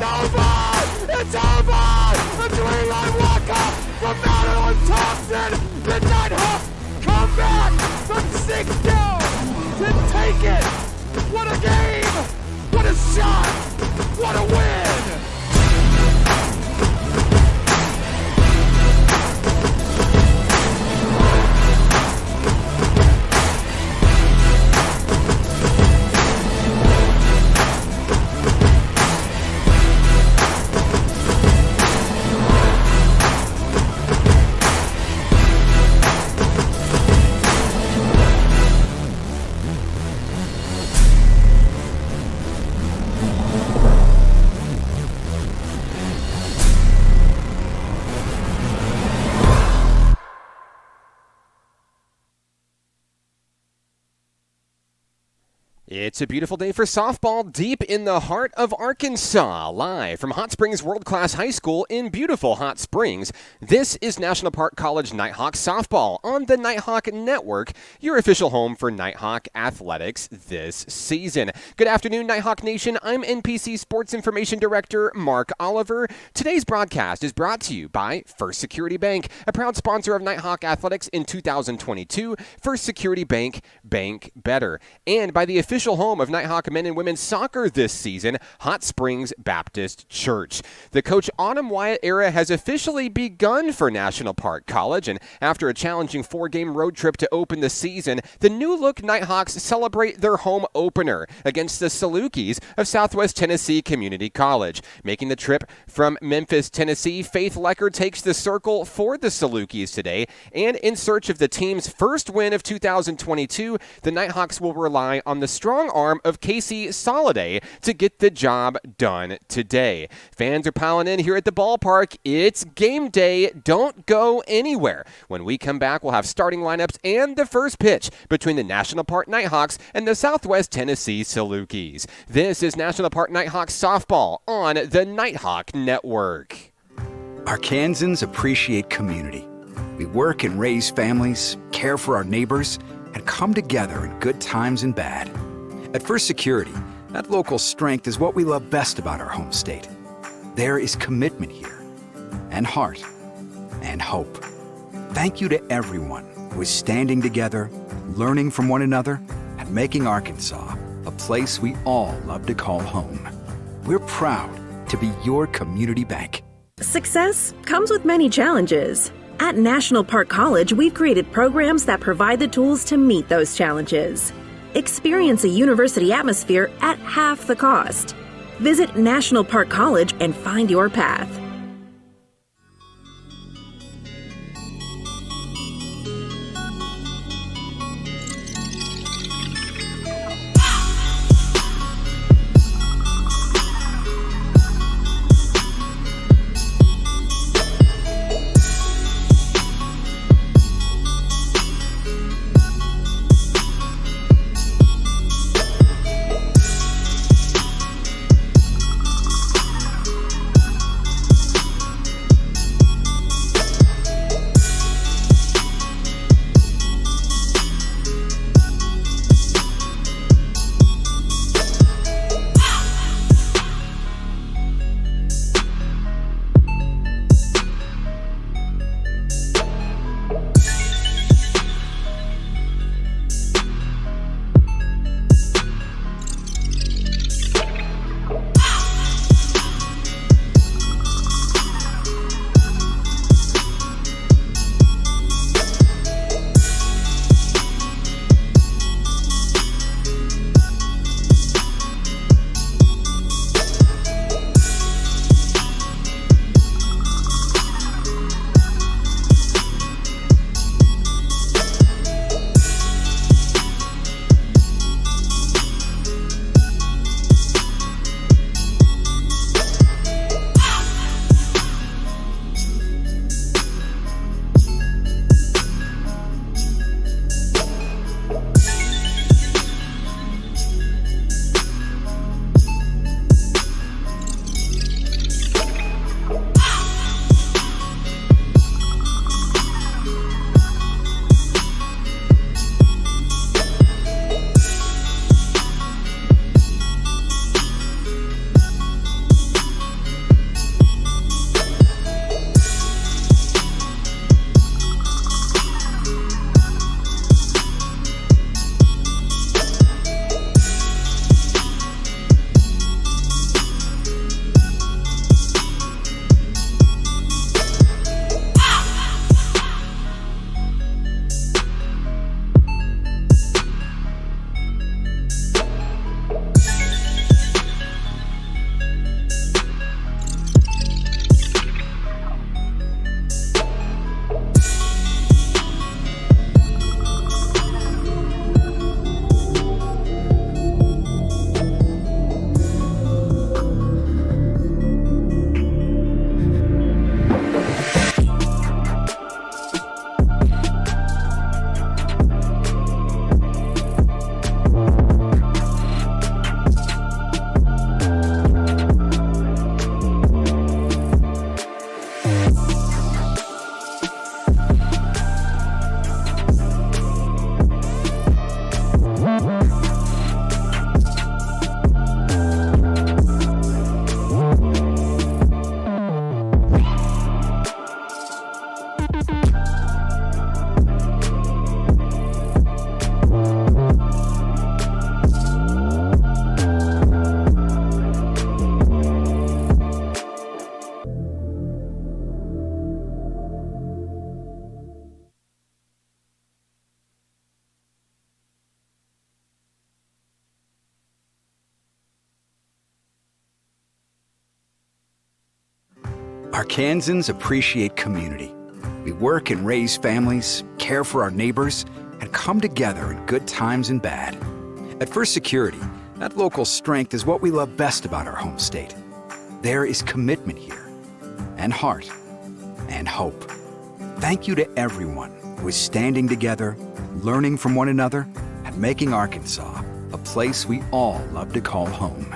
over! It's over! The three-line walk-up from Madeline Thompson! The Nighthawks come back from 6 down to take it! What a game! What a shot! What a win! It's a beautiful day for softball deep in the heart of Arkansas. Live from Hot Springs World Class High School in beautiful Hot Springs, this is National Park College Nighthawk softball on the Nighthawk Network, your official home for Nighthawk athletics this season. Good afternoon, Nighthawk Nation. I'm NPC Sports Information Director Mark Oliver. Today's broadcast is brought to you by First Security Bank, a proud sponsor of Nighthawk athletics in 2022. First Security Bank, bank better. And by the official home of Nighthawk men and women's soccer this season, Hot Springs Baptist Church. The Coach Autumn Wyatt era has officially begun for National Park College, and after a challenging 4-game road trip to open the season, the new-look Nighthawks celebrate their home opener against the Salukis of Southwest Tennessee Community College. Making the trip from Memphis, Tennessee, Faith Lecker takes the circle for the Salukis today, and in search of the team's first win of 2022, the Nighthawks will rely on the strong arm of Casey Soliday to get the job done today. Fans are piling in here at the ballpark. It's game day. Don't go anywhere. When we come back, we'll have starting lineups and the first pitch between the National Park Nighthawks and the Southwest Tennessee Salukis. This is National Park Nighthawks softball on the Nighthawk Network. Arkansans appreciate community. We work and raise families, care for our neighbors, and come together in good times and bad. At First Security, that local strength is what we love best about our home state. There is commitment here, and heart, and hope. Thank you to everyone who is standing together, learning from one another, and making Arkansas a place we all love to call home. We're proud to be your community bank. Success comes with many challenges. At National Park College, we've created programs that provide the tools to meet those challenges. Experience a university atmosphere at half the cost. Visit National Park College and find your path. Arkansans appreciate community. We work and raise families, care for our neighbors, and come together in good times and bad. At First Security, that local strength is what we love best about our home state. There is commitment here, and heart, and hope. Thank you to everyone who is standing together, learning from one another, and making Arkansas a place we all love to call home.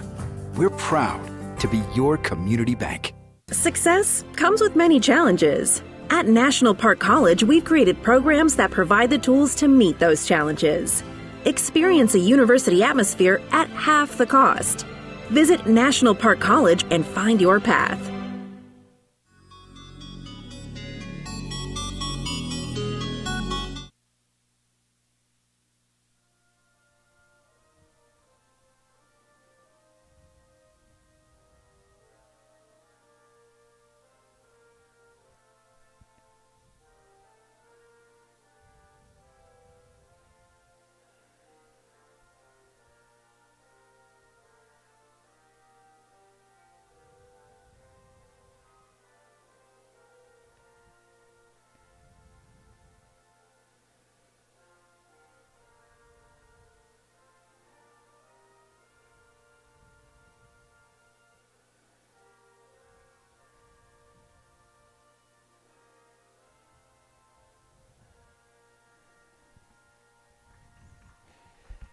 We're proud to be your community bank. Success comes with many challenges. At National Park College, we've created programs that provide the tools to meet those challenges. Experience a university atmosphere at half the cost. Visit National Park College and find your path.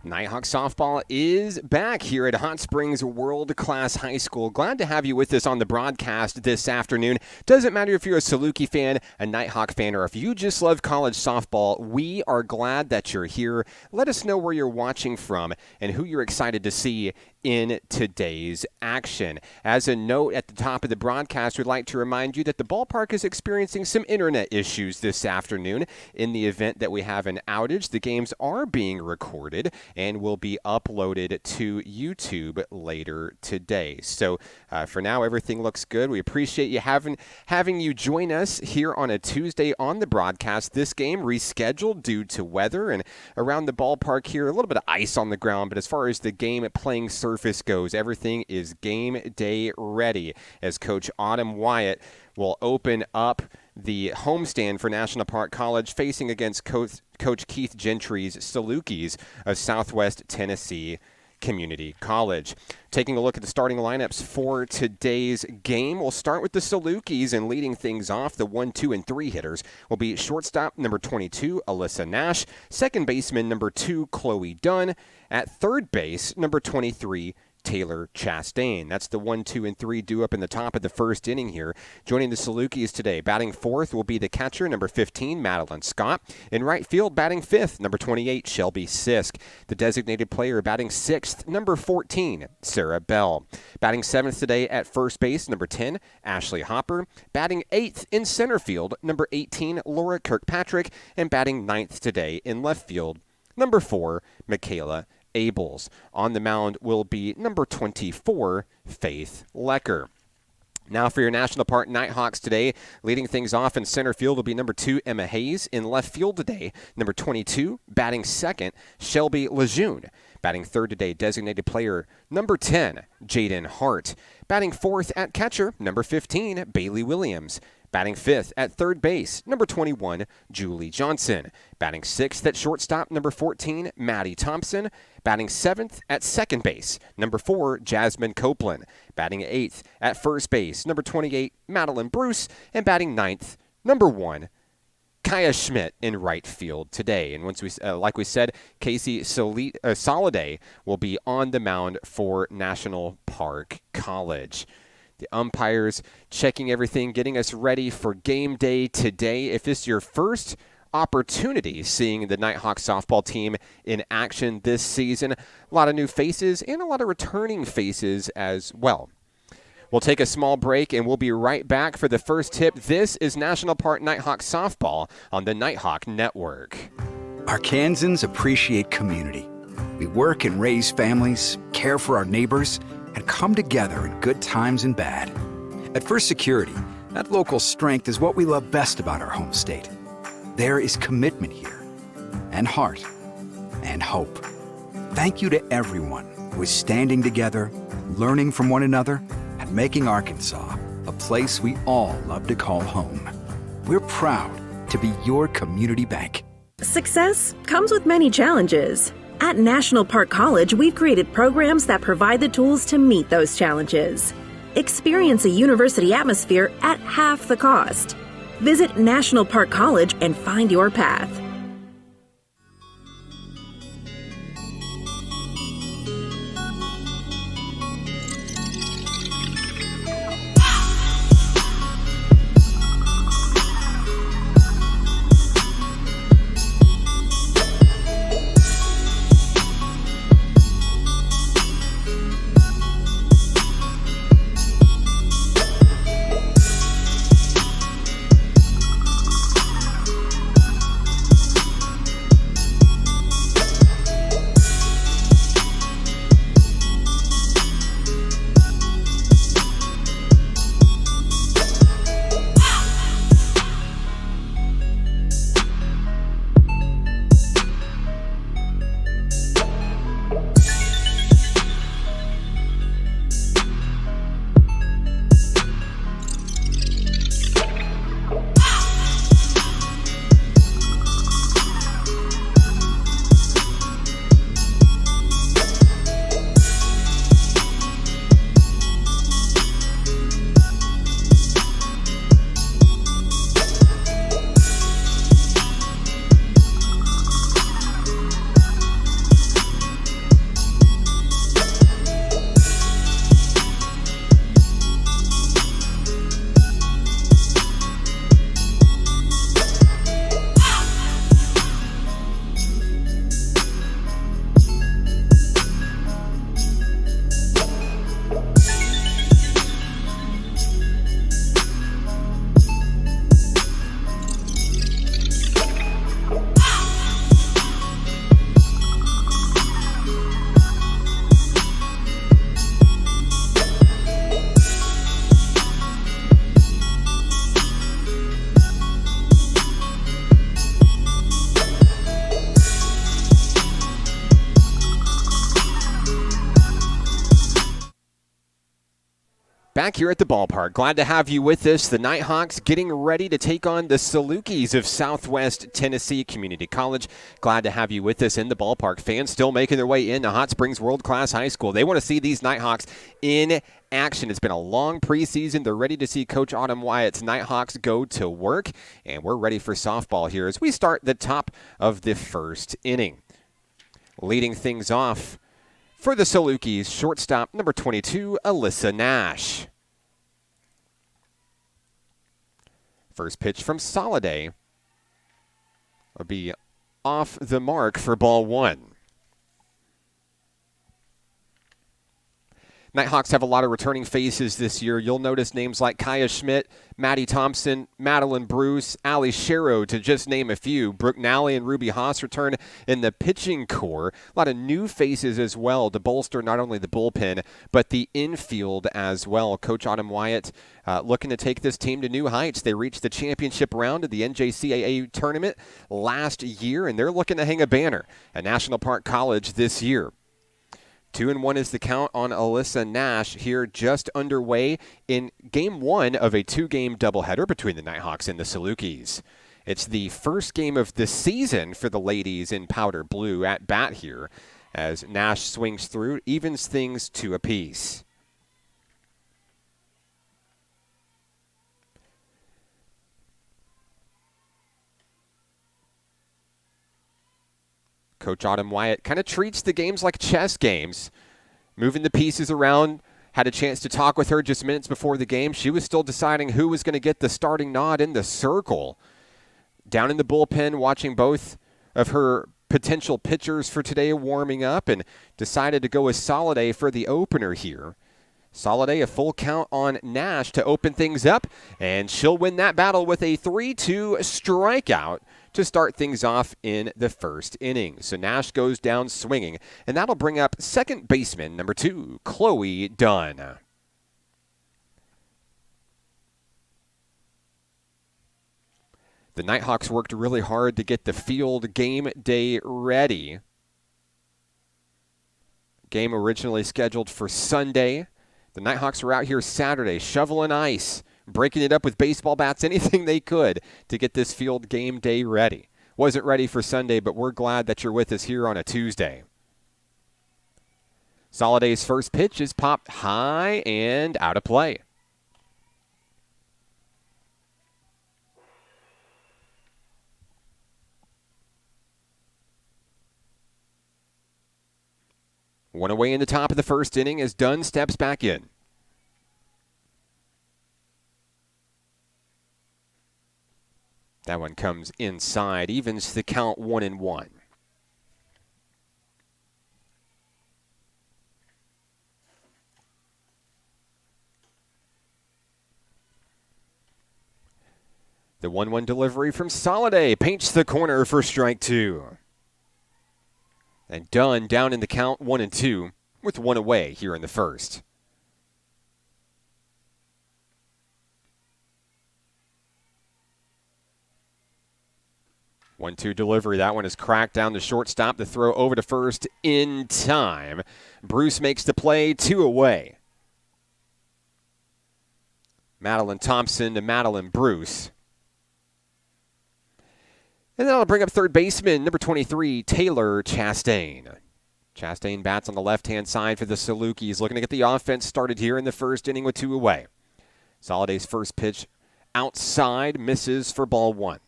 Nighthawk softball is back here at Hot Springs World Class High School. Glad to have you with us on the broadcast this afternoon. Doesn't matter if you're a Saluki fan, a Nighthawk fan, or if you just love college softball, we are glad that you're here. Let us know where you're watching from and who you're excited to see in today's action. As a note at the top of the broadcast, we'd like to remind you that the ballpark is experiencing some internet issues this afternoon. In the event that we have an outage, the games are being recorded and will be uploaded to YouTube later today. So for now, everything looks good. We appreciate you having you join us here on a Tuesday on the broadcast. This game rescheduled due to weather, and around the ballpark here, a little bit of ice on the ground, but as far as the game playing surface goes, everything is game day ready as Coach Autumn Wyatt will open up the homestand for National Park College, facing against Coach Keith Gentry's Salukis of Southwest Tennessee Community College. Taking a look at the starting lineups for today's game, we'll start with the Salukis, and leading things off, the 1, 2, and 3 hitters will be shortstop number 22, Alyssa Nash, second baseman number 2, Chloe Dunn, at third base, number 23, Taylor Chastain. That's the 1, 2, and 3 due up in the top of the first inning here. Joining the Salukis today, batting fourth will be the catcher, number 15, Madeline Scott. In right field, batting fifth, number 28, Shelby Sisk. The designated player batting sixth, number 14, Sarah Bell. Batting seventh today at first base, number 10, Ashley Hopper. Batting eighth in center field, number 18, Laura Kirkpatrick. And batting ninth today in left field, number 4, Michaela Abels. On the mound will be number 24, Faith Lecker. Now for your National Park Nighthawks today, leading things off in center field will be number 2, Emma Hayes. In left field today, number 22, batting second, Shelby Lejeune. Batting third today, designated player number 10, Jaden Hart. Batting fourth at catcher, number 15, Bailey Williams. Batting fifth at third base, number 21, Julie Johnson. Batting sixth at shortstop, number 14, Maddie Thompson. Batting seventh at second base, number 4, Jasmine Copeland. Batting eighth at first base, number 28, Madeline Bruce. And batting ninth, number 1, Kaya Schmidt in right field today. And once like we said, Casey Soliday will be on the mound for National Park College. The umpires checking everything, getting us ready for game day today. If this is your first opportunity seeing the Nighthawk softball team in action this season, a lot of new faces and a lot of returning faces as well. We'll take a small break and we'll be right back for the first tip. This is National Park Nighthawk softball on the Nighthawk Network. Arkansans appreciate community. We work and raise families, care for our neighbors, and come together in good times and bad. At First Security, that local strength is what we love best about our home state. There is commitment here, and heart, and hope. Thank you to everyone who is standing together, learning from one another, and making Arkansas a place we all love to call home. We're proud to be your community bank. Success comes with many challenges. At National Park College, we've created programs that provide the tools to meet those challenges. Experience a university atmosphere at half the cost. Visit National Park College and find your path. Back here at the ballpark, glad to have you with us. The Nighthawks getting ready to take on the Salukis of Southwest Tennessee Community College. Glad to have you with us in the ballpark. Fans still making their way into Hot Springs World Class High School. They want to see these Nighthawks in action. It's been a long preseason. They're ready to see Coach Autumn Wyatt's Nighthawks go to work, and we're ready for softball here as we start the top of the first inning. Leading things off for the Salukis, shortstop number 22, Alyssa Nash. First pitch from Soliday will be off the mark for ball one. Nighthawks have a lot of returning faces this year. You'll notice names like Kaya Schmidt, Maddie Thompson, Madeline Bruce, Allie Sharrow, to just name a few. Brooke Nally and Ruby Haas return in the pitching core. A lot of new faces as well to bolster not only the bullpen, but the infield as well. Coach Autumn Wyatt looking to take this team to new heights. They reached the championship round of the NJCAA tournament last year, and they're looking to hang a banner at National Park College this year. 2-1 is the count on Alyssa Nash here, just underway in game one of a two-game doubleheader between the Nighthawks and the Salukis. It's the first game of the season for the ladies in powder blue at bat here as Nash swings through, evens things to apiece. Coach Autumn Wyatt kind of treats the games like chess games, moving the pieces around. Had a chance to talk with her just minutes before the game. She was still deciding who was going to get the starting nod in the circle. Down in the bullpen, watching both of her potential pitchers for today warming up, and decided to go with Soliday for the opener here. Soliday, a full count on Nash to open things up, and she'll win that battle with a 3-2 strikeout to start things off in the first inning. So Nash goes down swinging, and that'll bring up second baseman number 2, Chloe Dunn. The Nighthawks worked really hard to get the field game day ready. Game originally scheduled for Sunday. The Nighthawks were out here Saturday shoveling ice, breaking it up with baseball bats, anything they could to get this field game day ready. Wasn't ready for Sunday, but we're glad that you're with us here on a Tuesday. Soliday's first pitch is popped high and out of play. One away in the top of the first inning as Dunn steps back in. That one comes inside, evens the count 1-1. The 1-1 delivery from Soliday paints the corner for strike two. And Dunn down in the count 1-2 with one away here in the first. One-two delivery. That one is cracked down the shortstop. The throw over to first in time. Bruce makes the play, 2 away. Madeline Thompson to Madeline Bruce. And then I'll bring up third baseman, number 23, Taylor Chastain. Chastain bats on the left-hand side for the Salukis, looking to get the offense started here in the first inning with 2 away. Soliday's first pitch outside, misses for ball 1.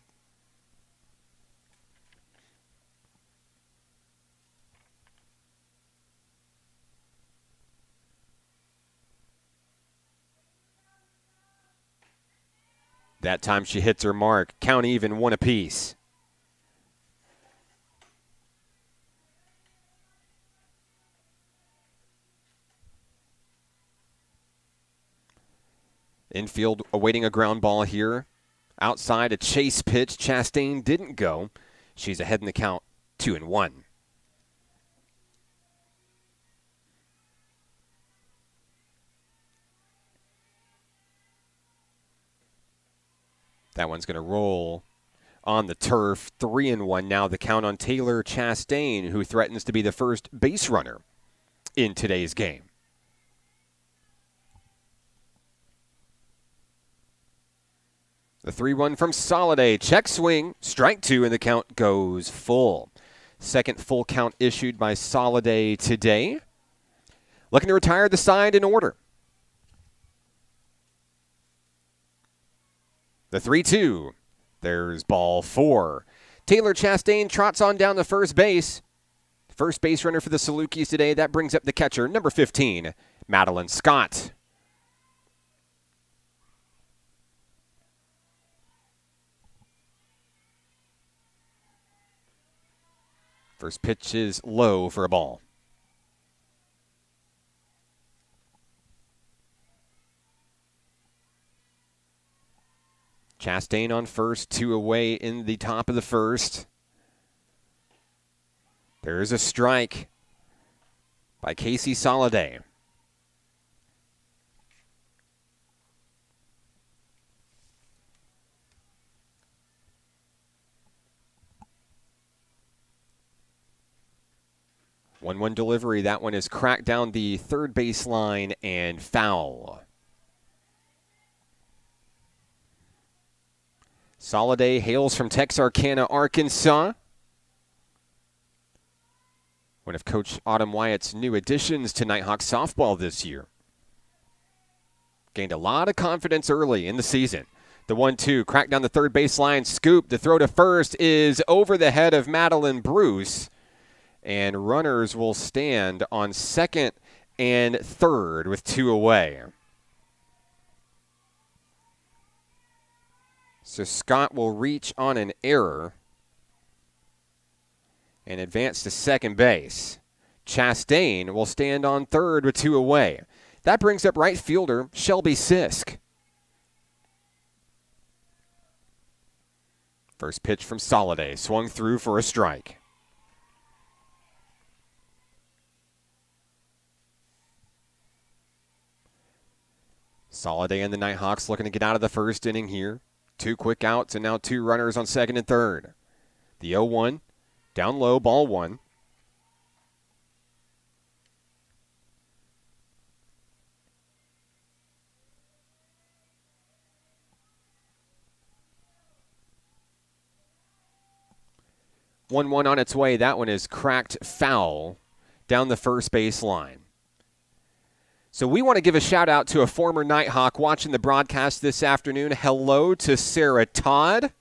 That time she hits her mark. Count even, 1 apiece. Infield awaiting a ground ball here. Outside, a chase pitch. Chastain didn't go. She's ahead in the count, 2-1. That one's going to roll on the turf, 3-1. Now the count on Taylor Chastain, who threatens to be the first base runner in today's game. The 3-1 from Soliday. Check swing. Strike 2, and the count goes full. Second full count issued by Soliday today. Looking to retire the side in order. The 3-2. There's ball 4. Taylor Chastain trots on down to first base. First base runner for the Salukis today. That brings up the catcher, number 15, Madeline Scott. First pitch is low for a ball. Chastain on first, 2 away in the top of the first. There's a strike by Casey Soliday. One delivery. That one is cracked down the third baseline and foul. Soliday hails from Texarkana, Arkansas. One of Coach Autumn Wyatt's new additions to Nighthawk softball this year. Gained a lot of confidence early in the season. The 1-2, cracked down the third baseline, scoop. The throw to first is over the head of Madeline Bruce. And runners will stand on second and third with 2 away. So Scott will reach on an error and advance to second base. Chastain will stand on third with 2 away. That brings up right fielder Shelby Sisk. First pitch from Soliday, swung through for a strike. Soliday and the Nighthawks looking to get out of the first inning here. 2 quick outs and now 2 runners on second and third. The 0-1, down low, ball 1. 1-1 on its way. That one is cracked foul down the first base line. So we want to give a shout out to a former Nighthawk watching the broadcast this afternoon. Hello to Sarah Todd,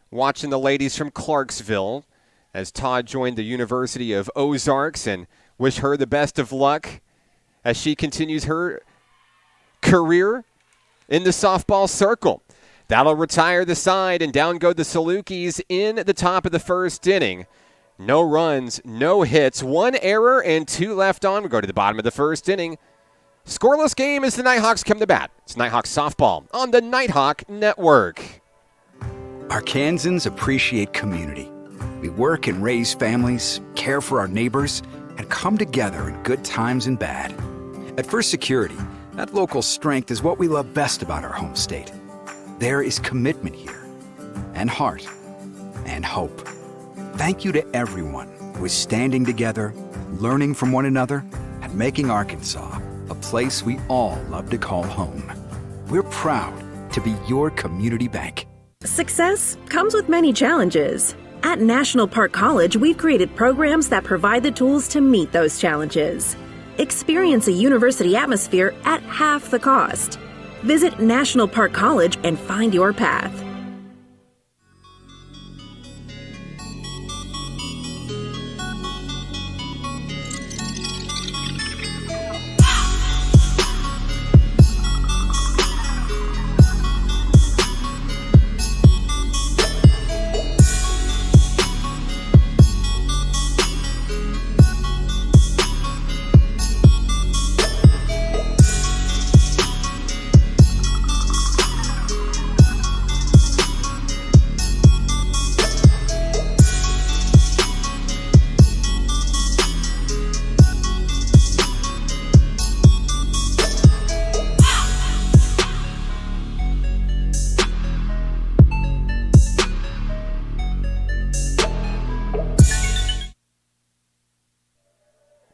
watching the ladies from Clarksville as Todd joined the University of Ozarks, and wish her the best of luck as she continues her career in the softball circle. That'll retire the side, and down go the Salukis in the top of the first inning. No runs, no hits, 1 error, and 2 left on. We go to the bottom of the first inning. Scoreless game as the Nighthawks come to bat. It's Nighthawks softball on the Nighthawk Network. Arkansans appreciate community. We work and raise families, care for our neighbors, and come together in good times and bad. At First Security, that local strength is what we love best about our home state. There is commitment here, and heart, and hope. Thank you to everyone who is standing together, learning from one another, and making Arkansas a place we all love to call home. We're proud to be your community bank. Success comes with many challenges. At National Park College, we've created programs that provide the tools to meet those challenges. Experience a university atmosphere at half the cost. Visit National Park College and find your path.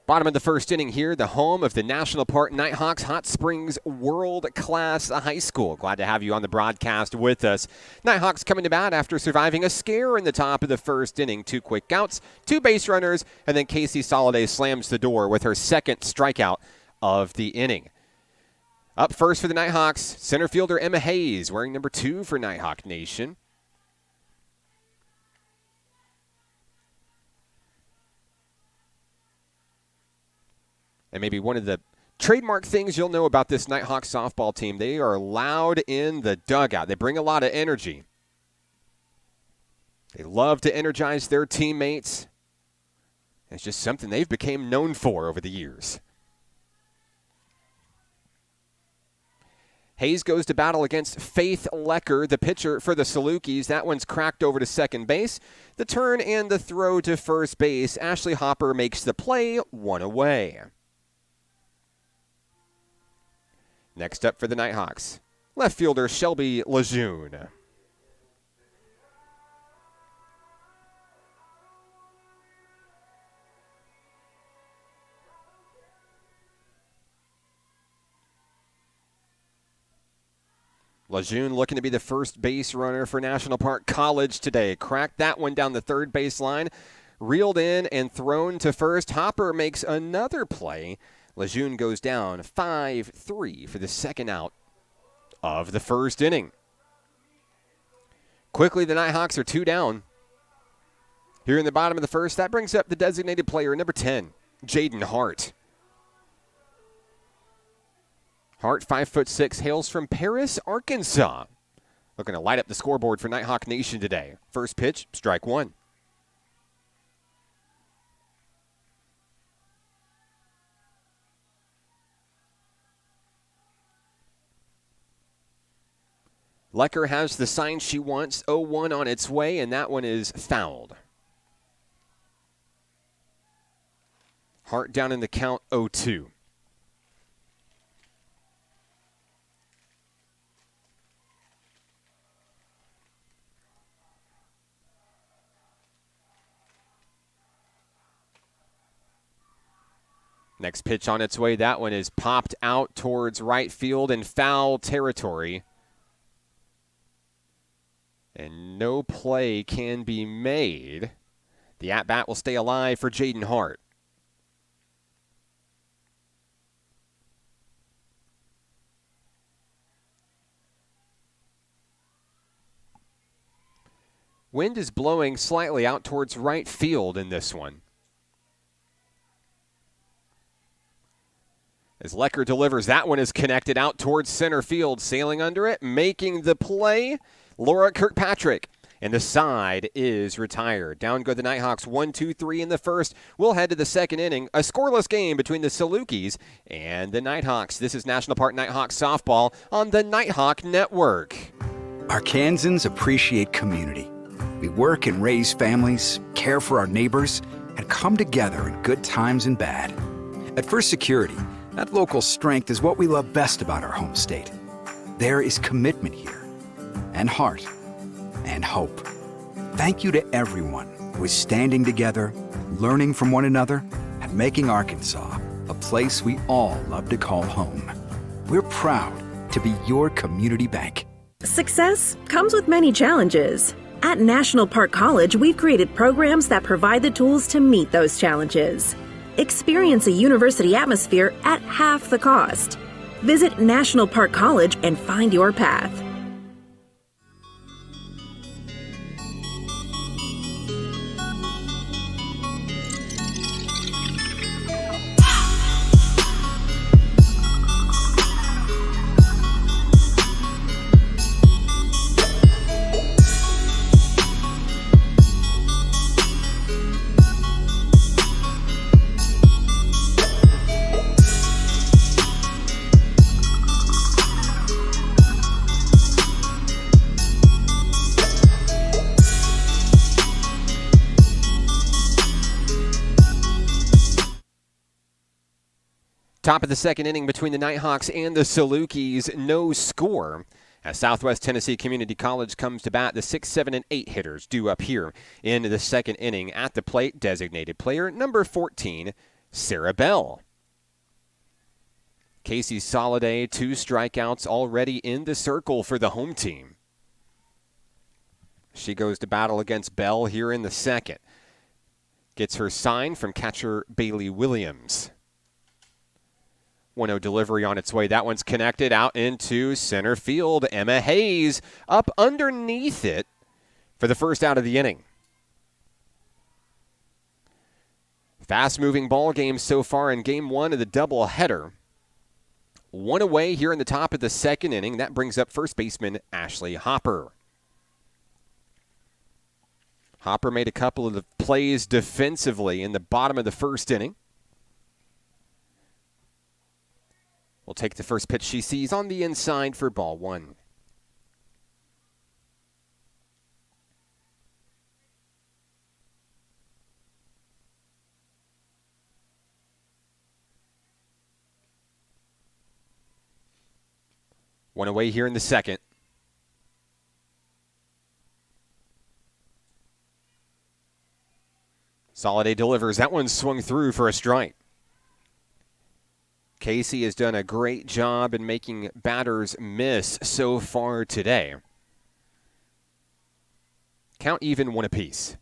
Bottom of the first inning here, the home of the National Park Nighthawks, Hot Springs World Class High School. Glad to have you on the broadcast with us. Nighthawks coming to bat after surviving a scare in the top of the first inning. 2 quick outs, 2 base runners, and then Casey Soliday slams the door with her second strikeout of the inning. Up first for the Nighthawks, center fielder Emma Hayes, wearing number 2 for Nighthawk Nation. And maybe one of the trademark things you'll know about this Nighthawk softball team, they are loud in the dugout. They bring a lot of energy. They love to energize their teammates. It's just something they've become known for over the years. Hayes goes to battle against Faith Lecker, the pitcher for the Salukis. That one's cracked over to second base. The turn and the throw to first base. Ashley Hopper makes the play, 1 away. Next up for the Nighthawks, left fielder Shelby Lejeune. Lejeune looking to be the first base runner for National Park College today. Cracked that one down the third base line, reeled in and thrown to first. Hopper makes another play. Lejeune goes down 5-3 for the second out of the first inning. Quickly, the Nighthawks are 2 down. Here in the bottom of the first, that brings up the designated player, number 10, Jaden Hart. Hart, 5'6", hails from Paris, Arkansas. Looking to light up the scoreboard for Nighthawk Nation today. First pitch, strike 1. Lecker has the sign she wants, 0-1 on its way, and that one is fouled. Hart down in the count, 0-2. Next pitch on its way, that one is popped out towards right field in foul territory. And no play can be made. The at-bat will stay alive for Jaden Hart. Wind is blowing slightly out towards right field in this one. As Lecker delivers, that one is connected out towards center field. Sailing under it, making the play, Laura Kirkpatrick. And the side is retired. Down go the Nighthawks 1-2-3 in the first. We'll head to the second inning. A scoreless game between the Salukis and the Nighthawks. This is National Park Nighthawks softball on the Nighthawk Network. Arkansans appreciate community. We work and raise families, care for our neighbors, and come together in good times and bad. At First Security, that local strength is what we love best about our home state. There is commitment here, and heart, and hope. Thank you to everyone who is standing together, learning from one another, and making Arkansas a place we all love to call home. We're proud to be your community bank. Success comes with many challenges. At National Park College, we've created programs that provide the tools to meet those challenges. Experience a university atmosphere at half the cost. Visit National Park College and find your path. Top of the second inning between the Nighthawks and the Salukis, no score. As Southwest Tennessee Community College comes to bat, the 6, 7, and 8 hitters due up here in the second inning. At the plate, designated player number 14, Sarah Bell. Casey Soliday, 2 strikeouts already in the circle for the home team. She goes to battle against Bell here in the second. Gets her sign from catcher Bailey Williams. 1-0 delivery on its way. That one's connected out into center field. Emma Hayes up underneath it for the first out of the inning. Fast-moving ball game so far in Game 1 of the doubleheader. 1 away here in the top of the second inning. That brings up first baseman Ashley Hopper. Hopper made a couple of the plays defensively in the bottom of the first inning. Will take the first pitch she sees on the inside for ball 1. One away here in the second. Soliday delivers. That one swung through for a strike. Casey has done a great job in making batters miss so far today. Count even, 1 apiece.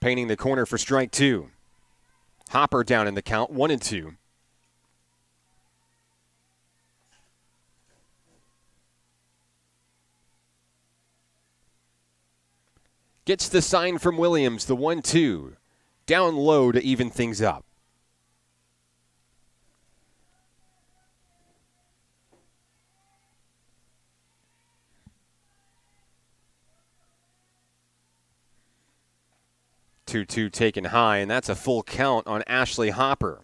Painting the corner for strike 2. Hopper down in the count, 1-2. Gets the sign from Williams, the 1-2. Down low to even things up. Two taken high, and that's a full count on Ashley Hopper.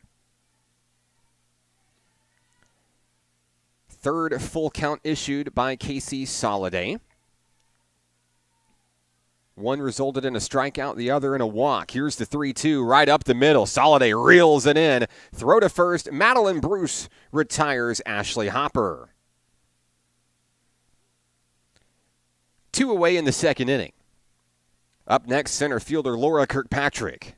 Third full count issued by Casey Soliday. One resulted in a strikeout, the other in a walk. Here's the 3-2 right up the middle. Soliday reels it in. Throw to first. Madeline Bruce retires Ashley Hopper. 2 away in the second inning. Up next, center fielder Laura Kirkpatrick.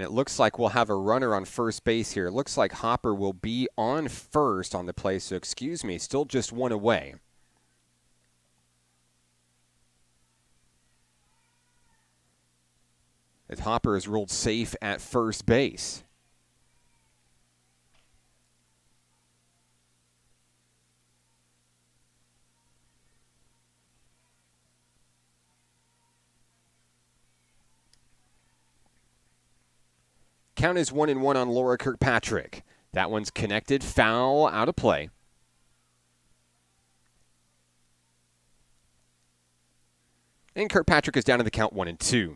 And it looks like we'll have a runner on first base here. It looks like Hopper will be on first on the play, so excuse me, still just one away. As Hopper is ruled safe at first base. Count is 1-1 on Laura Kirkpatrick. That one's connected, foul, out of play. And Kirkpatrick is down to the count 1-2.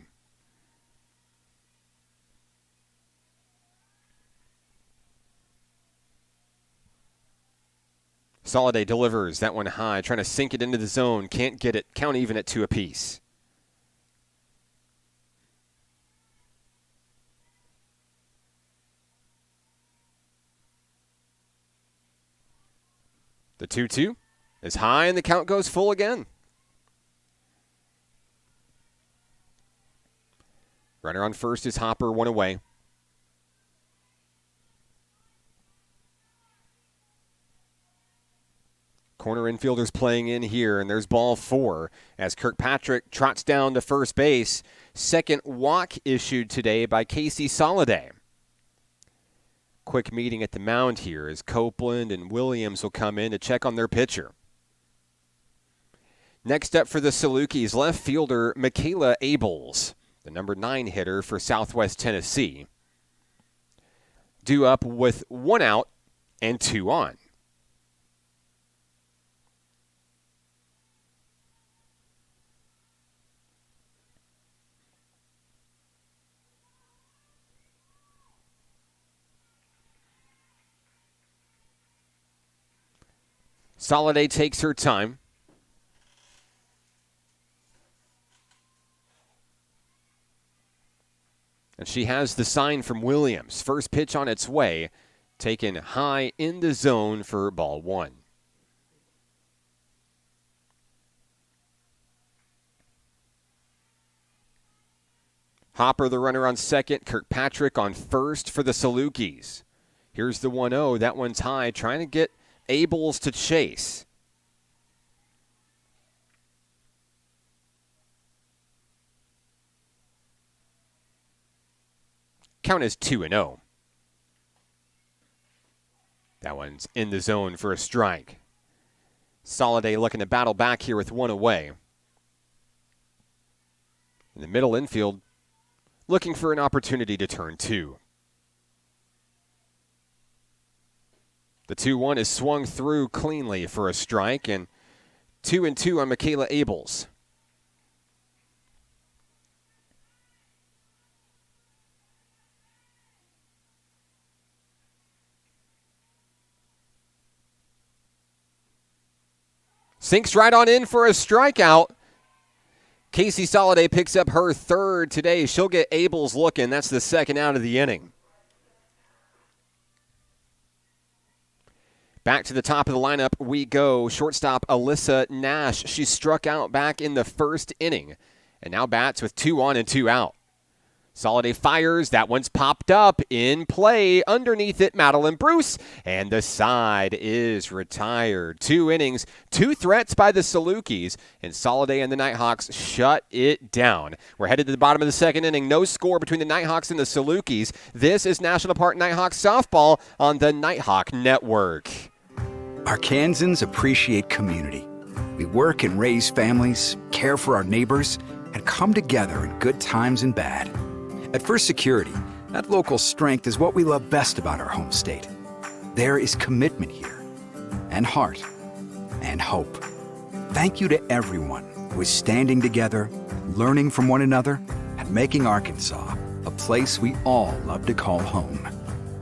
Soliday delivers that one high, trying to sink it into the zone. Can't get it. Count even at 2 apiece. The 2-2 is high, and the count goes full again. Runner on first is Hopper, one away. Corner infielders playing in here, and there's ball 4 as Kirkpatrick trots down to first base. Second walk issued today by Casey Soliday. Quick meeting at the mound here as Copeland and Williams will come in to check on their pitcher. Next up for the Salukis, left fielder Michaela Abels, the number 9 hitter for Southwest Tennessee. Due up with 1 out and 2 on. Soliday takes her time. And she has the sign from Williams. First pitch on its way, taken high in the zone for ball 1. Hopper, the runner on second. Kirkpatrick on first for the Salukis. Here's the 1-0. That one's high, trying to get Abels to chase. Count is 2-0. That one's in the zone for a strike. Soliday looking to battle back here with 1 away. In the middle infield, looking for an opportunity to turn 2. The 2-1 is swung through cleanly for a strike, and 2-2 on Michaela Abels. Sinks right on in for a strikeout. Casey Soliday picks up her 3rd today. She'll get Abels looking. That's the 2nd out of the inning. Back to the top of the lineup we go. Shortstop Alyssa Nash. She struck out back in the 1st inning and now bats with 2 on and 2 out. Soliday fires. That one's popped up in play. Underneath it, Madeline Bruce. And the side is retired. 2 innings, 2 threats by the Salukis. And Soliday and the Nighthawks shut it down. We're headed to the bottom of the 2nd inning. No score between the Nighthawks and the Salukis. This is National Park Nighthawks softball on the Nighthawk Network. Arkansans appreciate community. We work and raise families, care for our neighbors, and come together in good times and bad. At First Security, that local strength is what we love best about our home state. There is commitment here, and heart, and hope. Thank you to everyone who is standing together, learning from one another, and making Arkansas a place we all love to call home.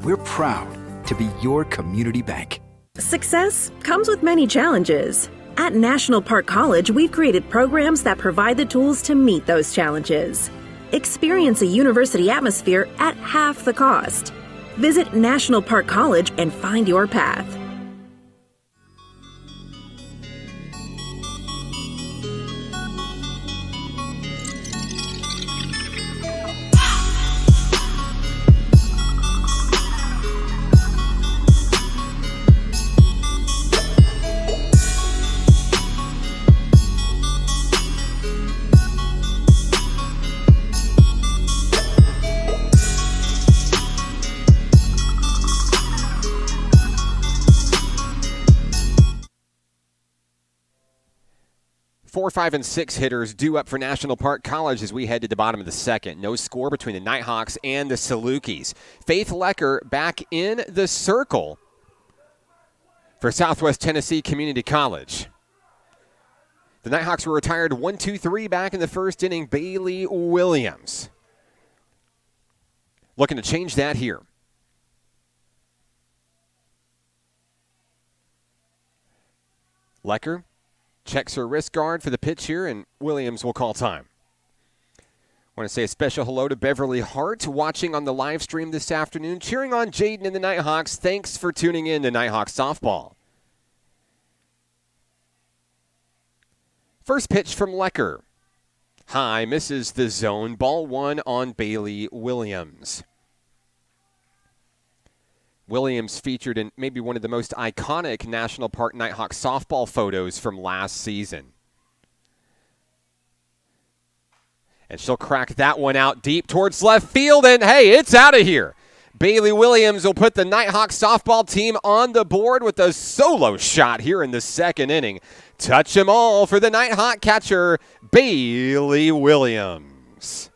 We're proud to be your community bank. Success comes with many challenges. At National Park College, we've created programs that provide the tools to meet those challenges. Experience a university atmosphere at half the cost. Visit National Park College and find your path. 4, 5, and 6 hitters due up for National Park College as we head to the bottom of the second. No score between the Nighthawks and the Salukis. Faith Lecker back in the circle for Southwest Tennessee Community College. The Nighthawks were retired 1-2-3 back in the first inning. Bailey Williams looking to change that here. Lecker checks her wrist guard for the pitch here, and Williams will call time. I want to say a special hello to Beverly Hart watching on the live stream this afternoon, cheering on Jaden and the Nighthawks. Thanks for tuning in to Nighthawks Softball. First pitch from Lecker. High, misses the zone. Ball 1 on Bailey Williams. Williams featured in maybe one of the most iconic National Park Nighthawks softball photos from last season. And she'll crack that one out deep towards left field, and hey, it's out of here. Bailey Williams will put the Nighthawks softball team on the board with a solo shot here in the second inning. Touch 'em all for the Nighthawk catcher, Bailey Williams.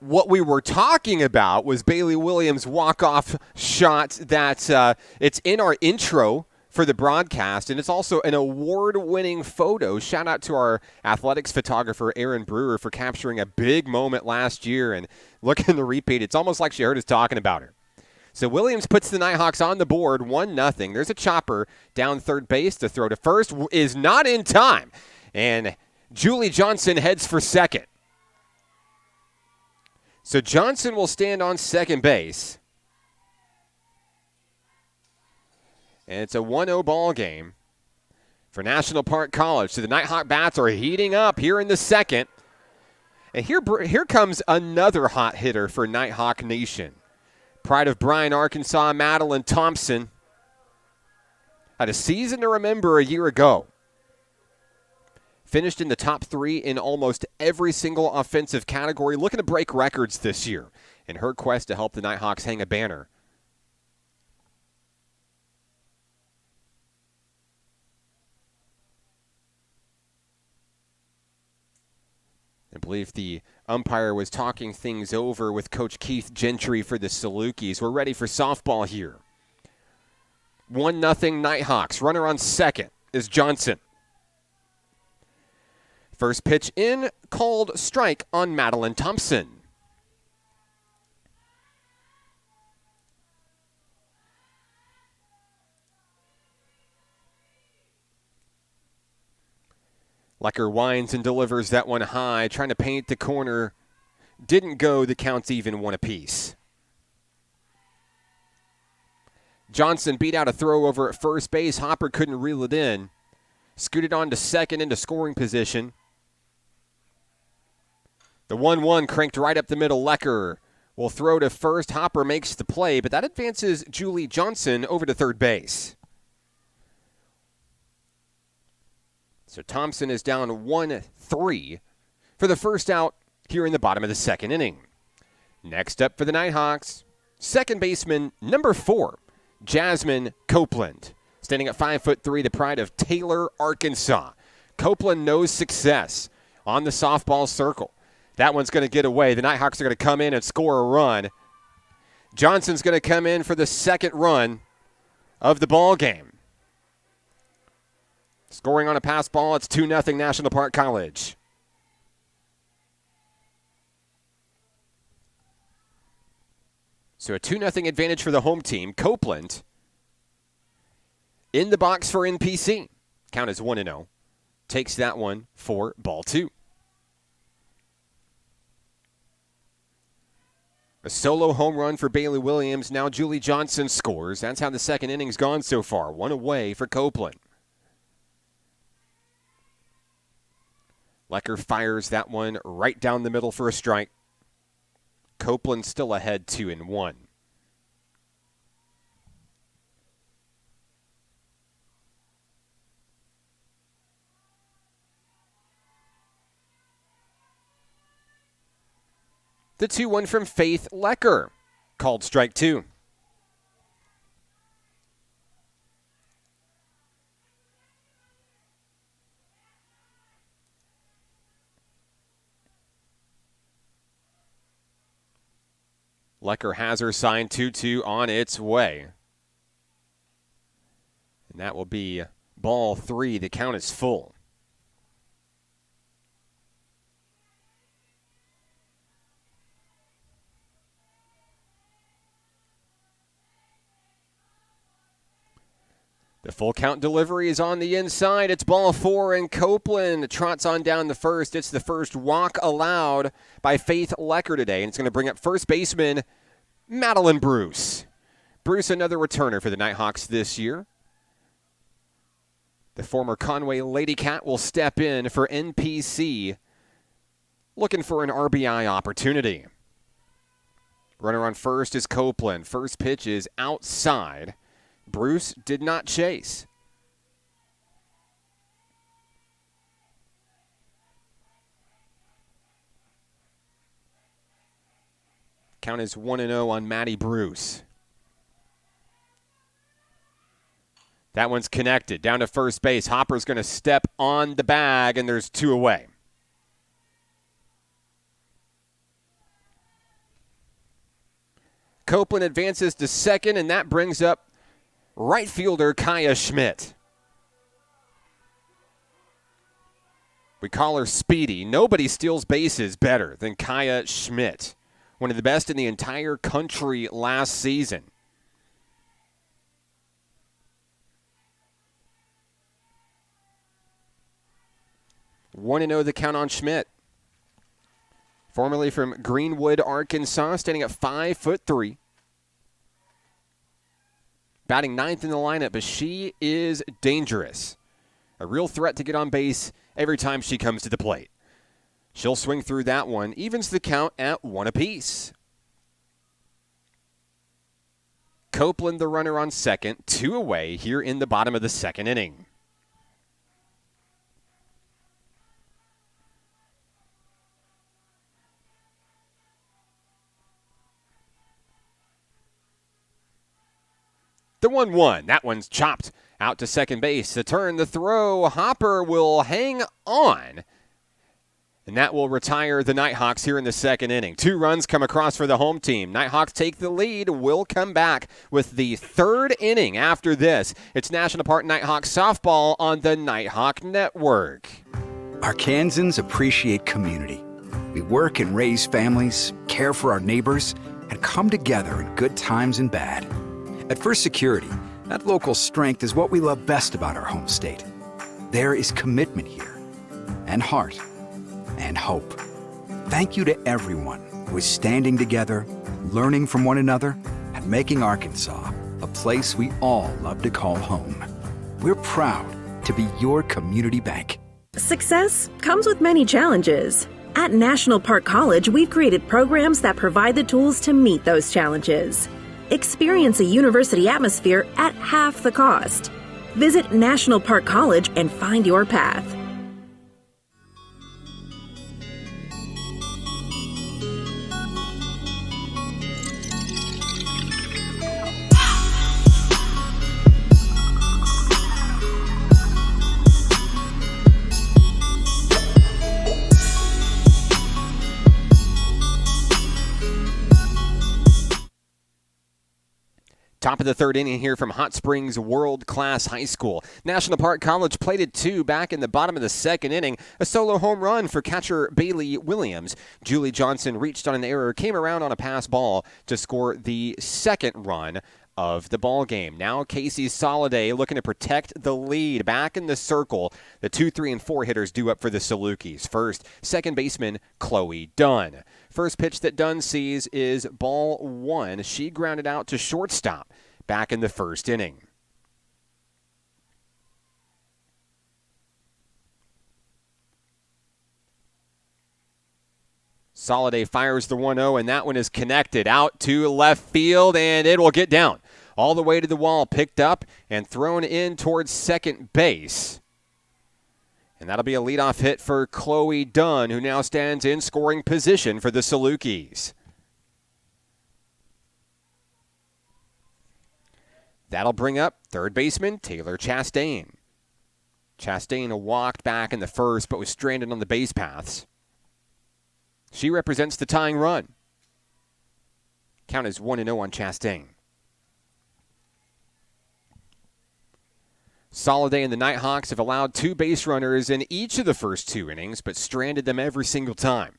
What we were talking about was Bailey Williams' walk-off shot that it's in our intro for the broadcast, and it's also an award-winning photo. Shout out to our athletics photographer, Aaron Brewer, for capturing a big moment last year. And look in the repeat, it's almost like she heard us talking about her. So Williams puts the Nighthawks on the board, 1-0. There's a chopper down third base. The throw to first is not in time. And Julie Johnson heads for second. So Johnson will stand on second base. And it's a 1-0 ball game for National Park College. So the Nighthawk bats are heating up here in the second. And here comes another hot hitter for Nighthawk Nation. Pride of Bryan, Arkansas, Madeline Thompson. Had a season to remember a year ago. Finished in the top 3 in almost every single offensive category. Looking to break records this year in her quest to help the Nighthawks hang a banner. I believe the umpire was talking things over with Coach Keith Gentry for the Salukis. We're ready for softball here. 1-0 Nighthawks. Runner on second is Johnson. First pitch in, called strike on Madeline Thompson. Lecker winds and delivers that one high, trying to paint the corner. Didn't go, the count's even, 1 apiece. Johnson beat out a throw over at first base. Hopper couldn't reel it in. Scooted on to second into scoring position. The 1-1 cranked right up the middle. Lecker will throw to first. Hopper makes the play, but that advances Julie Johnson over to third base. So Thompson is down 1-3 for the first out here in the bottom of the second inning. Next up for the Nighthawks, second baseman number 4, Jasmine Copeland. Standing at 5'3", the pride of Taylor, Arkansas. Copeland knows success on the softball circle. That one's going to get away. The Nighthawks are going to come in and score a run. Johnson's going to come in for the second run of the ball game. Scoring on a pass ball, it's 2-0 National Park College. So a 2-0 advantage for the home team. Copeland in the box for NPC. Count is 1-0. Takes that one for ball 2. A solo home run for Bailey Williams. Now Julie Johnson scores. That's how the second inning's gone so far. 1 away for Copeland. Lecker fires that one right down the middle for a strike. Copeland still ahead 2-1. The 2-1 from Faith Lecker. Called strike two. Lecker has her sign 2-2 on its way. And that will be ball three. The count is full. The full count delivery is on the inside. It's ball four, and Copeland trots on down the first. It's the first walk allowed by Faith Lecker today, and it's going to bring up first baseman Madeline Bruce. Bruce, another returner for the Nighthawks this year. The former Conway Lady Cat will step in for NPC, looking for an RBI opportunity. Runner on first is Copeland. First pitch is outside. Bruce did not chase. Count is 1-0 on Maddie Bruce. That one's connected. Down to first base. Hopper's going to step on the bag, and there's two away. Copeland advances to second, and that brings up right fielder Kaya Schmidt. We call her Speedy. Nobody steals bases better than Kaya Schmidt. One of the best in the entire country last season. One to 0 the count on Schmidt. Formerly from Greenwood, Arkansas, standing at 5'3". Batting ninth in the lineup, but she is dangerous. A real threat to get on base every time she comes to the plate. She'll swing through that one, evens the count at one apiece. Copeland, the runner on second, two away here in the bottom of the second inning. The 1-1. That one's chopped out to second base. The turn, the throw. Hopper will hang on. And that will retire the Nighthawks here in the second inning. 2 runs come across for the home team. Nighthawks take the lead. We'll come back with the third inning after this. It's National Park Nighthawks softball on the Nighthawk Network. Arkansans appreciate community. We work and raise families, care for our neighbors, and come together in good times and bad. At First Security, that local strength is what we love best about our home state. There is commitment here, and heart, and hope. Thank you to everyone who is standing together, learning from one another, and making Arkansas a place we all love to call home. We're proud to be your community bank. Success comes with many challenges. At National Park College, we've created programs that provide the tools to meet those challenges. Experience a university atmosphere at half the cost. Visit National Park College and find your path. Top of the third inning here from Hot Springs World Class High School. National Park College plated 2 back in the bottom of the second inning. A solo home run for catcher Bailey Williams. Julie Johnson reached on an error, came around on a pass ball to score the second run of the ball game. Now Casey Soliday looking to protect the lead. Back in the circle, the 2, 3, and 4 hitters due up for the Salukis. First, second baseman Chloe Dunn. First pitch that Dunn sees is ball 1. She grounded out to shortstop back in the first inning. Soliday fires the 1-0, and that one is connected out to left field, and it will get down all the way to the wall, picked up and thrown in towards second base. And that'll be a leadoff hit for Chloe Dunn, who now stands in scoring position for the Salukis. That'll bring up third baseman Taylor Chastain. Chastain walked back in the first but was stranded on the base paths. She represents the tying run. Count is 1-0 on Chastain. Soliday and the Nighthawks have allowed 2 base runners in each of the first 2 innings, but stranded them every single time.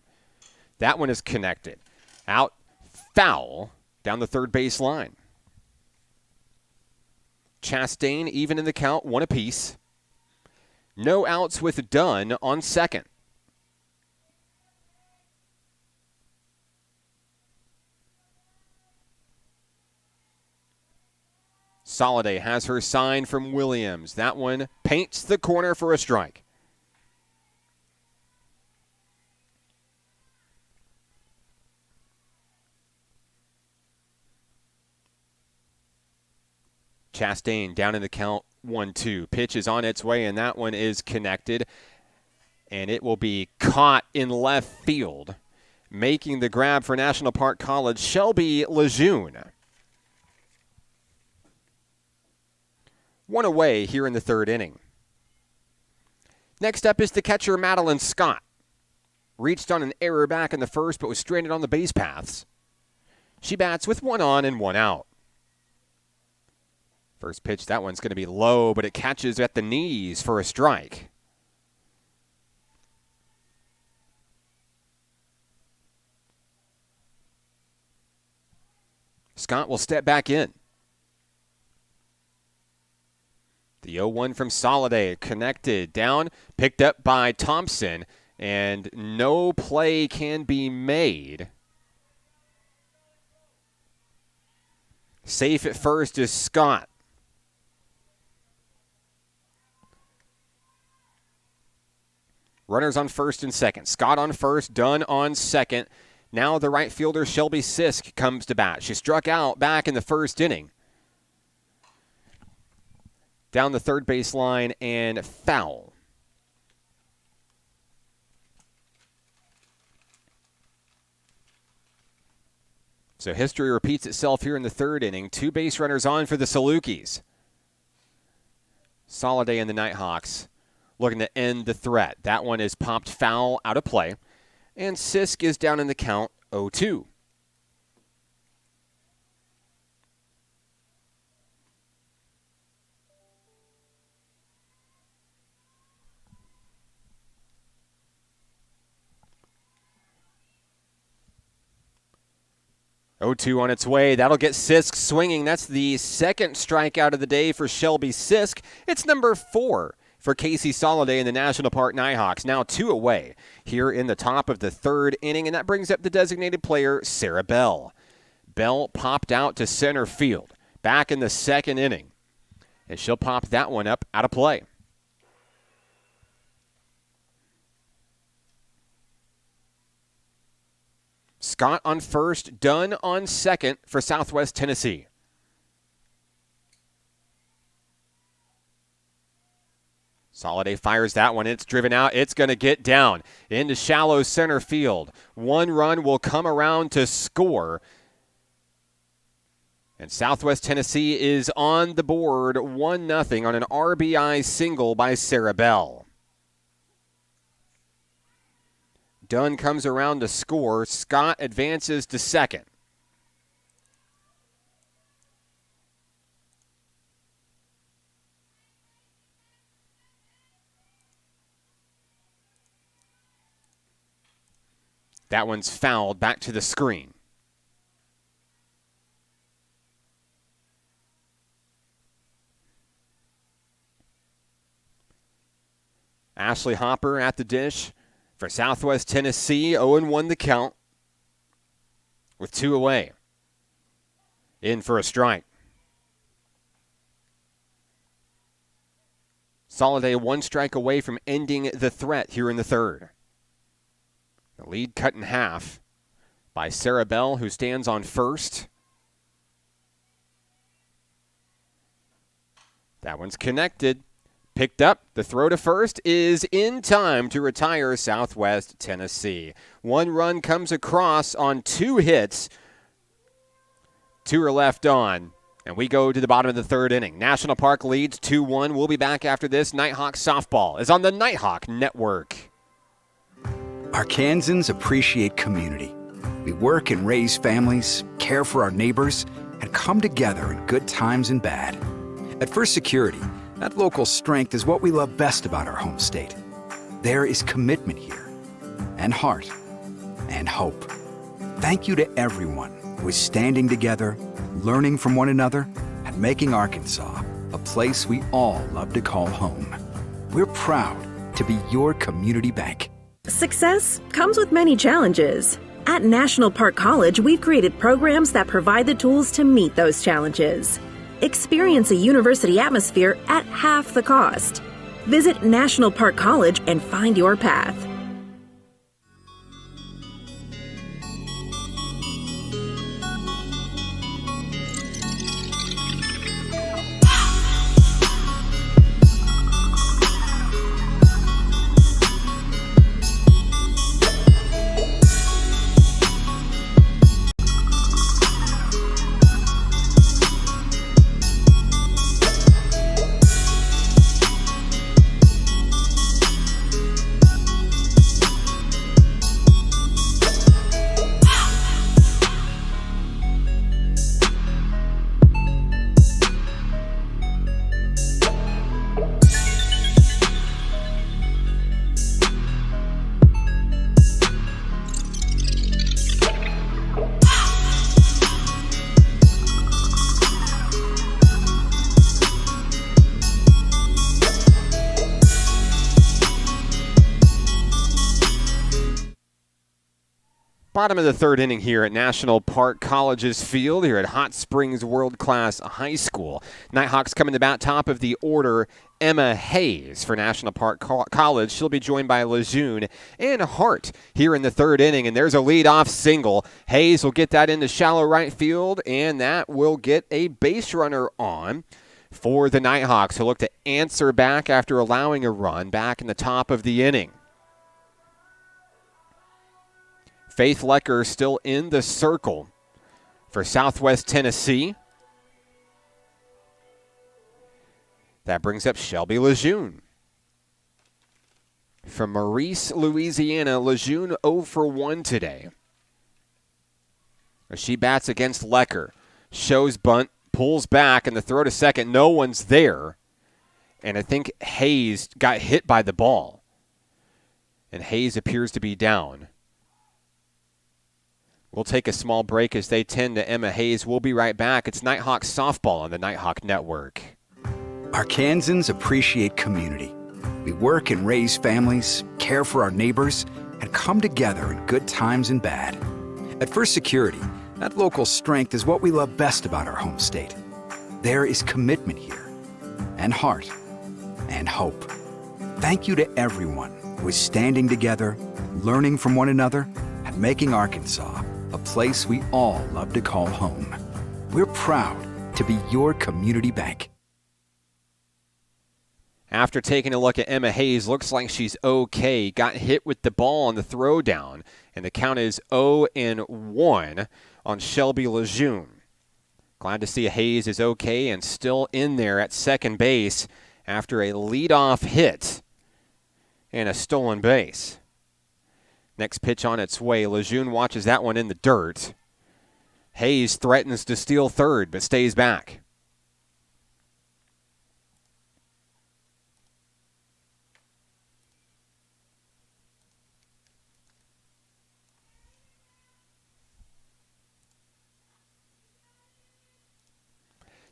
That one is connected. Out, foul, down the third base line. Chastain even in the count, 1 apiece. No outs with Dunn on second. Soliday has her sign from Williams. That one paints the corner for a strike. Chastain down in the count, 1-2. Pitch is on its way, and that one is connected. And it will be caught in left field. Making the grab for National Park College, Shelby Lejeune. 1 away here in the third inning. Next up is the catcher, Madeline Scott. Reached on an error back in the first, but was stranded on the base paths. She bats with 1 on and 1 out. First pitch, that one's going to be low, but it catches at the knees for a strike. Scott will step back in. The 0-1 from Soliday, connected down, picked up by Thompson, and no play can be made. Safe at first is Scott. Runners on first and second. Scott on first, Dunn on second. Now the right fielder, Shelby Sisk, comes to bat. She struck out back in the first inning. Down the third base line and foul. So history repeats itself here in the third inning. 2 base runners on for the Salukis. Soliday and the Nighthawks looking to end the threat. That one is popped foul out of play. And Sisk is down in the count, 0-2. On its way. That'll get Sisk swinging. That's the second strikeout of the day for Shelby Sisk. It's number 4 for Casey Soliday and the National Park Nighthawks. Now 2 away here in the top of the third inning, and that brings up the designated player, Sarah Bell. Bell popped out to center field back in the second inning, and she'll pop that one up out of play. Scott on first, Dunn on second for Southwest Tennessee. Soliday fires that one. It's driven out. It's going to get down into shallow center field. 1 run will come around to score. And Southwest Tennessee is on the board 1-0 on an RBI single by Sarah Bell. Dunn comes around to score. Scott advances to second. That one's fouled back to the screen. Ashley Hopper at the dish for Southwest Tennessee. 0-1 the count with 2 away. In for a strike. Soliday 1 strike away from ending the threat here in the third. The lead cut in half by Sarah Bell, who stands on first. That one's connected. Picked up. The throw to first is in time to retire Southwest Tennessee. 1 run comes across on 2 hits. 2 are left on, And we go to the bottom of the third inning. National Park leads 2-1. We'll be back after this. Nighthawk Softball is on the Nighthawk Network. Arkansans appreciate community. We work and raise families, care for our neighbors, and come together in good times and bad. At First Security, that local strength is what we love best about our home state. There is commitment here, and heart, and hope. Thank you to everyone who is standing together, learning from one another, and making Arkansas a place we all love to call home. We're proud to be your community bank. Success comes with many challenges. At National Park College, we've created programs that provide the tools to meet those challenges. Experience a university atmosphere at half the cost. Visit National Park College and find your path. Bottom of the third inning here at National Park College's field here at Hot Springs World Class High School. Nighthawks coming to bat top of the order, Emma Hayes for National Park College. She'll be joined by Lejeune and Hart here in the third inning, and there's a leadoff single. Hayes will get that into shallow right field, and that will get a base runner on for the Nighthawks, who look to answer back after allowing a run back in the top of the inning. Faith Lecker still in the circle for Southwest Tennessee. That brings up Shelby Lejeune. From Maurice, Louisiana, Lejeune 0 for 1 today. She bats against Lecker. Shows bunt, pulls back, and the throw to second. No one's there. And I think Hayes got hit by the ball. And Hayes appears to be down. We'll take a small break as they tend to Emma Hayes. We'll be right back. It's Nighthawk Softball on the Nighthawk Network. Arkansans appreciate community. We work and raise families, care for our neighbors, and come together in good times and bad. At First Security, that local strength is what we love best about our home state. There is commitment here, and heart, and hope. Thank you to everyone who is standing together, learning from one another, and making Arkansas a place we all love to call home. We're proud to be your community bank. After taking a look at Emma Hayes, looks like she's okay. Got hit with the ball on the throwdown, and the count is 0-1 on Shelby Lejeune. Glad to see Hayes is okay and still in there at second base after a leadoff hit and a stolen base. Next pitch on its way. Lejeune watches that one in the dirt. Hayes threatens to steal third, but stays back.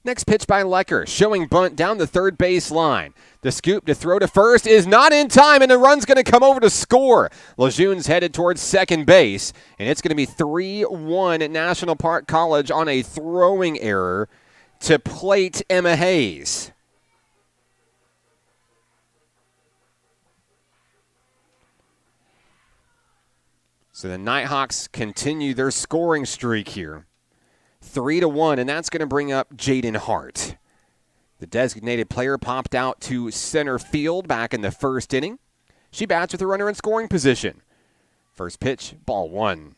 Next pitch by Lecker, showing bunt down the third base line. The scoop to throw to first is not in time, and the run's going to come over to score. Lejeune's headed towards second base, and it's going to be 3-1 at National Park College on a throwing error to plate Emma Hayes. So the Nighthawks continue their scoring streak here. 3-1, and that's going to bring up Jaden Hart. The designated player popped out to center field back in the first inning. She bats with a runner in scoring position. First pitch, ball one.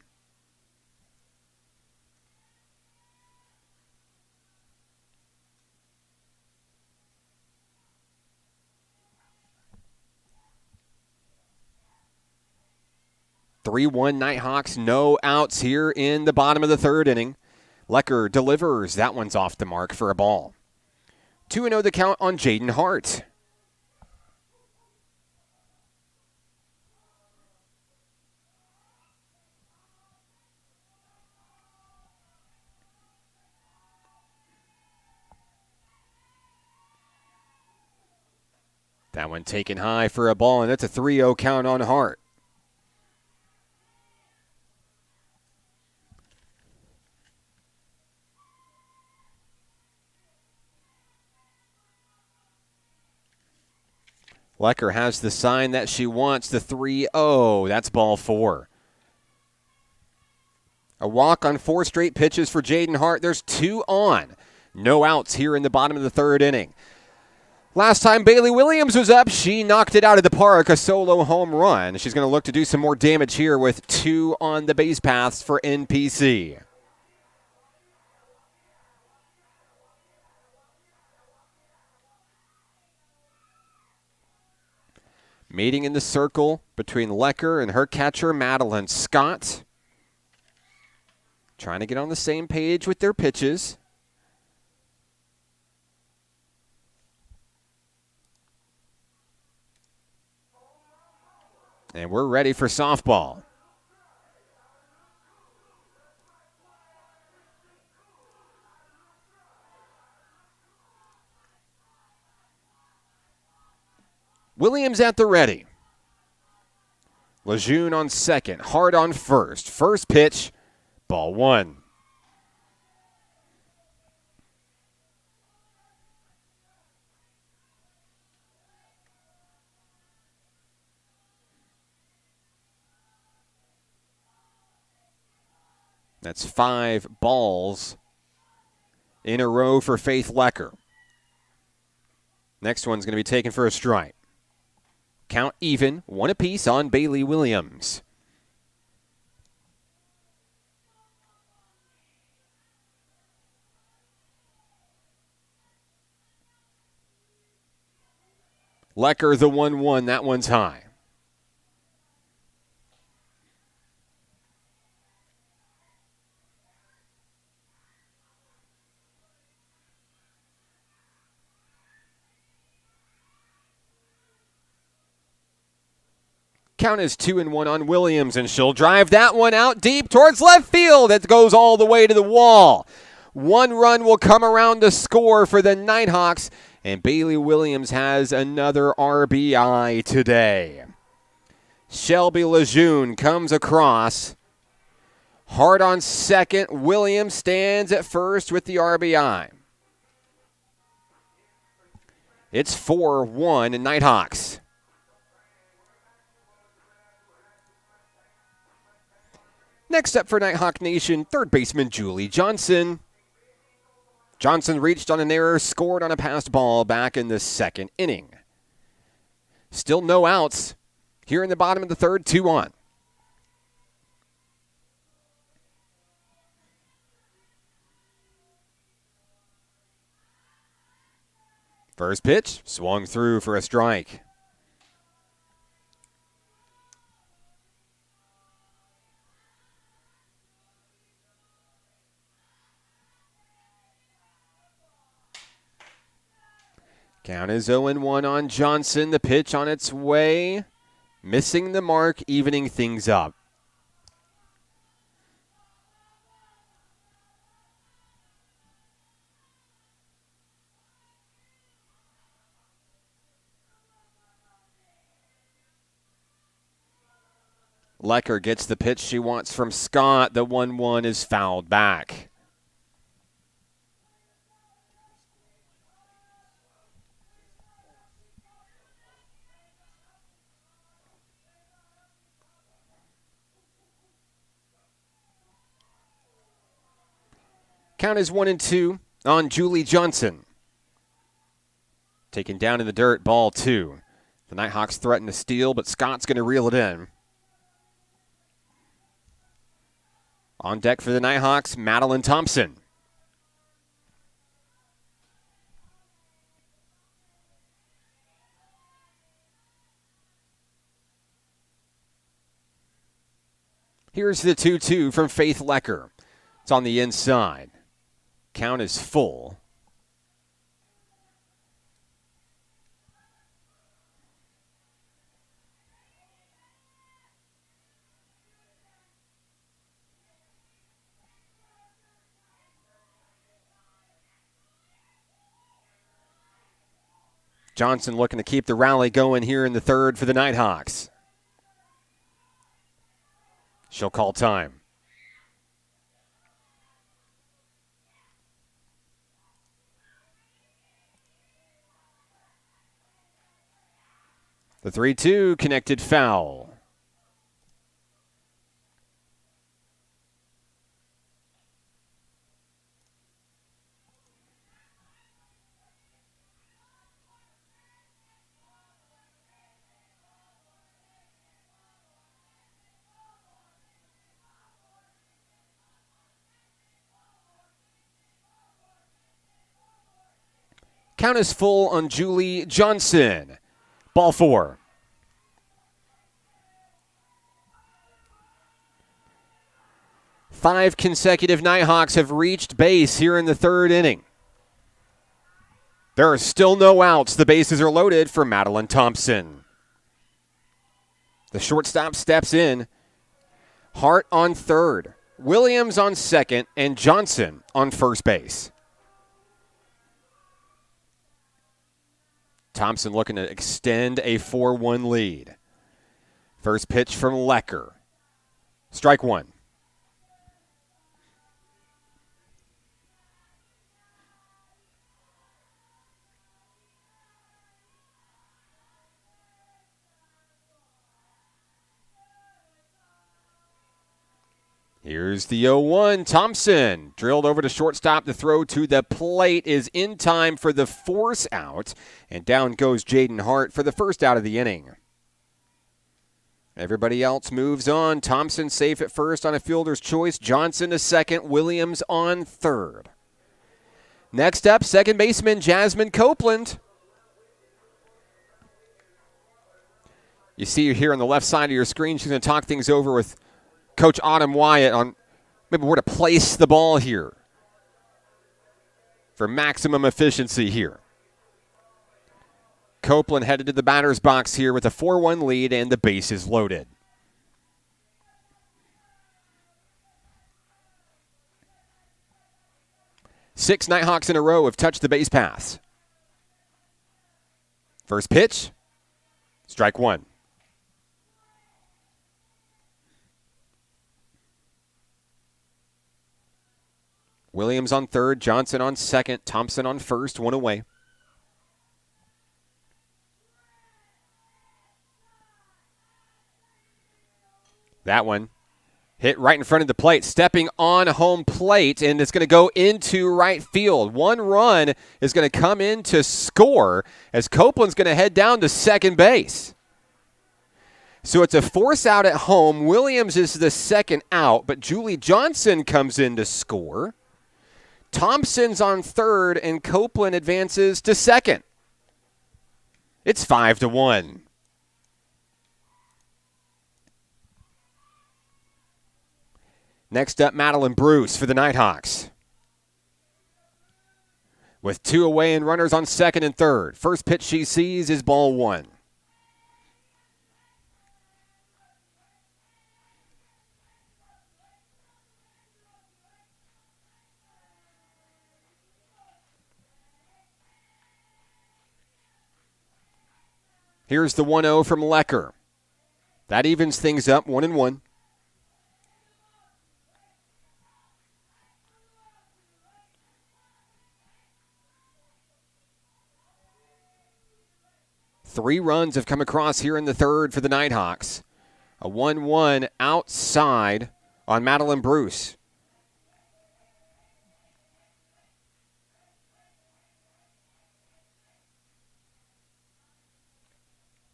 3-1 Nighthawks, no outs here in the bottom of the third inning. Lecker delivers. That one's off the mark for a ball. 2-0 the count on Jaden Hart. That one taken high for a ball, and that's a 3-0 count on Hart. Lecker has the sign that she wants, the 3-0. That's ball 4. A walk on 4 straight pitches for Jaden Hart. There's 2 on. No outs here in the bottom of the third inning. Last time Bailey Williams was up, she knocked it out of the park, a solo home run. She's going to look to do some more damage here with 2 on the base paths for NPC. Meeting in the circle between Lecker and her catcher, Madeline Scott. Trying to get on the same page with their pitches. And we're ready for softball. Williams at the ready. Lejeune on second. Hart on first. First pitch, ball 1. That's 5 balls in a row for Faith Lecker. Next one's going to be taken for a strike. Count even, 1 apiece on Bailey Williams. Lecker the 1-1, that one's high. Count is 2-1 on Williams, and she'll drive that one out deep towards left field. It goes all the way to the wall. 1 run will come around to score for the Nighthawks, and Bailey Williams has another RBI today. Shelby Lejeune comes across. Hart on second. Williams stands at first with the RBI. It's 4-1 Nighthawks. Next up for Nighthawk Nation, third baseman Julie Johnson. Johnson reached on an error, scored on a passed ball back in the second inning. Still no outs. Here in the bottom of the third, 2 on. First pitch, swung through for a strike. Count is 0-1 on Johnson. The pitch on its way. Missing the mark, evening things up. Lecker gets the pitch she wants from Scott. The 1-1 is fouled back. Count is 1-2 on Julie Johnson. Taken down in the dirt, ball 2. The Nighthawks threaten to steal, but Scott's going to reel it in. On deck for the Nighthawks, Madeline Thompson. Here's the 2-2 from Faith Lecker. It's on the inside. Count is full. Johnson looking to keep the rally going here in the third for the Nighthawks. She'll call time. The 3-2 connected foul. Count is full on Julie Johnson. Ball 4. Five consecutive Nighthawks have reached base here in the third inning. There are still no outs. The bases are loaded for Madeline Thompson. The shortstop steps in. Hart on third, Williams on second, and Johnson on first base. Thompson looking to extend a 4-1 lead. First pitch from Lecker. Strike one. Here's the 0-1. Thompson drilled over to shortstop. The throw to the plate is in time for the force out. And down goes Jaden Hart for the first out of the inning. Everybody else moves on. Thompson safe at first on a fielder's choice. Johnson to second. Williams on third. Next up, second baseman Jasmine Copeland. You see her here on the left side of your screen. She's going to talk things over with Coach Autumn Wyatt on maybe where to place the ball here for maximum efficiency here. Copeland headed to the batter's box here with a 4-1 lead and the bases loaded. Six Nighthawks in a row have touched the base paths. First pitch, strike one. Williams on third, Johnson on second, Thompson on first, one away. That one hit right in front of the plate, stepping on home plate, and it's going to go into right field. One run is going to come in to score as Copeland's going to head down to second base. So it's a force out at home. Williams is the second out, but Julie Johnson comes in to score. Thompson's on third, and Copeland advances to second. It's 5-1. Next up, Madeline Bruce for the Nighthawks. With two away and runners on second and third. First pitch she sees is ball one. Here's the 1-0 from Lecker. That evens things up, 1-1. Three runs have come across here in the third for the Nighthawks. A 1-1 outside on Madeline Bruce.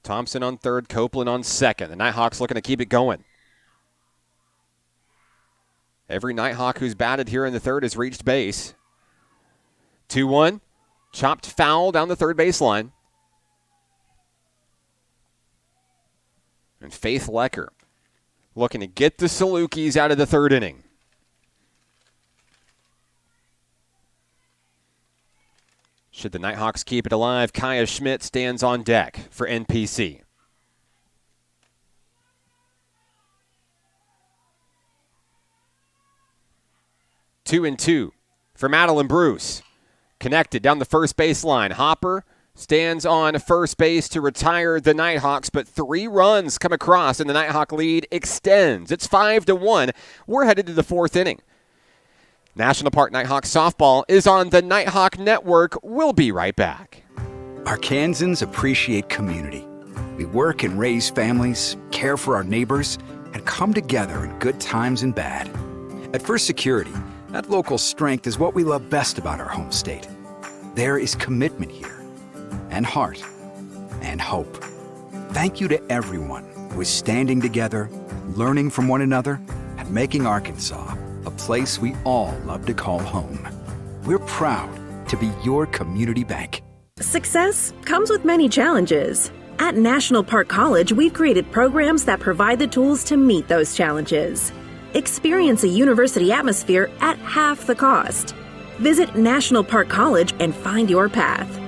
Thompson on third, Copeland on second. The Nighthawks looking to keep it going. Every Nighthawk who's batted here in the third has reached base. 2-1, chopped foul down the third baseline. And Faith Lecker looking to get the Salukis out of the third inning. Should the Nighthawks keep it alive, Kaya Schmidt stands on deck for NPC. Two and two for Madeline Bruce. Connected down the first baseline. Hopper stands on first base to retire the Nighthawks, but 3 runs come across and the Nighthawk lead extends. It's 5-1. We're headed to the fourth inning. National Park Nighthawks softball is on the Nighthawk Network. We'll be right back. Arkansans appreciate community. We work and raise families, care for our neighbors, and come together in good times and bad. At First Security, that local strength is what we love best about our home state. There is commitment here, and heart, and hope. Thank you to everyone who is standing together, learning from one another, and making Arkansas a place we all love to call home. We're proud to be your community bank. Success comes with many challenges. At National Park College, we've created programs that provide the tools to meet those challenges. Experience a university atmosphere at half the cost. Visit National Park College and find your path.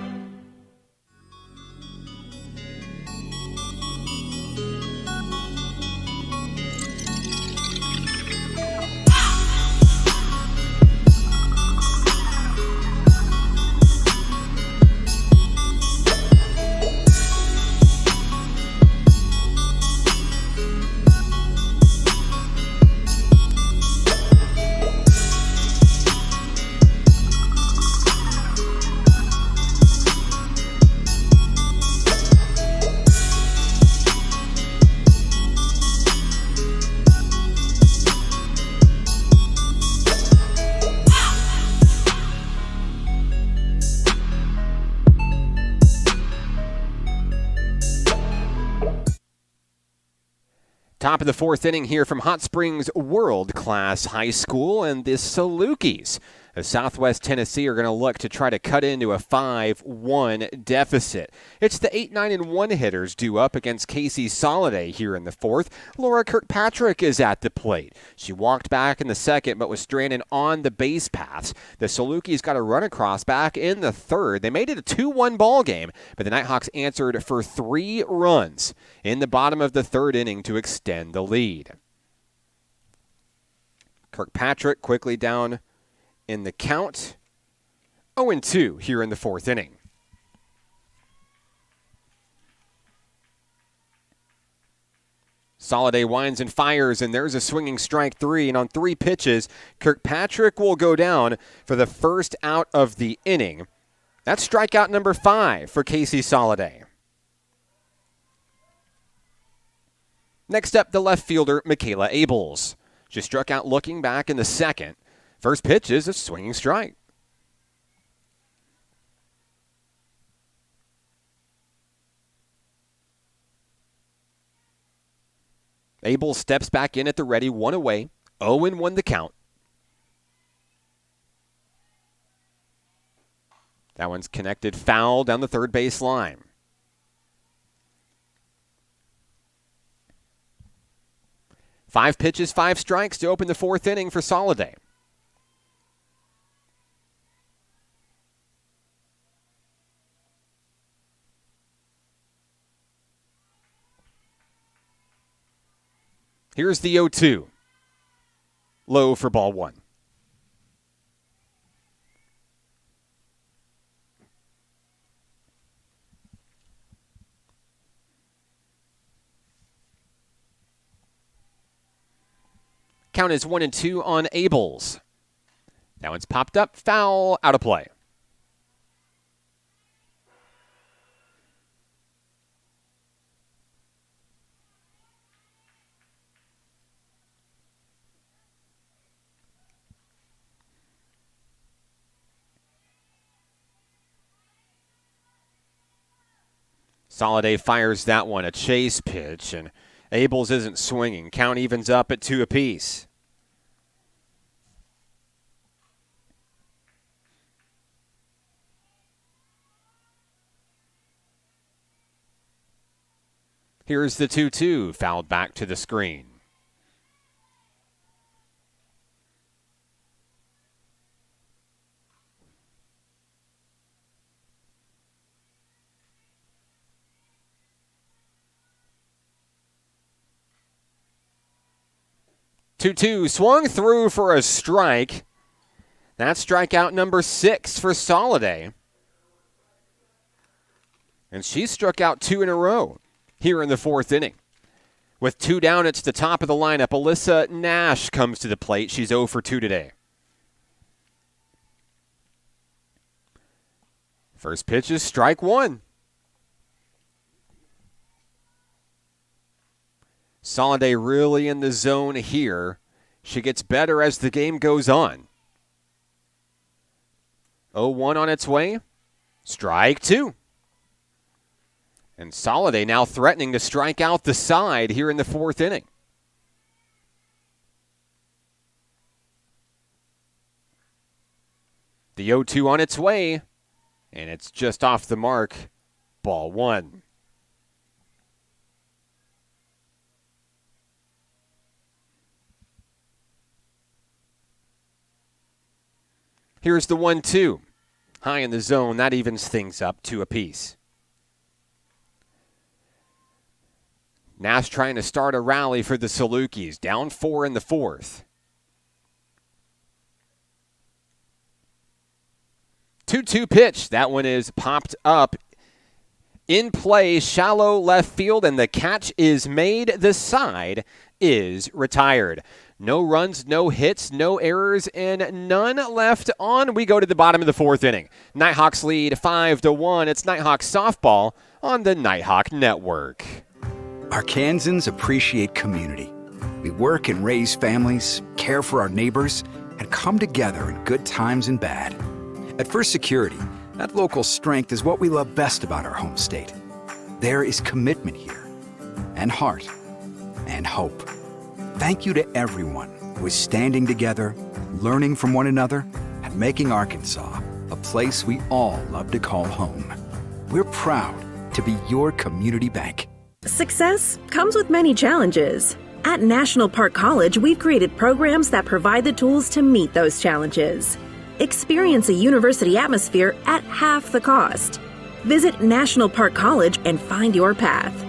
Top of the fourth inning here from Hot Springs World Class High School, and the Salukis of Southwest Tennessee are going to look to try to cut into a 5-1 deficit. It's the 8-9-1 hitters due up against Casey Soliday here in the fourth. Laura Kirkpatrick is at the plate. She walked back in the second but was stranded on the base paths. The Salukis got a run across back in the third. They made it a 2-1 ball game, but the Nighthawks answered for 3 runs in the bottom of the third inning to extend the lead. Kirkpatrick quickly down in the count. 0-2 here in the fourth inning. Soliday winds and fires, and there's a swinging strike 3. And on 3 pitches, Kirkpatrick will go down for the first out of the inning. That's strikeout number 5 for Casey Soliday. Next up, the left fielder, Michaela Abels. She struck out looking back in the second. First pitch is a swinging strike. Abel steps back in at the ready, 1 away, 0-1 the count. That one's connected foul down the third base line. Five pitches, 5 strikes to open the fourth inning for Soliday. Here's the 0-2. Low for ball 1. Count is 1-2 on Abels. That one's popped up, foul, out of play. Soliday fires that one, a chase pitch, and Abels isn't swinging. Count evens up at 2 apiece. Here's the 2-2, fouled back to the screen. 2-2, swung through for a strike. That's strikeout number 6 for Soliday. And she struck out 2 in a row here in the 4th inning. With 2 down, it's the top of the lineup. Alyssa Nash comes to the plate. She's 0 for 2 today. First pitch is strike 1. Soliday really in the zone here. She gets better as the game goes on. 0-1 on its way. Strike 2. And Soliday now threatening to strike out the side here in the 4th inning. The 0-2 on its way. And it's just off the mark. Ball 1. Here's the 1-2. High in the zone. That evens things up 2 apiece. Nash trying to start a rally for the Salukis. Down 4 in the 4th. 2-2 pitch. That one is popped up. In play, shallow left field, and the catch is made. The side is retired. No runs, no hits, no errors, and none left on. We go to the bottom of the 4th inning. Nighthawks lead 5-1. It's Nighthawks softball on the Nighthawk Network. Arkansans appreciate community. We work and raise families, care for our neighbors, and come together in good times and bad. At First Security, that local strength is what we love best about our home state. There is commitment here, and heart, and hope. Thank you to everyone who is standing together, learning from one another, and making Arkansas a place we all love to call home. We're proud to be your community bank. Success comes with many challenges. At National Park College, we've created programs that provide the tools to meet those challenges. Experience a university atmosphere at half the cost. Visit National Park College and find your path.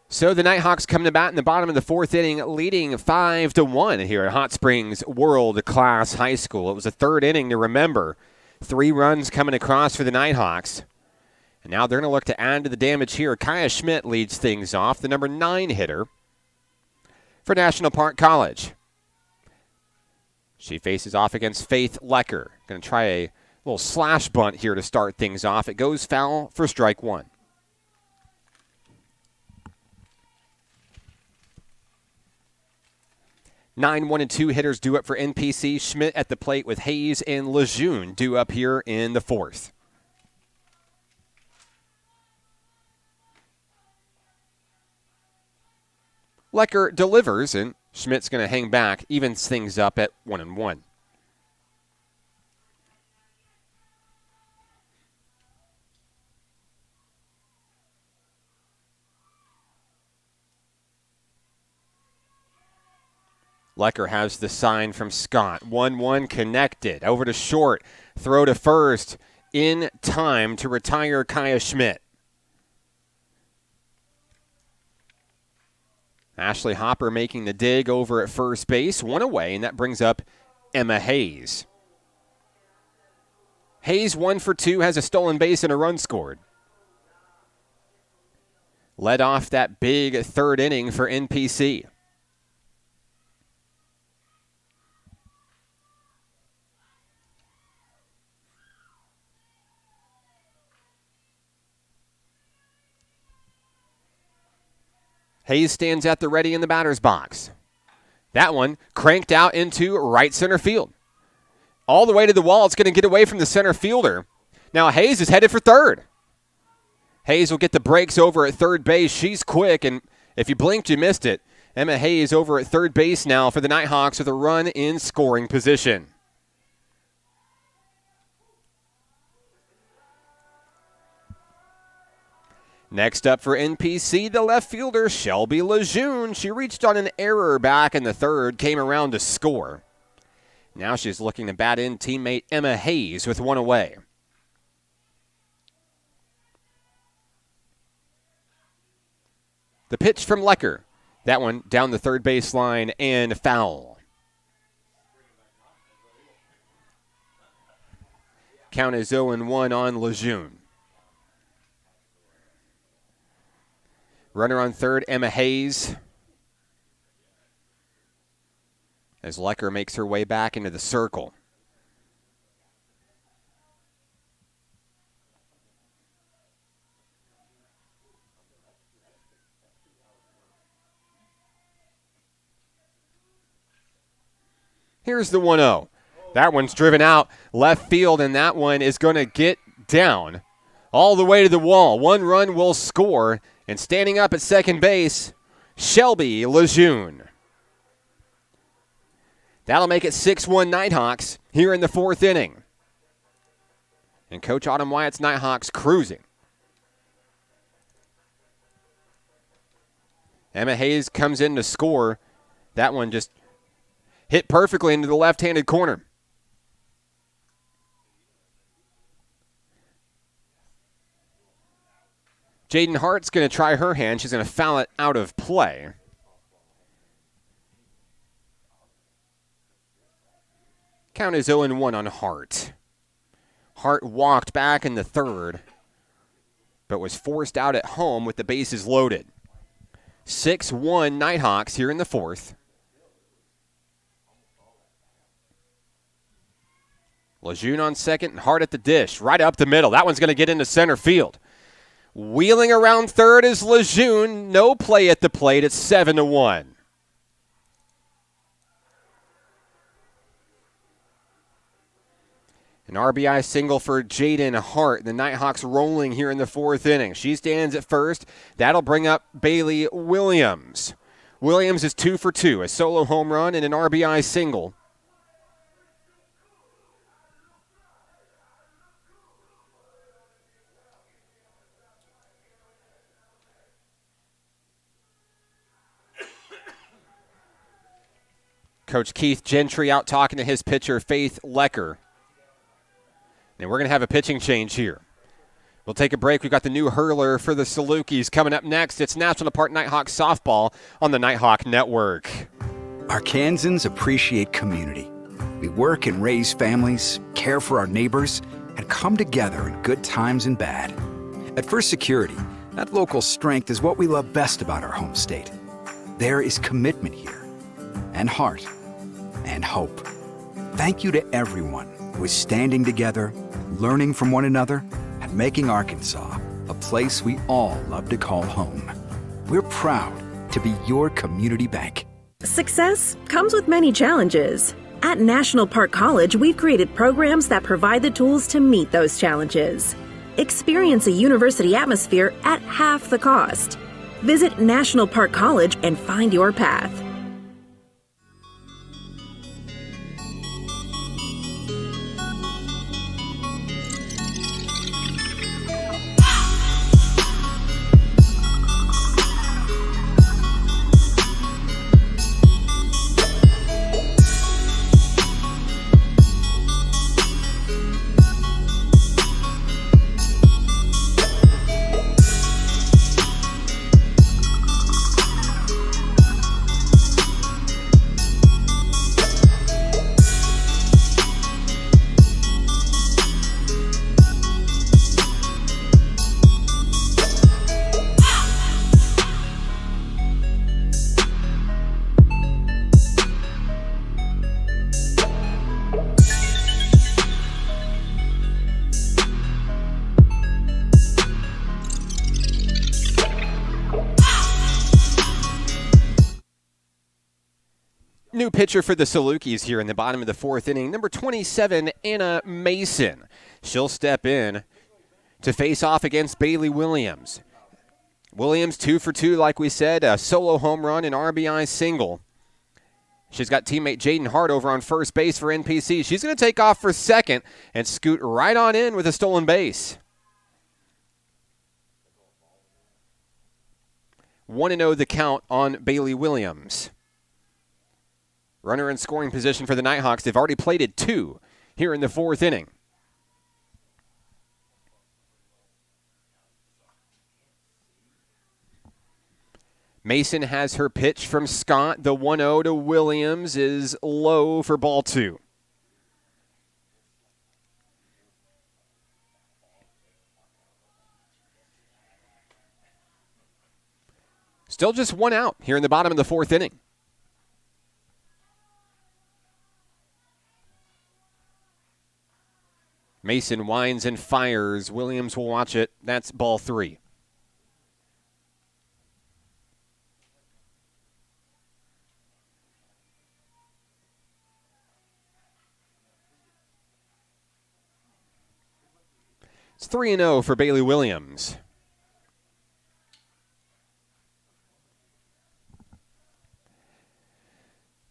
So the Nighthawks come to bat in the bottom of the 4th inning, leading 5-1 here at Hot Springs World Class High School. It was a 3rd inning to remember. 3 runs coming across for the Nighthawks. And now they're going to look to add to the damage here. Kaya Schmidt leads things off, the number 9 hitter for National Park College. She faces off against Faith Lecker. Going to try a little slash bunt here to start things off. It goes foul for strike 1. 9, 1, and 2 hitters due up for NPC. Schmidt at the plate with Hayes and Lejeune due up here in the 4th. Lecker delivers, and Schmidt's going to hang back, evens things up at 1-1. Lecker has the sign from Scott. 1-1 connected. Over to short. Throw to first. In time to retire Kaya Schmidt. Ashley Hopper making the dig over at first base. 1 away, and that brings up Emma Hayes. Hayes 1 for 2, has a stolen base and a run scored. Led off that big 3rd inning for NPC. Hayes stands at the ready in the batter's box. That one cranked out into right center field. All the way to the wall. It's going to get away from the center fielder. Now Hayes is headed for third. Hayes will get the breaks over at third base. She's quick, and if you blinked, you missed it. Emma Hayes over at third base now for the Nighthawks with a run in scoring position. Next up for NPC, the left fielder, Shelby Lejeune. She reached on an error back in the third, came around to score. Now she's looking to bat in teammate Emma Hayes with one away. The pitch from Lecker. That one down the third baseline and foul. Count is 0-1 on Lejeune. Runner on third, Emma Hayes. As Lecker makes her way back into the circle. Here's the 1-0. That one's driven out left field, and that one is going to get down all the way to the wall. One run will score. And standing up at second base, Shelby Lejeune. That'll make it 6-1 Nighthawks here in the fourth inning. And Coach Autumn Wyatt's Nighthawks cruising. Emma Hayes comes in to score. That one just hit perfectly into the left-handed corner. Jaden Hart's going to try her hand. She's going to foul it out of play. Count is 0-1 on Hart. Hart walked back in the third, but was forced out at home with the bases loaded. 6-1 Nighthawks here in the fourth. Lejeune on second and Hart at the dish. Right up the middle. That one's going to get into center field. Wheeling around third is Lejeune. No play at the plate. It's 7-1. An RBI single for Jaden Hart. The Nighthawks rolling here in the fourth inning. She stands at first. That'll bring up Bailey Williams. Williams is 2 for 2. A solo home run and an RBI single. Coach Keith Gentry out talking to his pitcher, Faith Lecker. And we're going to have a pitching change here. We'll take a break. We've got the new hurler for the Salukis coming up next. It's National Park Nighthawk Softball on the Nighthawk Network. Arkansans appreciate community. We work and raise families, care for our neighbors, and come together in good times and bad. At First Security, that local strength is what we love best about our home state. There is commitment here, and heart, and hope. Thank you to everyone who is standing together, learning from one another, and making Arkansas a place we all love to call home. We're proud to be your community bank. Success comes with many challenges. At National Park College, we've created programs that provide the tools to meet those challenges. Experience a university atmosphere at half the cost. Visit National Park College and find your path. new pitcher for the Salukis here in the bottom of the fourth inning, number 27, Anna Mason. She'll step in to face off against Bailey Williams. Williams 2 for 2, like we said, a solo home run, an RBI single. She's got teammate Jaden Hart over on first base for NPC. She's going to take off for second and scoot right on in with a stolen base. 1-0 the count on Bailey Williams. Runner in scoring position for the Nighthawks. They've already plated 2 here in the fourth inning. Mason has her pitch from Scott. The 1-0 to Williams is low for ball 2. Still just 1 out here in the bottom of the fourth inning. Mason winds and fires. Williams will watch it. That's ball 3. It's 3-0 for Bailey Williams.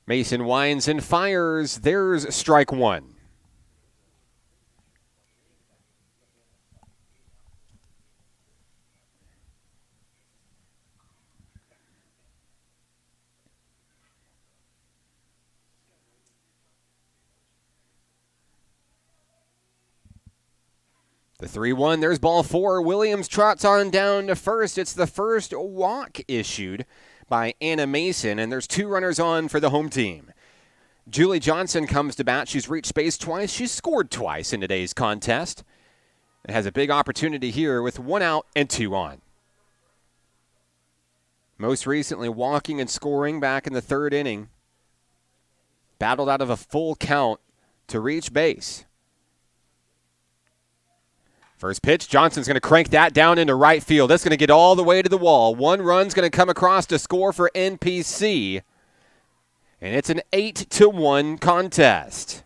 Mason winds and fires. There's strike 1. The 3-1, there's ball 4. Williams trots on down to first. It's the first walk issued by Anna Mason, and there's 2 runners on for the home team. Julie Johnson comes to bat. She's reached base twice. She's scored twice in today's contest. It has a big opportunity here with 1 out and 2 on. Most recently walking and scoring back in the third inning. Battled out of a full count to reach base. First pitch, Johnson's going to crank that down into right field. That's going to get all the way to the wall. 1 run's going to come across to score for NPC. And it's an 8-1 contest.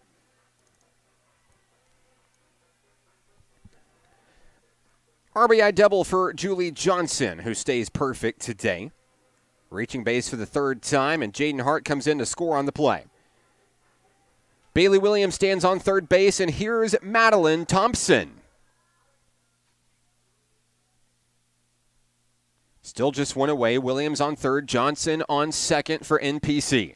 RBI double for Julie Johnson, who stays perfect today. Reaching base for the 3rd time, and Jaden Hart comes in to score on the play. Bailey Williams stands on 3rd base, and here's Madeline Thompson. Still just 1 away. Williams on 3rd, Johnson on 2nd for NPC.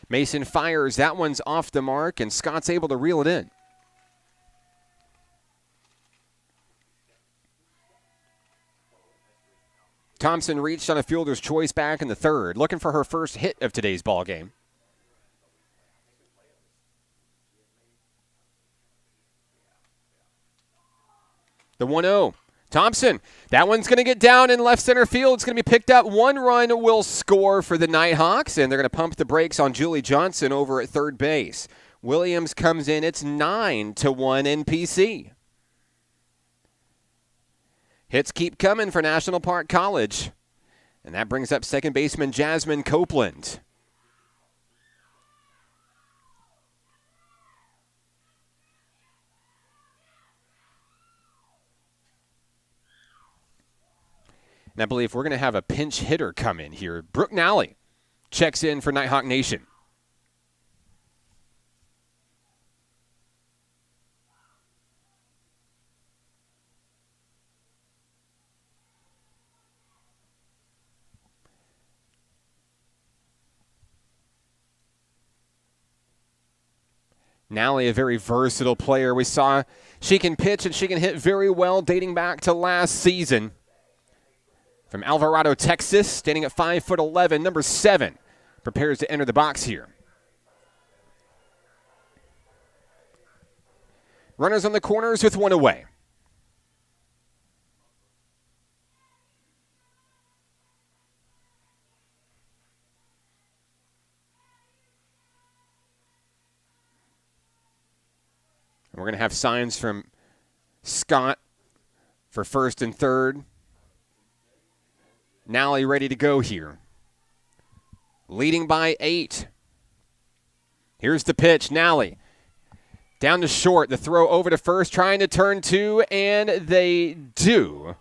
Mason fires. That one's off the mark, and Scott's able to reel it in. Thompson reached on a fielder's choice back in the 3rd, looking for her first hit of today's ball game. The 1-0. Thompson, that one's going to get down in left center field. It's going to be picked up. 1 run will score for the Nighthawks, and they're going to pump the brakes on Julie Johnson over at 3rd base. Williams comes in. It's 9-1 NPC. Hits keep coming for National Park College, and that brings up second baseman Jasmine Copeland. And I believe we're going to have a pinch hitter come in here. Brooke Nally checks in for Nighthawk Nation. Nally, a very versatile player. We saw she can pitch and she can hit very well dating back to last season. From Alvarado, Texas, standing at 5'11", number 7, prepares to enter the box here. Runners on the corners with 1 away. And we're going to have signs from Scott for 1st and 3rd. Nally ready to go here. Leading by 8. Here's the pitch. Nally down to short. The throw over to first, trying to turn two, and they do.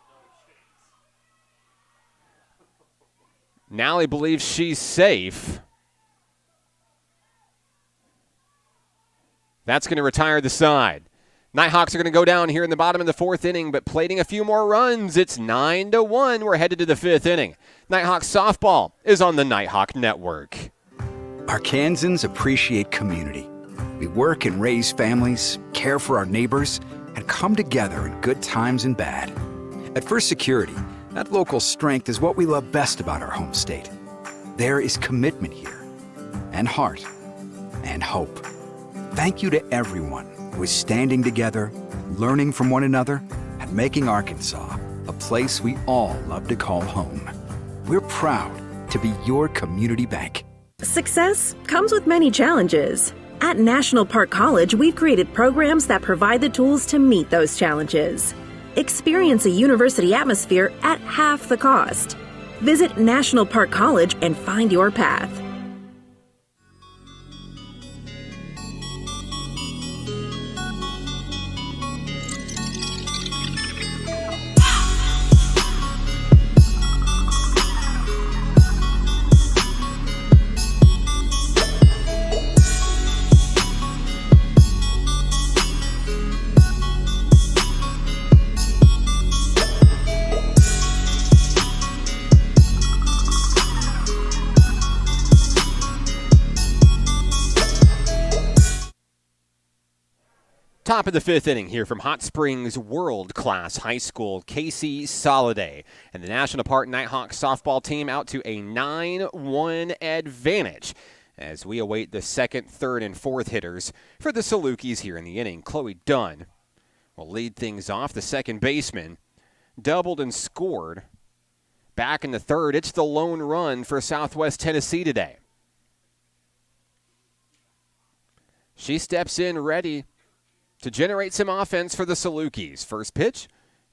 Nally believes she's safe. That's going to retire the side. Nighthawks are going to go down here in the bottom of the fourth inning, but plating a few more runs. It's 9-1. We're headed to the fifth inning. Nighthawks softball is on the Nighthawk Network. Arkansans appreciate community. We work and raise families, care for our neighbors, and come together in good times and bad. At First Security, that local strength is what we love best about our home state. There is commitment here, and heart, and hope. Thank you to everyone who is standing together, learning from one another, and making Arkansas a place we all love to call home. We're proud to be your community bank. Success comes with many challenges. At National Park College, we've created programs that provide the tools to meet those challenges. Experience a university atmosphere at half the cost. Visit National Park College and find your path. Top of the fifth inning here from Hot Springs World-Class High School. Casey Soliday and the National Park Nighthawks softball team out to a 9-1 advantage as we await the second, third, and fourth hitters for the Salukis here in the inning. Chloe Dunn will lead things off. The second baseman doubled and scored back in the third. It's the lone run for Southwest Tennessee today. She steps in ready to generate some offense for the Salukis. First pitch,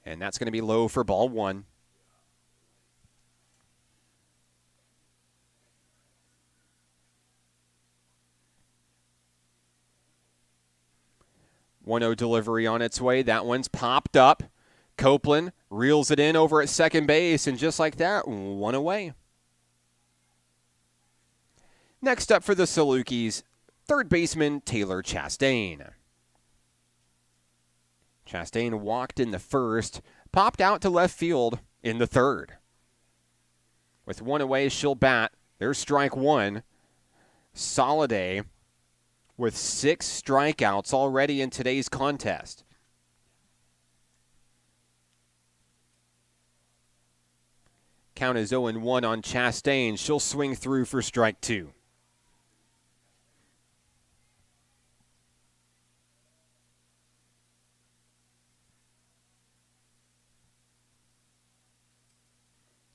and that's going to be low for ball one. One-oh delivery on its way. That one's popped up. Copeland reels it in over at second base, and just like that, one away. Next up for the Salukis, third baseman Taylor Chastain. Chastain walked in the first, popped out to left field in the third. With one away, she'll bat. There's strike one. Soliday with 6 strikeouts already in today's contest. Count is 0-1 on Chastain. She'll swing through for strike two.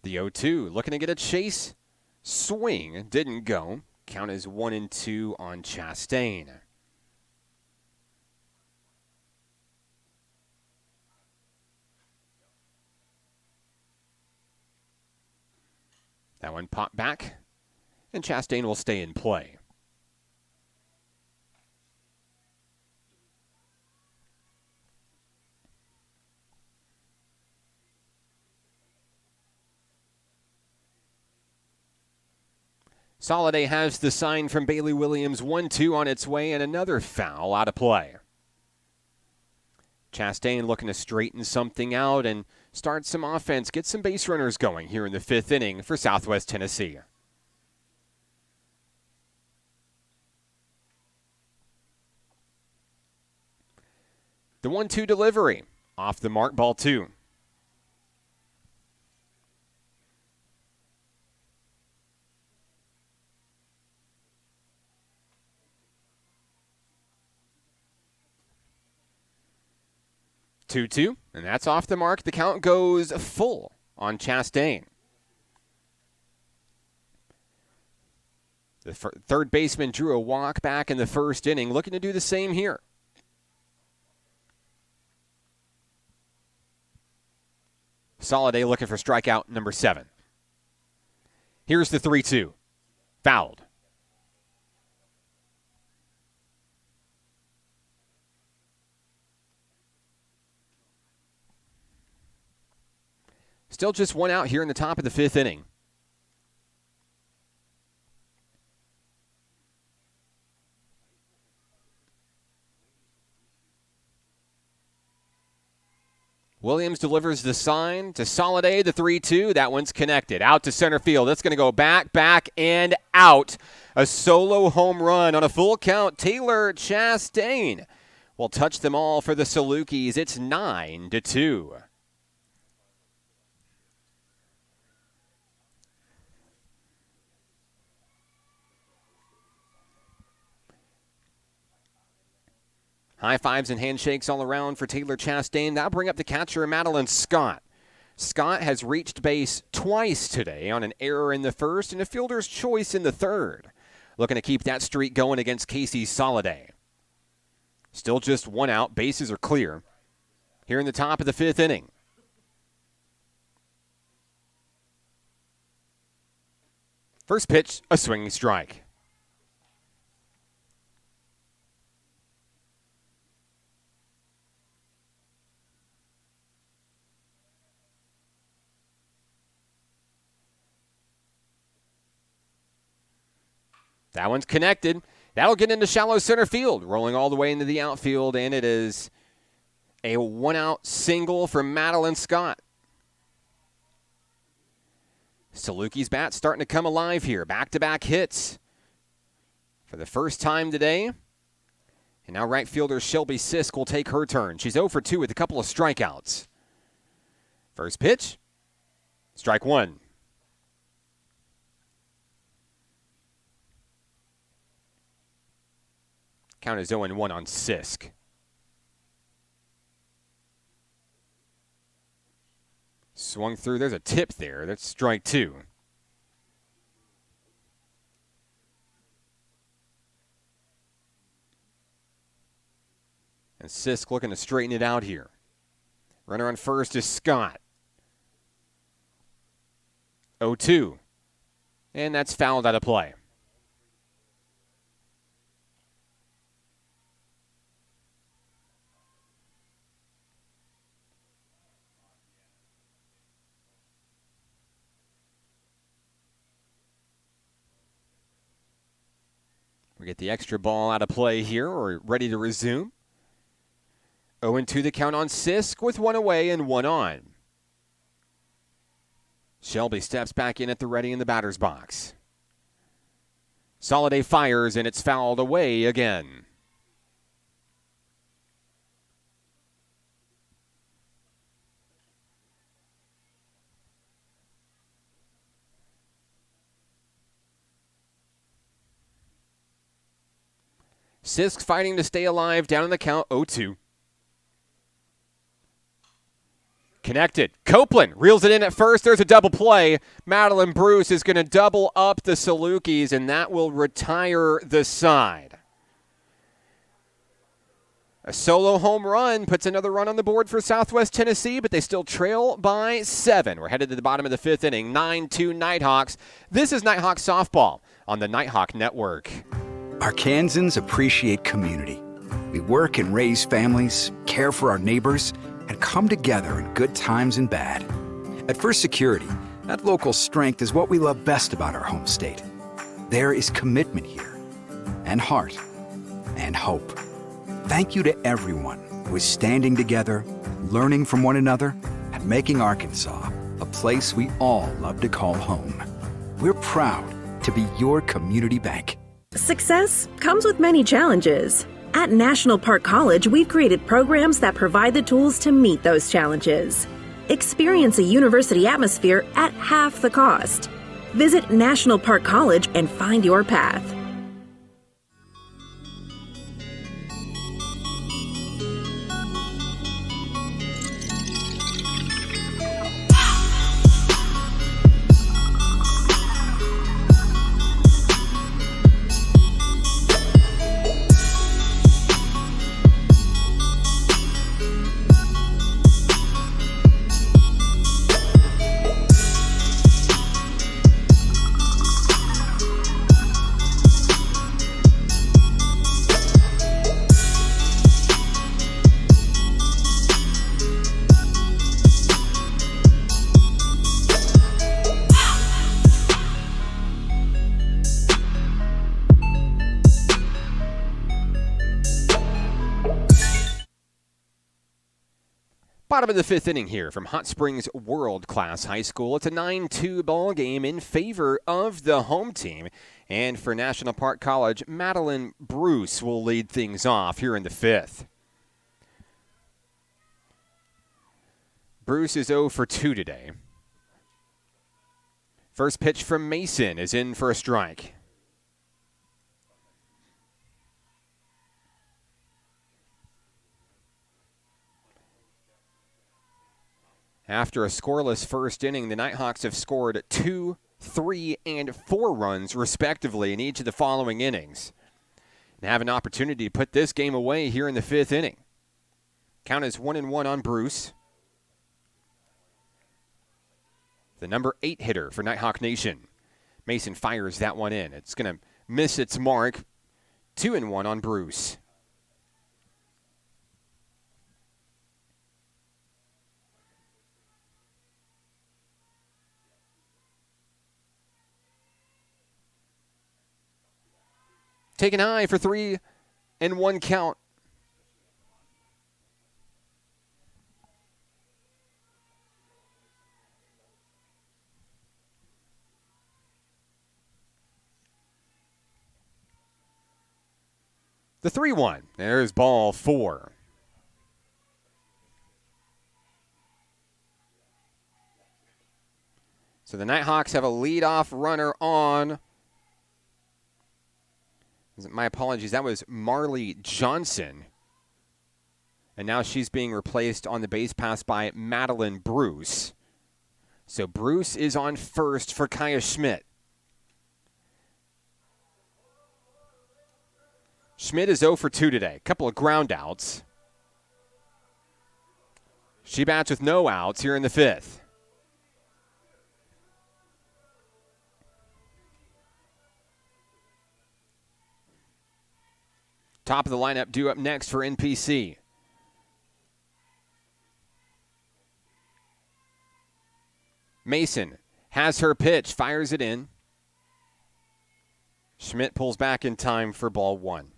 The 0-2 looking to get a chase swing. Didn't go. Count is 1-2 on Chastain. That one popped back, and Chastain will stay in play. Soliday has the sign from Bailey Williams, 1-2 on its way, and another foul out of play. Chastain looking to straighten something out and start some offense, get some base runners going here in the fifth inning for Southwest Tennessee. The 1-2 delivery, off the mark, ball two. Two, and that's off the mark. The count goes full on Chastain. The third baseman drew a walk back in the first inning, looking to do the same here. Soliday looking for strikeout number 7. Here's the 3-2. Fouled. Still just one out here in the top of the fifth inning. Williams delivers the sign to Soliday, the 3-2. That one's connected. Out to center field. That's going to go back, and out. A solo home run on a full count. Taylor Chastain will touch them all for the Salukis. It's 9-2. High fives and handshakes all around for Taylor Chastain. That'll bring up the catcher, Madeline Scott. Scott has reached base twice today on an error in the first and a fielder's choice in the third. Looking to keep that streak going against Casey Soliday. Still just one out. Bases are clear here in the top of the fifth inning. First pitch, a swinging strike. That one's connected. That'll get into shallow center field, rolling all the way into the outfield, and it is a one-out single from Madeline Scott. Salukis' bat starting to come alive here. Back-to-back hits for the first time today. And now right fielder Shelby Sisk will take her turn. She's 0 for 2 with a couple of strikeouts. First pitch, strike one. Count is 0-1 on Sisk. Swung through. There's a tip there. That's strike two. And Sisk looking to straighten it out here. Runner on first is Scott. 0-2. And that's fouled out of play. We get the extra ball out of play here. We're ready to resume. 0-2 the count on Sisk with one away and one on. Shelby steps back in at the ready in the batter's box. Soliday fires, and it's fouled away again. Sisk fighting to stay alive, down in the count, 0-2. Connected. Copeland reels it in at first. There's a double play. Madeline Bruce is going to double up the Salukis, and that will retire the side. A solo home run puts another run on the board for Southwest Tennessee, but they still trail by 7. We're headed to the bottom of the fifth inning, 9-2 Nighthawks. This is Nighthawk Softball on the Nighthawk Network. Arkansans appreciate community. We work and raise families, care for our neighbors, and come together in good times and bad. At First Security, that local strength is what we love best about our home state. There is commitment here, and heart, and hope. Thank you to everyone who is standing together, learning from one another, and making Arkansas a place we all love to call home. We're proud to be your community bank. Success comes with many challenges. At National Park College, we've created programs that provide the tools to meet those challenges. Experience a university atmosphere at half the cost. Visit National Park College and find your path. Bottom of the fifth inning here from Hot Springs World Class High School. It's a 9-2 ball game in favor of the home team. And for National Park College, Madeline Bruce will lead things off here in the fifth. Bruce is 0 for 2 today. First pitch from Mason is in for a strike. After a scoreless first inning, the Nighthawks have scored 2, 3, and 4 runs, respectively, in each of the following innings, and have an opportunity to put this game away here in the fifth inning. Count is 1-1 on Bruce. The number 8 hitter for Nighthawk Nation. Mason fires that one in. It's going to miss its mark. 2-1 on Bruce. Taken high for 3-1 count. The 3-1. There's ball 4. So the Nighthawks have a leadoff runner on. My apologies, that was Marley Johnson. And now she's being replaced on the base pass by Madeline Bruce. So Bruce is on first for Kaya Schmidt. Schmidt is 0 for 2 today. Couple of ground outs. She bats with no outs here in the fifth. Top of the lineup due up next for NPC. Mason has her pitch, fires it in. Schmidt pulls back in time for ball 1.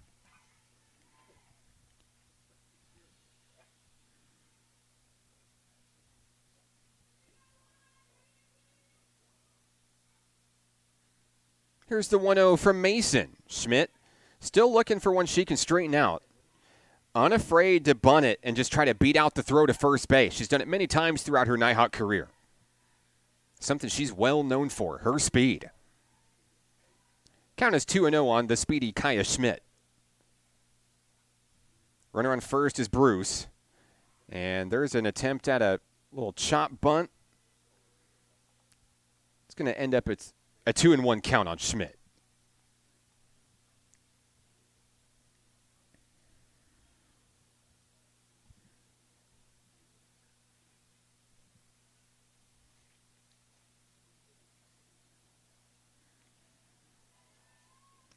Here's the 1-0 from Mason. Schmidt still looking for one she can straighten out. Unafraid to bunt it and just try to beat out the throw to first base. She's done it many times throughout her Nighthawk career. Something she's well known for, her speed. Count is 2-0 on the speedy Kaya Schmidt. Runner on first is Bruce. And there's an attempt at a little chop bunt. It's going to end up at a 2-1 count on Schmidt.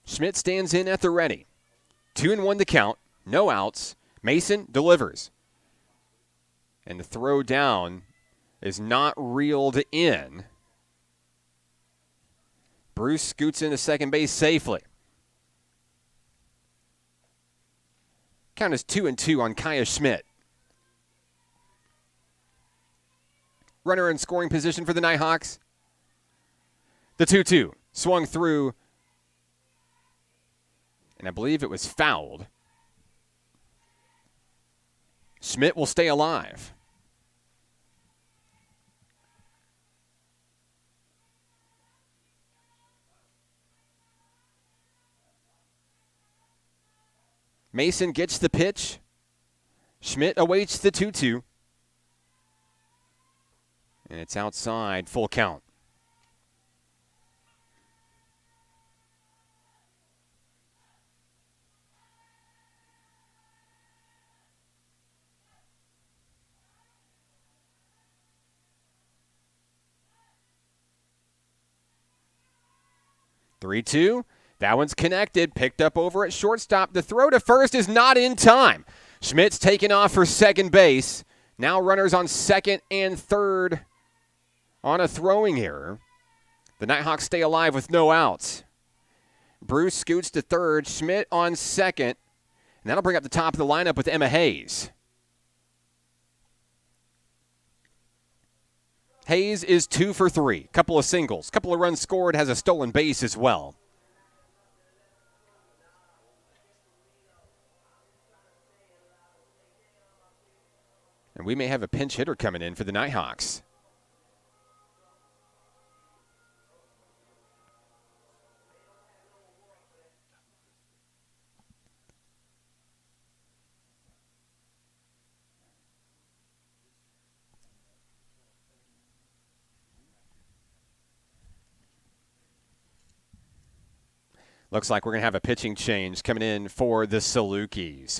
Schmidt stands in at the ready. 2-1 the count. No outs. Mason delivers. And the throw down is not reeled in. Bruce scoots into second base safely. Count is 2-2 on Kaya Schmidt. Runner in scoring position for the Nighthawks. The 2-2 swung through, and I believe it was fouled. Schmidt will stay alive. Mason gets the pitch. Schmidt awaits the 2-2. And it's outside, full count. Three-two. That one's connected, picked up over at shortstop. The throw to first is not in time. Schmidt's taken off for second base. Now runners on second and third on a throwing error. The Nighthawks stay alive with no outs. Bruce scoots to third, Schmidt on second, and that'll bring up the top of the lineup with Emma Hayes. Hayes is 2 for 3. Couple of singles, couple of runs scored, has a stolen base as well. And we may have a pinch hitter coming in for the Nighthawks. Looks like we're going to have a pitching change coming in for the Salukis.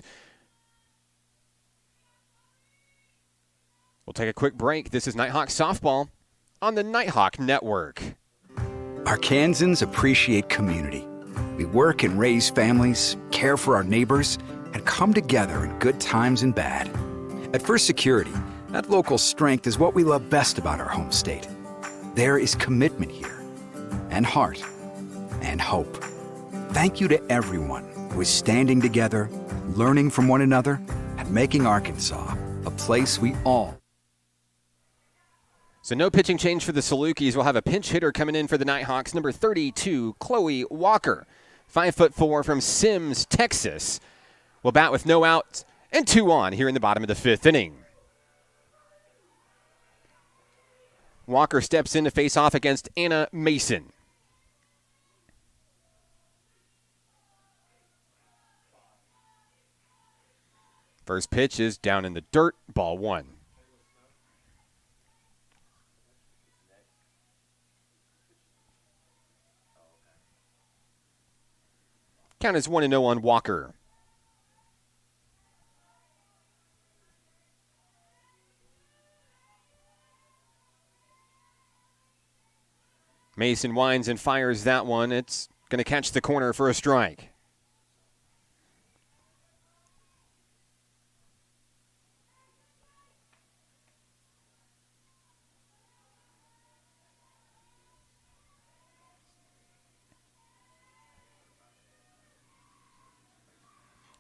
We'll take a quick break. This is Nighthawk Softball on the Nighthawk Network. Arkansans appreciate community. We work and raise families, care for our neighbors, and come together in good times and bad. At First Security, that local strength is what we love best about our home state. There is commitment here, and heart, and hope. Thank you to everyone who is standing together, learning from one another, and making Arkansas a place we all. So no pitching change for the Salukis. We'll have a pinch hitter coming in for the Nighthawks, number 32, Chloe Walker. 5'4" from Sims, Texas. Will bat with no outs and 2 on here in the bottom of the 5th inning. Walker steps in to face off against Anna Mason. First pitch is down in the dirt, ball 1. Count is 1-0 on Walker. Mason winds and fires that one. It's going to catch the corner for a strike.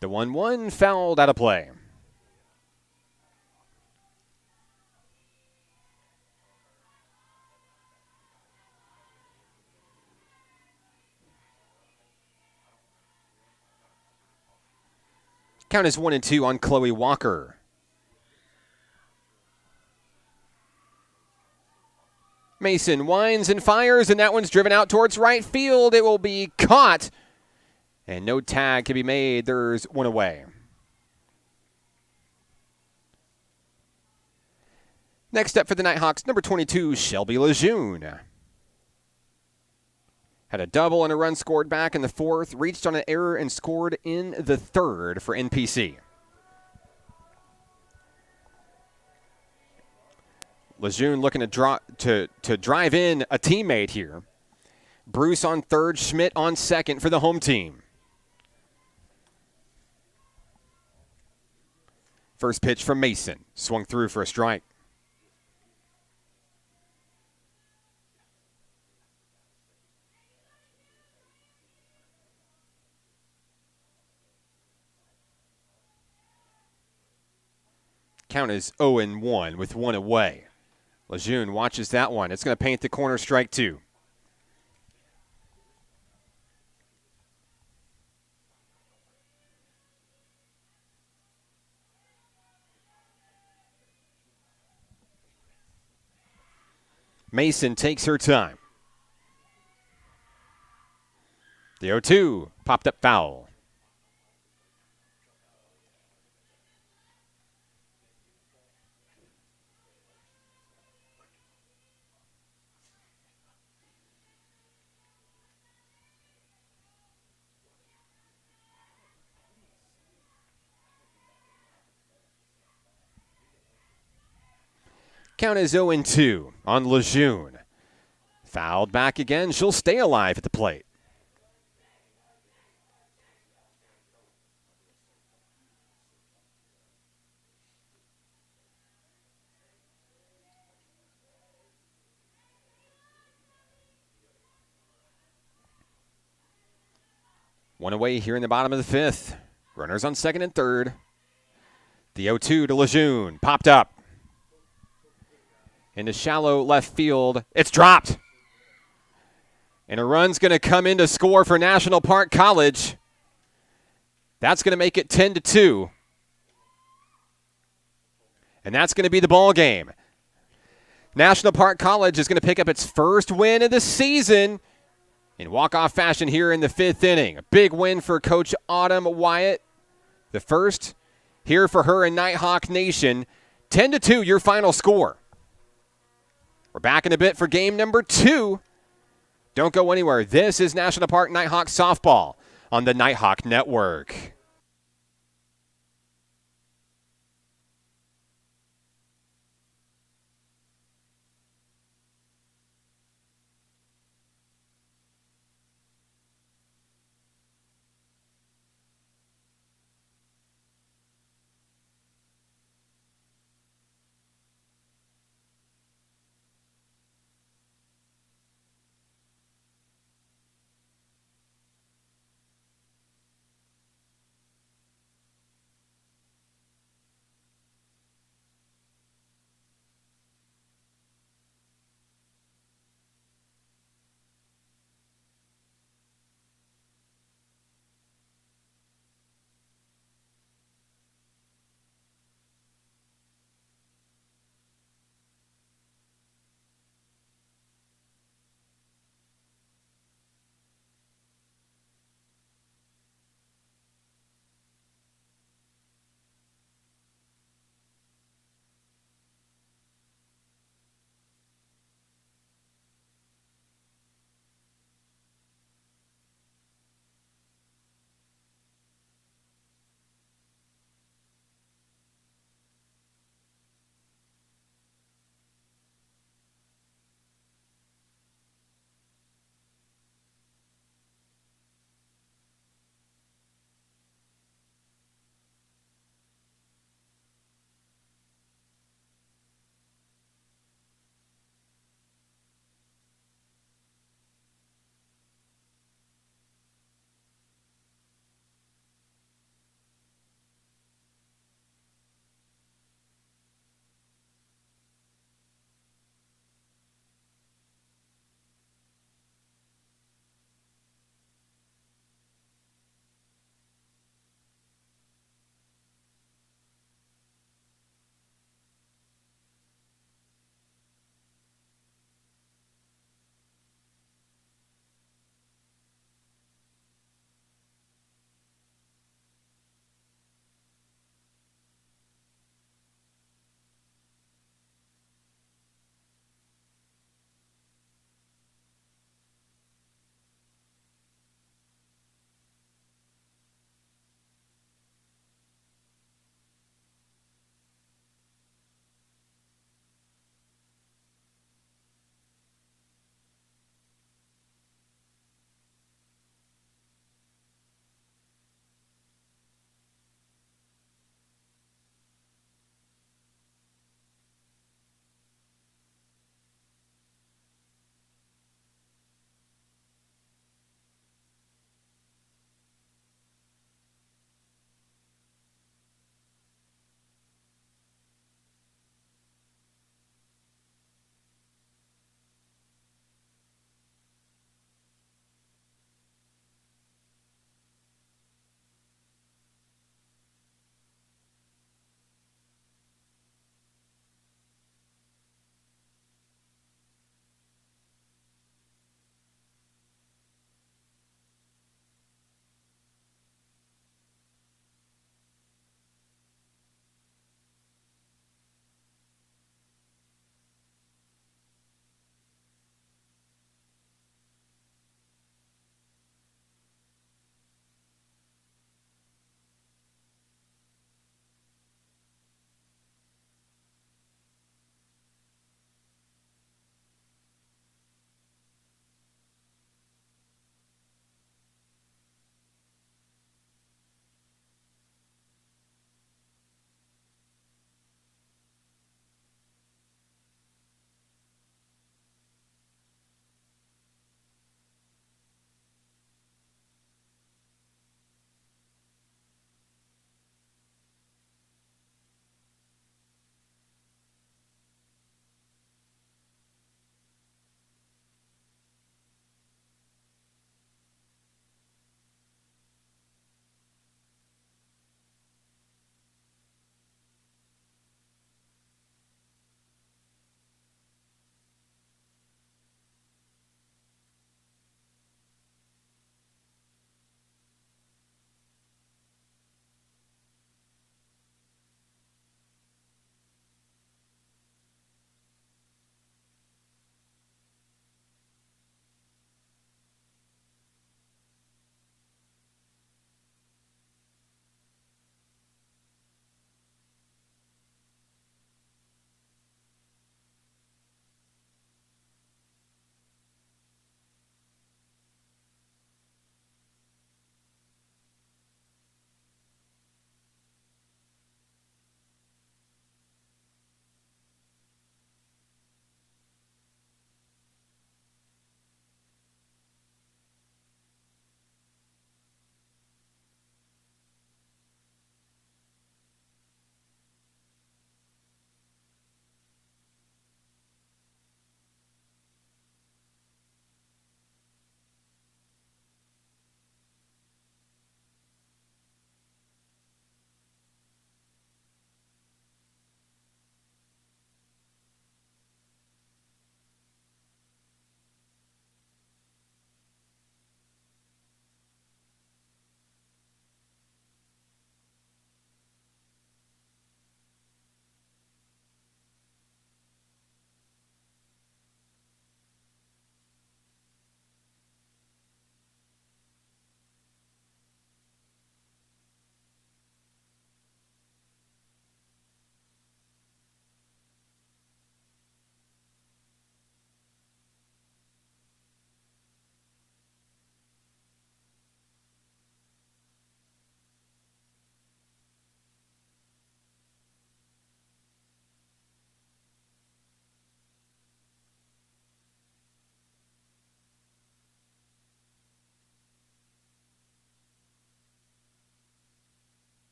The 1-1 fouled out of play. Count is 1-2 on Chloe Walker. Mason winds and fires, and that one's driven out towards right field. It will be caught. And no tag can be made. There's one away. Next up for the Nighthawks, number 22, Shelby Lejeune. Had a double and a run scored back in the 4th, reached on an error and scored in the 3rd for NPC. Lejeune looking to drive in a teammate here. Bruce on 3rd, Schmidt on 2nd for the home team. First pitch from Mason. Swung through for a strike. Count is 0-1 with 1 away. Lejeune watches that one. It's going to paint the corner, strike 2. Mason takes her time. The 0-2 popped up foul. Count is 0-2 on Lejeune. Fouled back again. She'll stay alive at the plate. One away here in the bottom of the 5th. Runners on 2nd and 3rd. The 0-2 to Lejeune. Popped up. into shallow left field. It's dropped. And a run's going to come in to score for National Park College. That's going to make it 10-2. And that's going to be the ball game. National Park College is going to pick up its first win of the season in walk-off fashion here in the 5th inning. A big win for Coach Autumn Wyatt. The first here for her in Nighthawk Nation. 10-2, your final score. We're back in a bit for game number 2. Don't go anywhere. This is National Park Nighthawk Softball on the Nighthawk Network.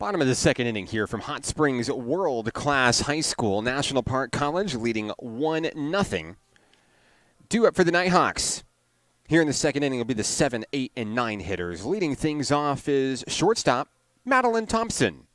Bottom of the second inning here from Hot Springs World Class High School. National Park College leading 1-0. Due up for the Nighthawks. Here in the second inning will be the 7, 8, and 9 hitters. Leading things off is shortstop Madeline Thompson.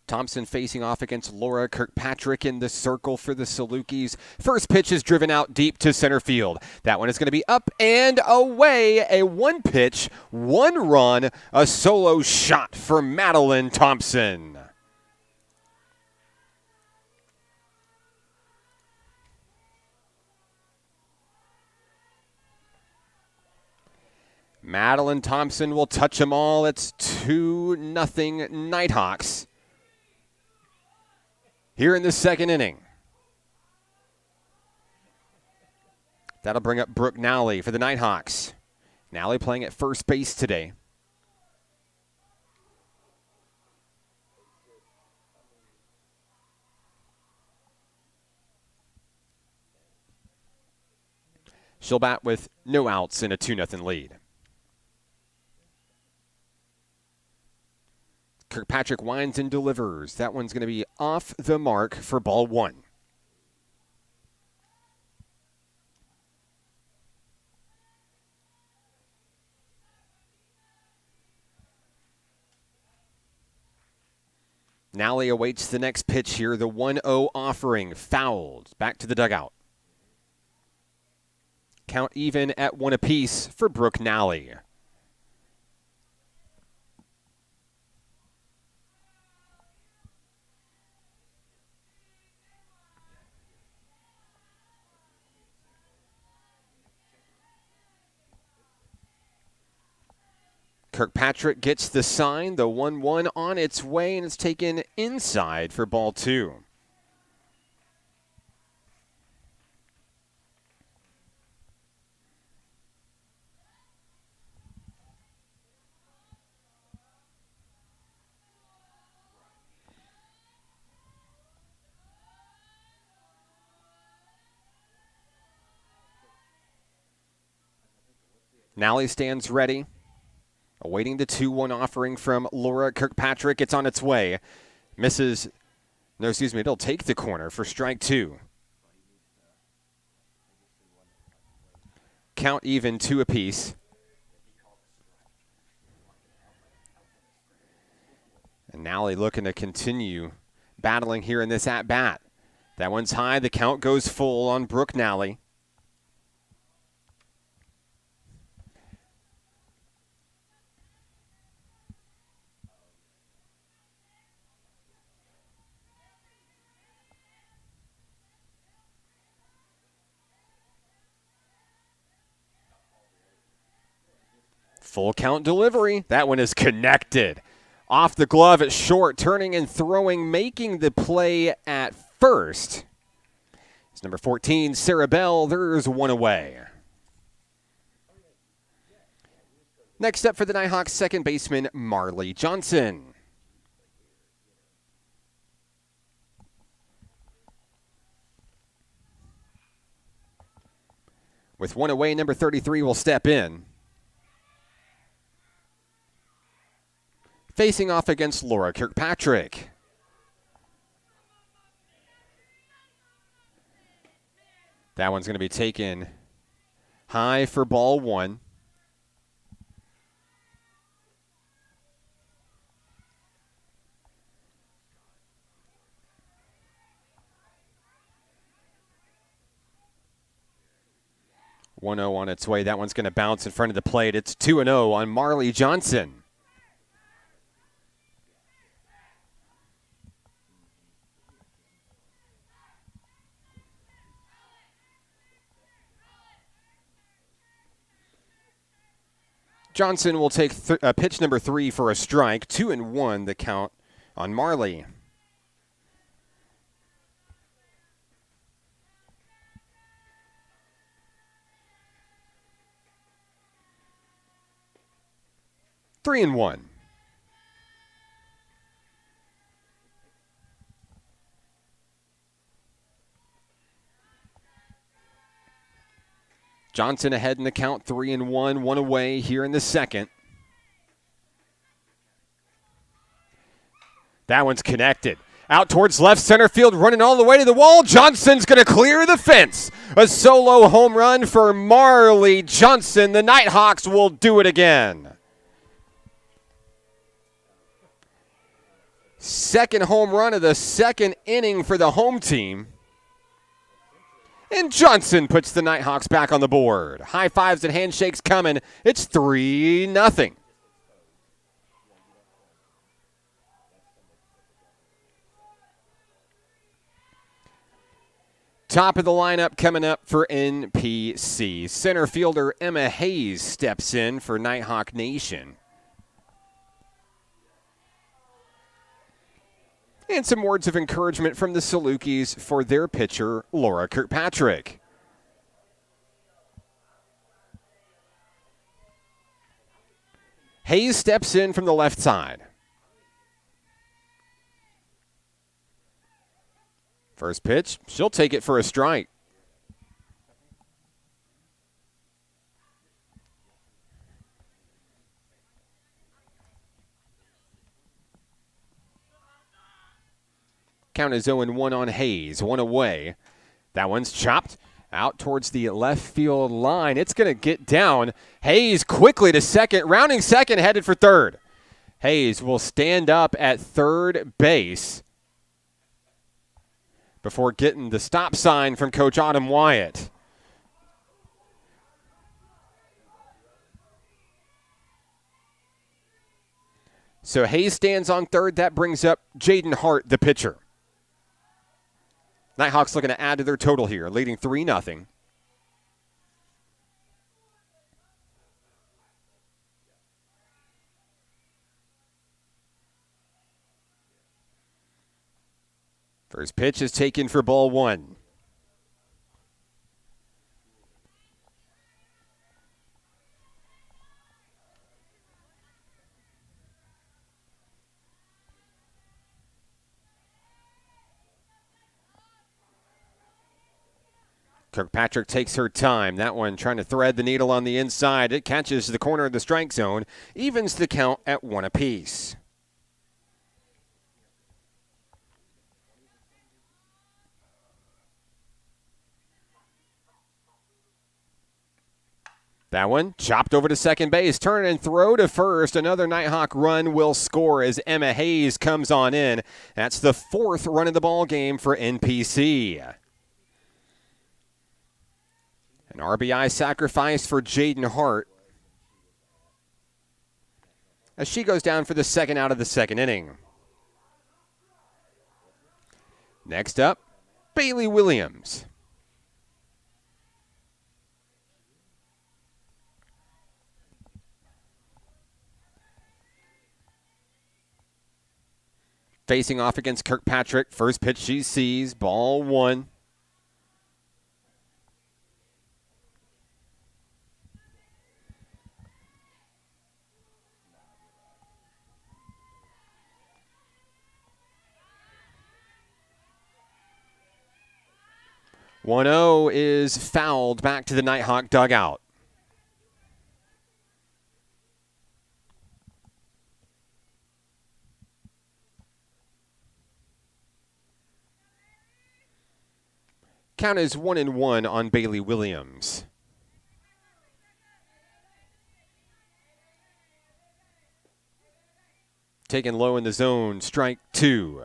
Thompson facing off against Laura Kirkpatrick in the circle for the Salukis. First pitch is driven out deep to center field. That one is going to be up and away. A one-pitch, one-run, a solo shot for Madeline Thompson. Madeline Thompson will touch them all. It's 2-0 Nighthawks. Here in the second inning. That'll bring up Brooke Nally for the Nighthawks. Nally playing at first base today. She'll bat with no outs in a 2-0 lead. Kirkpatrick winds and delivers. That one's going to be off the mark for ball one. Nally awaits the next pitch here. The 1-0 offering. Fouled. Back to the dugout. Count even at 1 apiece for Brooke Nally. Kirkpatrick gets the sign, the 1-1 on its way, and it's taken inside for ball two. Nally stands ready. Awaiting the 2-1 offering from Laura Kirkpatrick. It's on its way. It'll take the corner for strike two. Count even 2 apiece. And Nally looking to continue battling here in this at-bat. That one's high. The count goes full on Brooke Nally. Full count delivery. That one is connected. Off the glove at short, turning and throwing, making the play at first. It's number 14, Sarah Bell. There's one away. Next up for the Nighthawks, second baseman Marley Johnson. With one away, number 33 will step in. Facing off against Laura Kirkpatrick. That one's going to be taken high for ball one. One 0 on its way. That one's going to bounce in front of the plate. It's 2-0 on Marley Johnson. Johnson will take pitch number 3 for a strike. 2-1 the count on Marley. Three and one. Johnson ahead in the count, 3-1, one away here in the second. That one's connected. Out towards left center field, running all the way to the wall. Johnson's going to clear the fence. A solo home run for Marley Johnson. The Nighthawks will do it again. Second home run of the second inning for the home team. And Johnson puts the Nighthawks back on the board. High fives and handshakes coming. It's 3-0. Top of the lineup coming up for NPC. Center fielder Emma Hayes steps in for Nighthawk Nation. And some words of encouragement from the Salukis for their pitcher, Laura Kirkpatrick. Hayes steps in from the left side. First pitch, she'll take it for a strike. Count is 0-1 on Hayes, one away. That one's chopped out towards the left field line. It's going to get down. Hayes quickly to second, rounding second, headed for third. Hayes will stand up at third base before getting the stop sign from Coach Autumn Wyatt. So Hayes stands on third. That brings up Jaden Hart, the pitcher. Nighthawks looking to add to their total here, leading 3-0. First pitch is taken for ball one. Kirkpatrick takes her time. That one trying to thread the needle on the inside. It catches the corner of the strike zone, evens the count at 1 apiece. That one chopped over to second base. Turn and throw to first. Another Nighthawk run will score as Emma Hayes comes on in. That's the fourth run of the ball game for NPC. An RBI sacrifice for Jaden Hart as she goes down for the second out of the second inning. Next up, Bailey Williams. Facing off against Kirkpatrick. First pitch she sees, ball one. One 0 is fouled back to the Nighthawk dugout. Count is 1-1 on Bailey Williams. Taken low in the zone, strike two.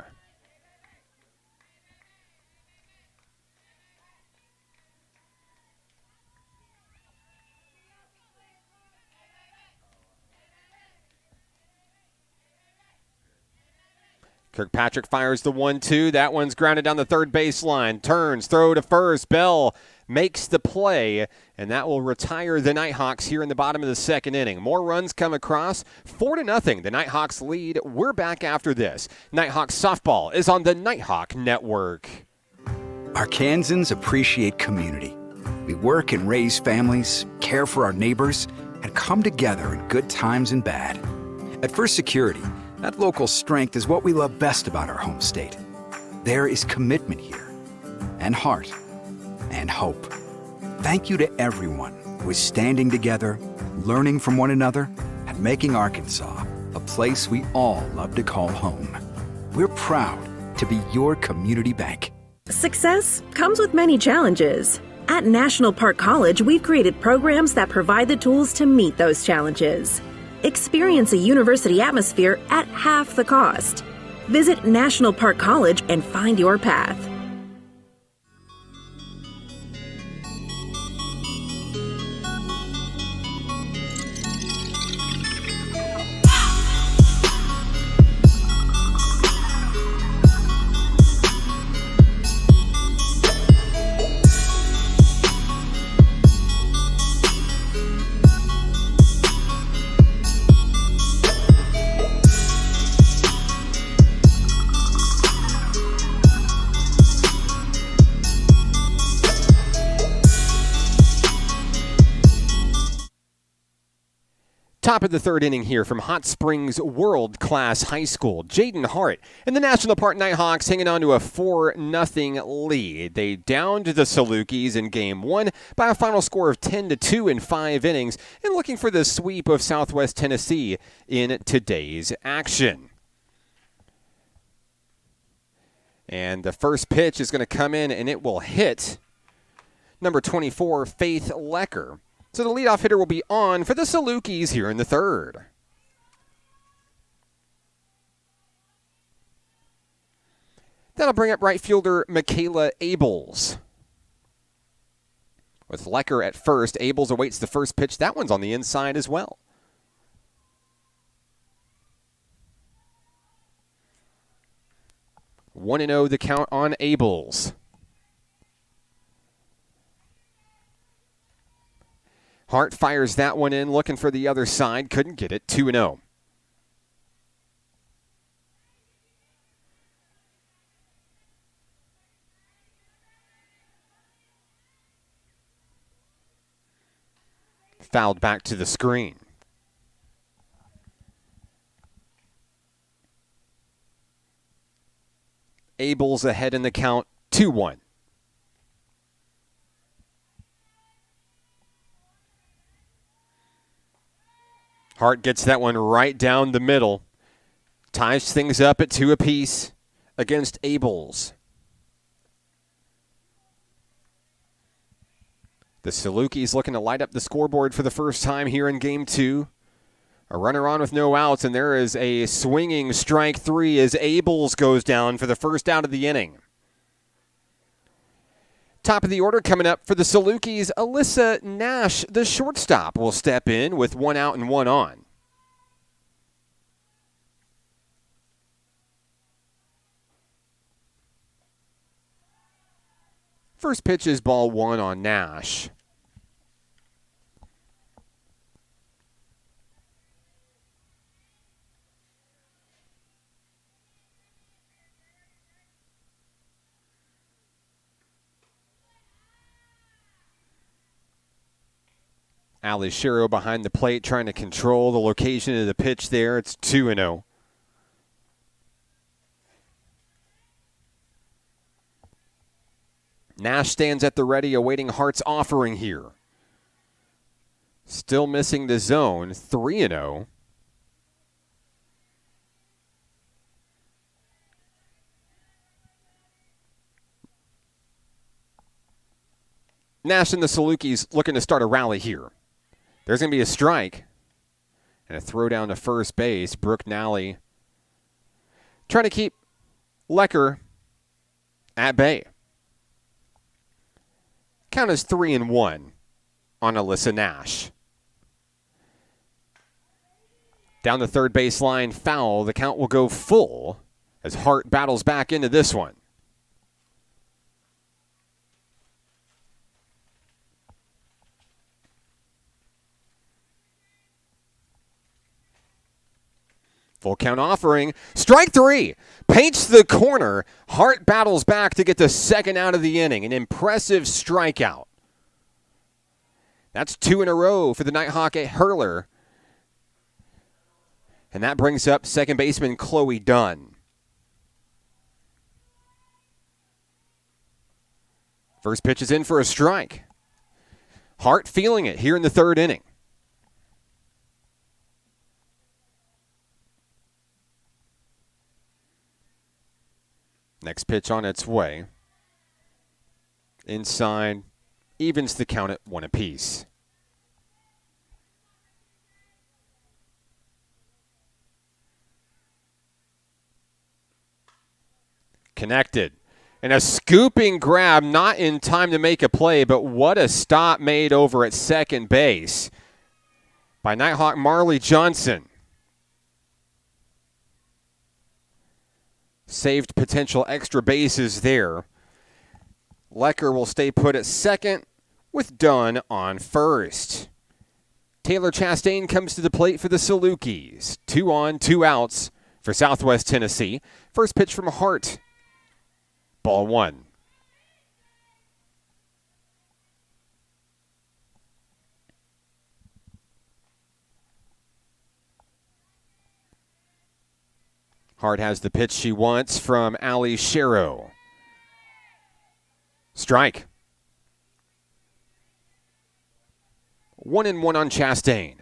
Kirkpatrick fires the 1-2. That one's grounded down the third baseline. Turns, throw to first. Bell makes the play, and that will retire the Nighthawks here in the bottom of the second inning. More runs come across. 4-0. The Nighthawks lead. We're back after this. Nighthawks softball is on the Nighthawk Network. Arkansans appreciate community. We work and raise families, care for our neighbors, and come together in good times and bad. At First Security, that local strength is what we love best about our home state. There is commitment here, and heart, and hope. Thank you to everyone who is standing together, learning from one another, and making Arkansas a place we all love to call home. we're proud to be your community bank. Success comes with many challenges. At National Park College, we've created programs that provide the tools to meet those challenges. Experience a university atmosphere at half the cost. Visit National Park College and find your path. Top of the third inning here from Hot Springs World Class High School. Jaden Hart and the National Park Nighthawks hanging on to a 4-0 lead. They downed the Salukis in Game 1 by a final score of 10-2 in 5 innings and looking for the sweep of Southwest Tennessee in today's action. And the first pitch is going to come in and it will hit number 24, Faith Lecker. So the leadoff hitter will be on for the Salukis here in the third. That'll bring up right fielder Michaela Abels. With Lecker at first, Abels awaits the first pitch. That one's on the inside as well. One 1-0 the count on Abels. Hart fires that one in, looking for the other side. Couldn't get it. 2-0. Fouled back to the screen. Abels ahead in the count. 2-1. Hart gets that one right down the middle. Ties things up at 2 apiece against Abels. The Salukis looking to light up the scoreboard for the first time here in Game 2. A runner on with no outs, and there is a swinging strike 3 as Abels goes down for the first out of the inning. Top of the order coming up for the Salukis, Alyssa Nash, the shortstop, will step in with 1 out and 1 on. First pitch is ball 1 on Nash. Ali Shiro behind the plate trying to control the location of the pitch there. It's 2-0. Nash stands at the ready awaiting Hart's offering here. Still missing the zone. 3-0. Nash and the Salukis looking to start a rally here. There's going to be a strike and a throw down to first base. Brooke Nally trying to keep Lecker at bay. Count is 3-1 on Alyssa Nash. Down the third baseline, foul. The count will go full as Hart battles back into this one. Full count offering. Strike 3. Paints the corner. Hart battles back to get the second out of the inning. An impressive strikeout. That's 2 in a row for the Nighthawk hurler. And that brings up second baseman Chloe Dunn. First pitch is in for a strike. Hart feeling it here in the third inning. Next pitch on its way. Inside, evens the count at 1 apiece. Connected. And a scooping grab, not in time to make a play, but what a stop made over at second base by Nighthawk Marley Johnson. Saved potential extra bases there. Lecker will stay put at second with Dunn on first. Taylor Chastain comes to the plate for the Salukis. 2 on, 2 outs for Southwest Tennessee. First pitch from Hart. Ball 1. Hart has the pitch she wants from Ali Sherrow. Strike. 1-1 on Chastain.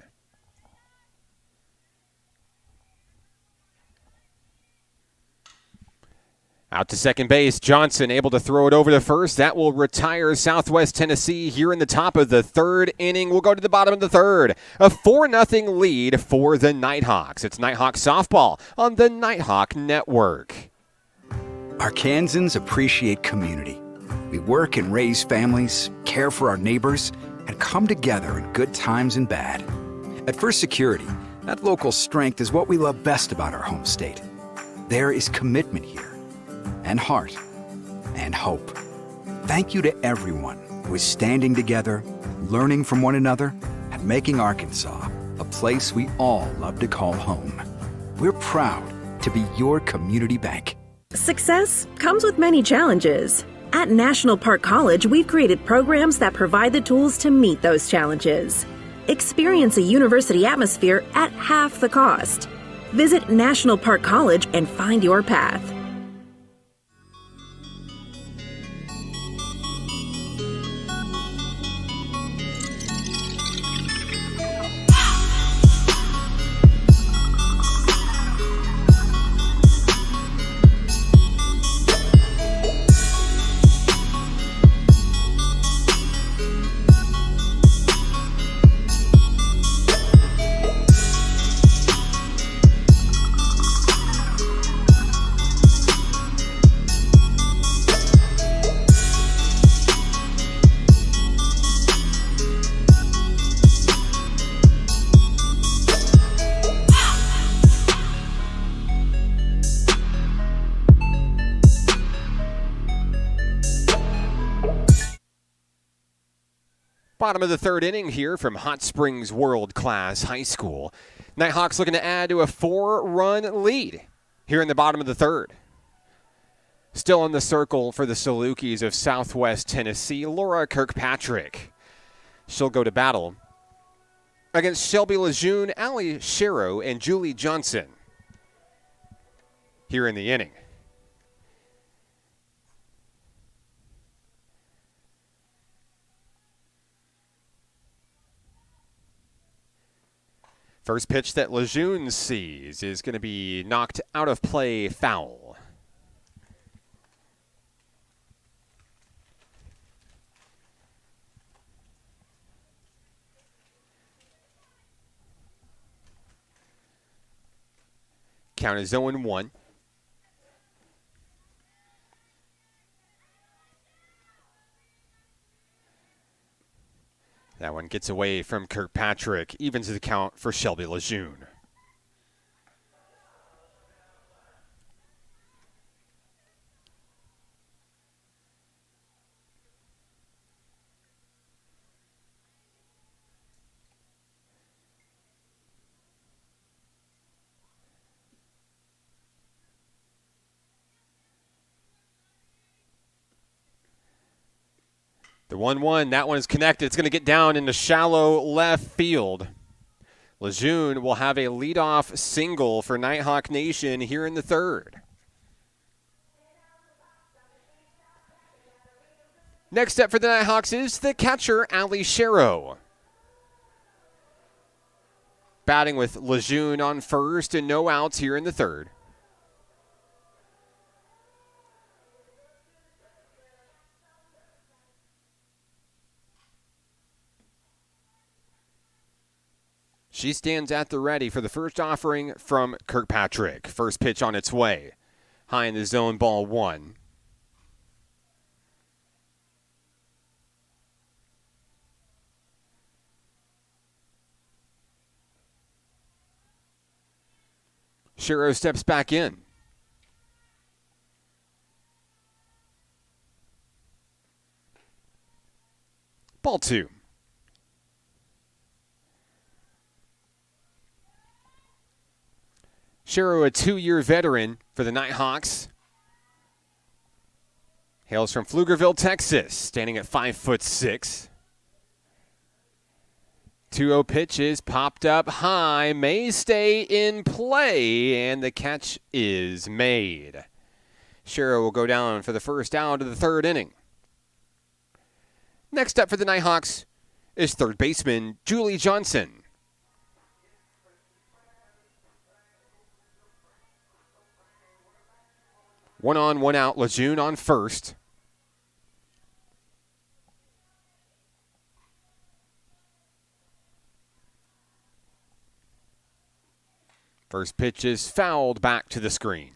Out to second base, Johnson able to throw it over to first. That will retire Southwest Tennessee here in the top of the third inning. We'll go to the bottom of the third. A 4-0 lead for the Nighthawks. It's Nighthawk softball on the Nighthawk Network. Arkansans appreciate community. We work and raise families, care for our neighbors, and come together in good times and bad. At First Security, that local strength is what we love best about our home state. There is commitment here, and heart, and hope. Thank you to everyone who is standing together, learning from one another, and making Arkansas a place we all love to call home. We're proud to be your community bank. Success comes with many challenges. At National Park College, we've created programs that provide the tools to meet those challenges. Experience a university atmosphere at half the cost. Visit National Park College and find your path. Bottom of the third inning here from Hot Springs World Class High School. Nighthawks looking to add to a 4-run lead here in the bottom of the third. Still in the circle for the Salukis of Southwest Tennessee, Laura Kirkpatrick. She'll go to battle against Shelby Lejeune, Ali Sherrow, and Julie Johnson here in the inning. First pitch that Lejeune sees is going to be knocked out of play, foul. Count is 0-1. That one gets away from Kirkpatrick, evens the count for Shelby Lejeune. The 1-1, that one is connected. It's going to get down into shallow left field. Lejeune will have a leadoff single for Nighthawk Nation here in the third. Next up for the Nighthawks is the catcher, Ali Sherrow. Batting with Lejeune on first and no outs here in the third. She stands at the ready for the first offering from Kirkpatrick. First pitch on its way. High in the zone, ball one. Shiro steps back in. Ball two. Shiro, a 2-year veteran for the Nighthawks. Hails from Pflugerville, Texas, standing at 5'6". 2-0 pitch is popped up high, may stay in play, and the catch is made. Shiro will go down for the first out of the third inning. Next up for the Nighthawks is third baseman Julie Johnson. 1 on, 1 out, Lejeune on first. First pitch is fouled back to the screen.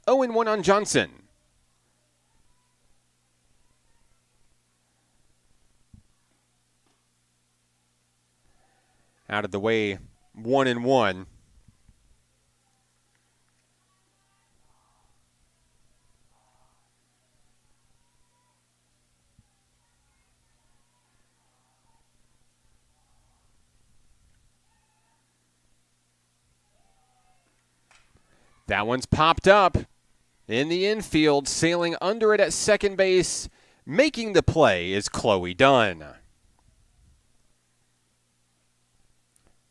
Oh, and 1 on Johnson. Out of the way, 1 and 1. That one's popped up in the infield, sailing under it at second base. Making the play is Chloe Dunn.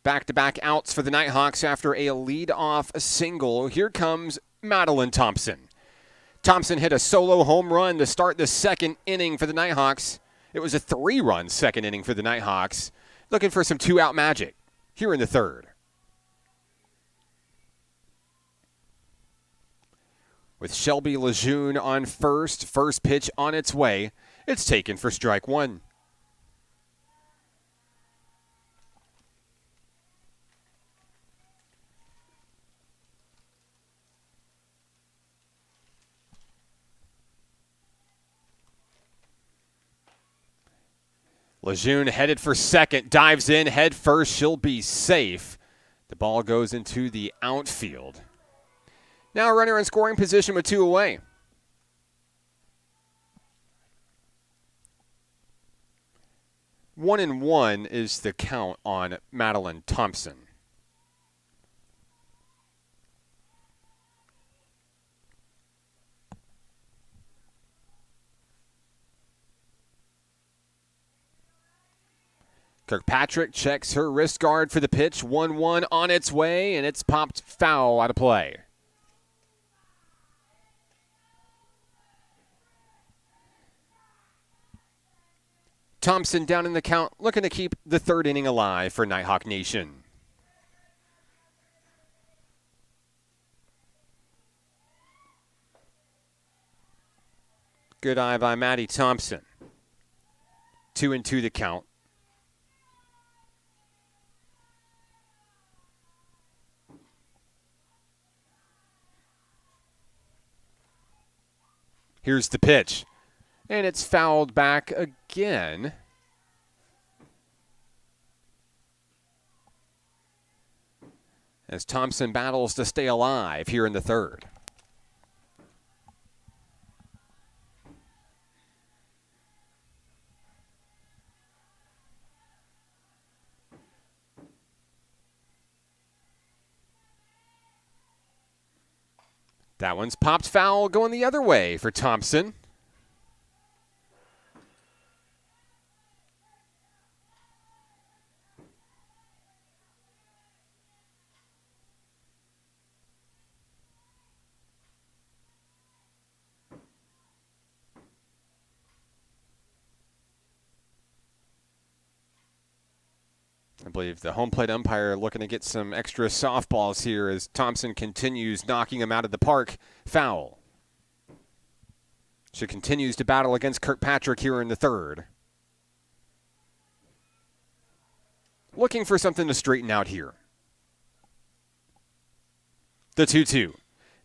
Back-to-back outs for the Nighthawks after a lead-off single. Here comes Madeline Thompson. Thompson hit a solo home run to start the second inning for the Nighthawks. It was a 3-run second inning for the Nighthawks. Looking for some 2-out magic here in the third. With Shelby Lejeune on first pitch on its way. It's taken for strike one. Lejeune headed for second, dives in head first. She'll be safe. The ball goes into the outfield. Now a runner in scoring position with 2 away. One and 1 is the count on Madeline Thompson. Kirkpatrick checks her wrist guard for the pitch. 1-1 on its way, and it's popped foul out of play. Thompson down in the count, looking to keep the third inning alive for Nighthawk Nation. Good eye by Maddie Thompson. 2-2 the count. Here's the pitch. And it's fouled back again. As Thompson battles to stay alive here in the third. That one's popped foul going the other way for Thompson. I believe the home plate umpire looking to get some extra softballs here as Thompson continues knocking him out of the park. Foul. She continues to battle against Kirkpatrick here in the third. Looking for something to straighten out here. The 2-2.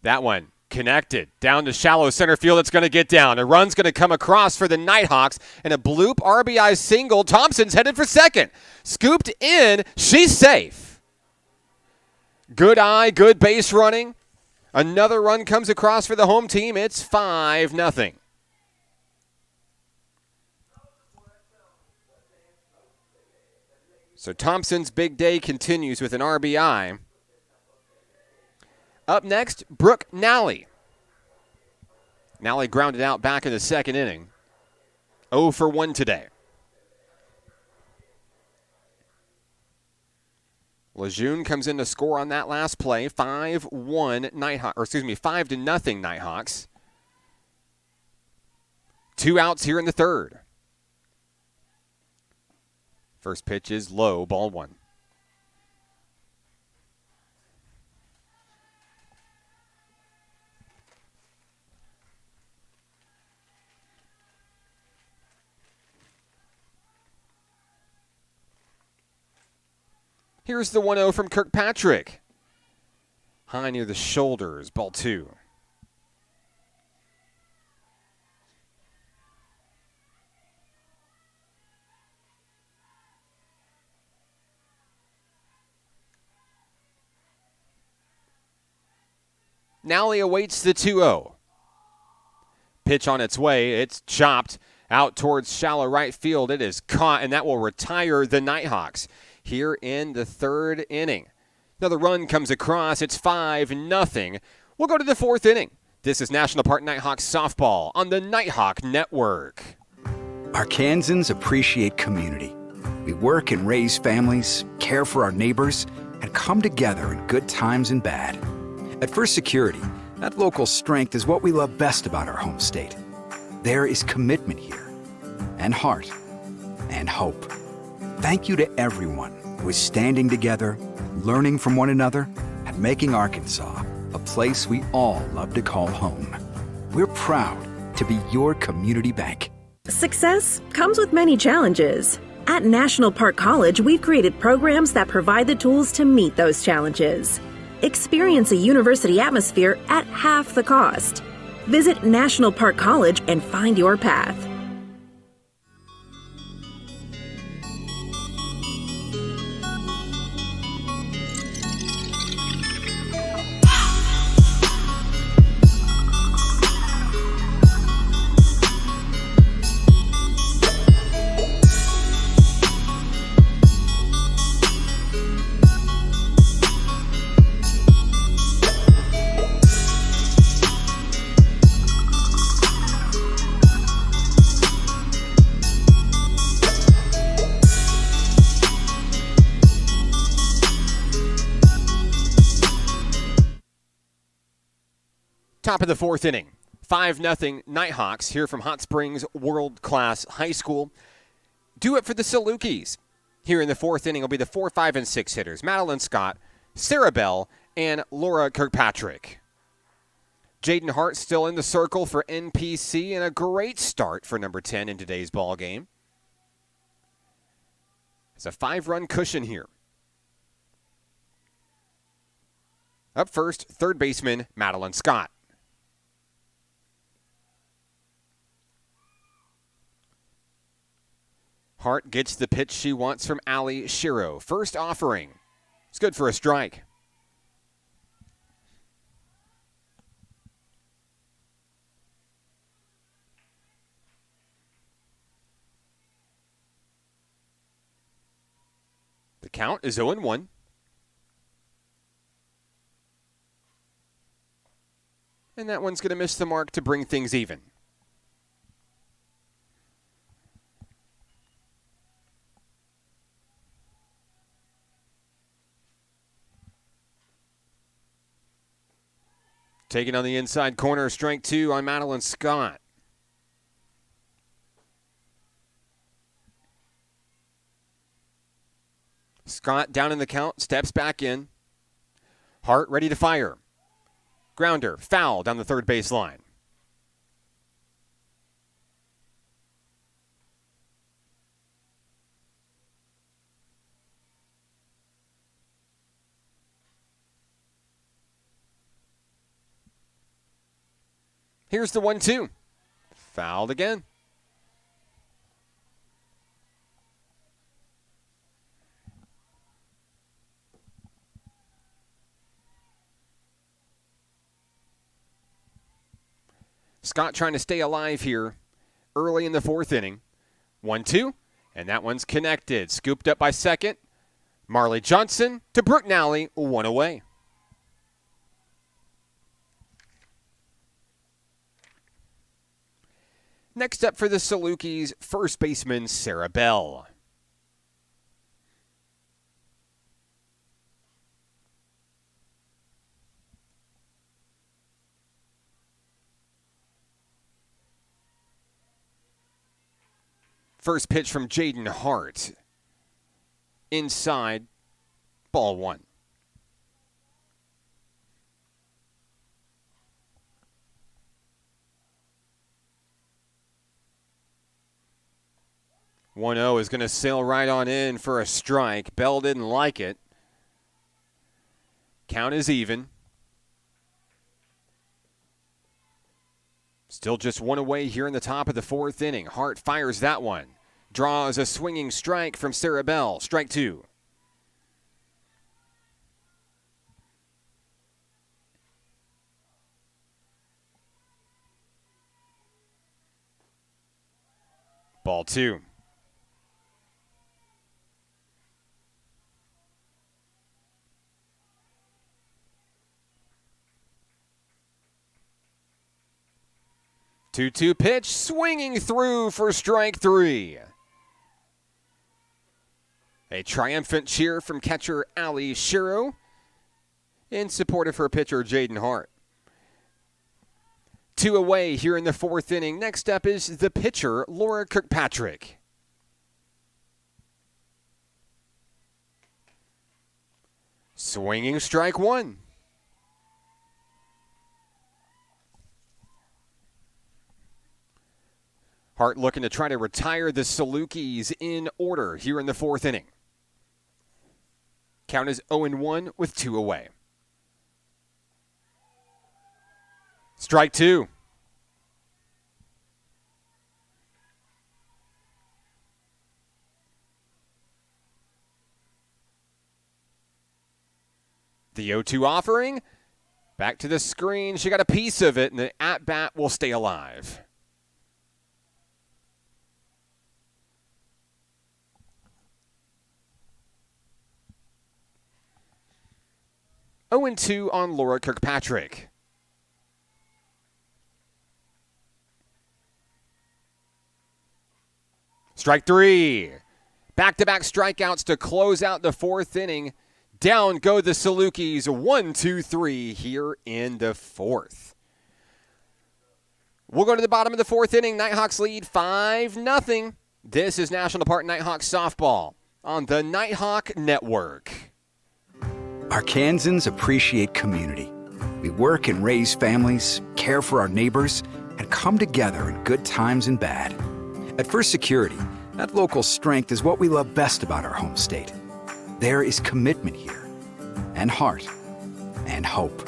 That one connected down to shallow center field. It's going to get down. A run's going to come across for the Nighthawks, and a bloop RBI single. Thompson's headed for second. Scooped in. She's safe. Good eye, good base running. Another run comes across for the home team. It's 5-0. So Thompson's big day continues with an RBI. Up next, Brooke Nally. Nally grounded out back in the second inning. 0 for 1 today. Lejeune comes in to score on that last play. 5-1 Nighthawks, or excuse me, 5-0 Nighthawks. 2 outs here in the third. First pitch is low, ball 1. Here's the 1-0 from Kirkpatrick. High near the shoulders, ball 2. Nally awaits the 2-0. Pitch on its way. It's chopped out towards shallow right field. It is caught, and that will retire the Nighthawks here in the third inning. Another run comes across. It's 5-0. We'll go to the fourth inning. This is National Park Nighthawks softball on the Nighthawk Network. Arkansans appreciate community. We work and raise families, care for our neighbors, and come together in good times and bad. At First Security, that local strength is what we love best about our home state. There is commitment here, and heart, and hope. Thank you to everyone who is standing together, learning from one another, and making Arkansas a place we all love to call home. We're proud to be your community bank. Success comes with many challenges. At National Park College, we've created programs that provide the tools to meet those challenges. Experience a university atmosphere at half the cost. Visit National Park College and find your path. Top of the fourth inning. 5-0 Nighthawks here from Hot Springs World Class High School. Do it for the Salukis. Here in the fourth inning will be the 4, 5, and 6 hitters. Madeline Scott, Sarah Bell, and Laura Kirkpatrick. Jaden Hart still in the circle for NPC, and a great start for number 10 in today's ball game. It's a 5-run cushion here. Up first, third baseman Madeline Scott. Hart gets the pitch she wants from Allie Shiro. First offering. It's good for a strike. The count is 0-1. And that one's going to miss the mark to bring things even. Taking on the inside corner, strike 2 on Madeline Scott. Scott down in the count, steps back in. Hart ready to fire. Grounder, foul down the third base line. Here's the 1-2. Fouled again. Scott trying to stay alive here early in the fourth inning. 1-2, and that one's connected. Scooped up by second. Marley Johnson to Brooke-Nally, one away. Next up for the Salukis, first baseman Sarah Bell. First pitch from Jaden Hart. Inside, ball one. One 0 is going to sail right on in for a strike. Bell didn't like it. Count is even. Still just one away here in the top of the fourth inning. Hart fires that one. Draws a swinging strike from Sarah Bell. Strike two. Ball two. Two-two pitch, swinging through for strike three. A triumphant cheer from catcher Ali Shiro in support of her pitcher Jaden Hart. Two away here in the fourth inning. Next up is the pitcher Laura Kirkpatrick. Swinging strike one. Hart looking to try to retire the Salukis in order here in the fourth inning. Count is 0-1 with two away. Strike two. The 0-2 offering. Back to the screen. She got a piece of it, and the at-bat will stay alive. Oh and 2 on Laura Kirkpatrick. Strike three. Back-to-back strikeouts to close out the fourth inning. Down go the Salukis, 1-2-3 here in the fourth. We'll go to the bottom of the fourth inning. Nighthawks lead 5-0. This is National Park Nighthawks softball on the Nighthawk Network. Arkansans appreciate community. We work and raise families, care for our neighbors, and come together in good times and bad. At First Security, that local strength is what we love best about our home state. There is commitment here, and heart, and hope.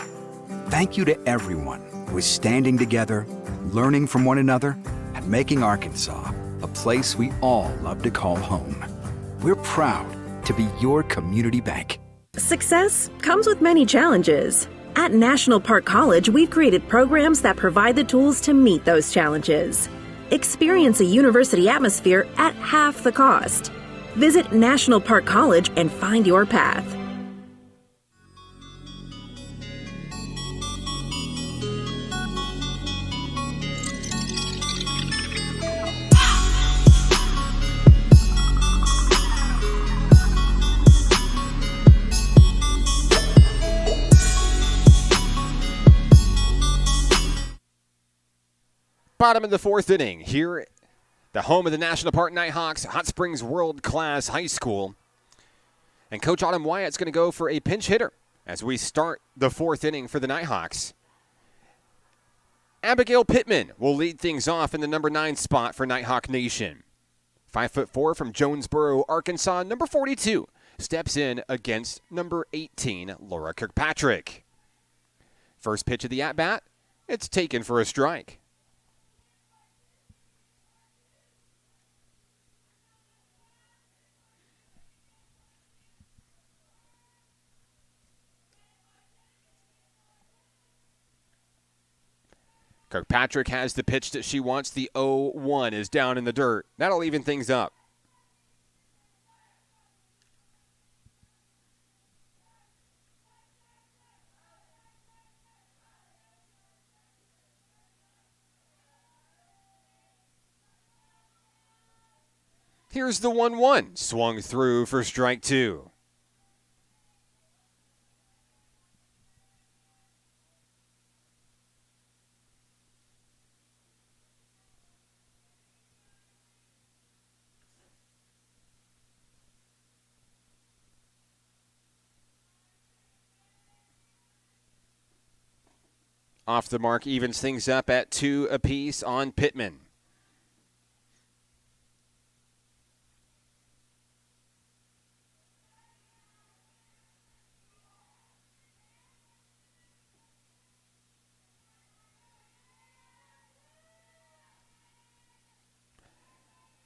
Thank you to everyone who is standing together, learning from one another, and making Arkansas a place we all love to call home. We're proud to be your community bank. Success comes with many challenges. At National Park College, we've created programs that provide the tools to meet those challenges. Experience a university atmosphere at half the cost. Visit National Park College and find your path. Bottom of the fourth inning here, the home of the National Park Nighthawks, Hot Springs World Class High School. And Coach Autumn Wyatt's going to go for a pinch hitter as we start the fourth inning for the Nighthawks. Abigail Pittman will lead things off in the number 9 spot for Nighthawk Nation. 5'4" from Jonesboro, Arkansas, number 42, steps in against number 18, Laura Kirkpatrick. First pitch of the at-bat, it's taken for a strike. Kirkpatrick has the pitch that she wants. The 0-1 is down in the dirt. That'll even things up. Here's the 1-1, swung through for strike 2. Off the mark, evens things up at 2 apiece on Pittman.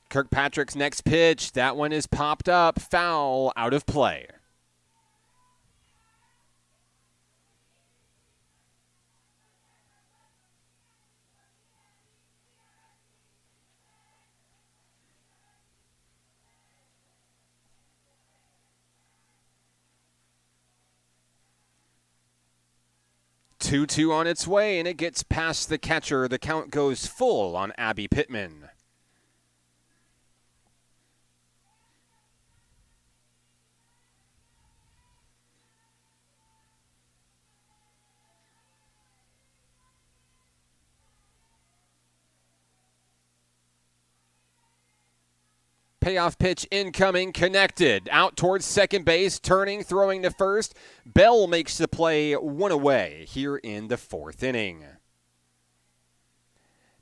Kirkpatrick's next pitch, that one is popped up, foul, out of play. Two on its way, and it gets past the catcher. The count goes full on Abby Pittman. Payoff pitch incoming, connected. Out towards second base, turning, throwing to first. Bell makes the play, one away here in the fourth inning.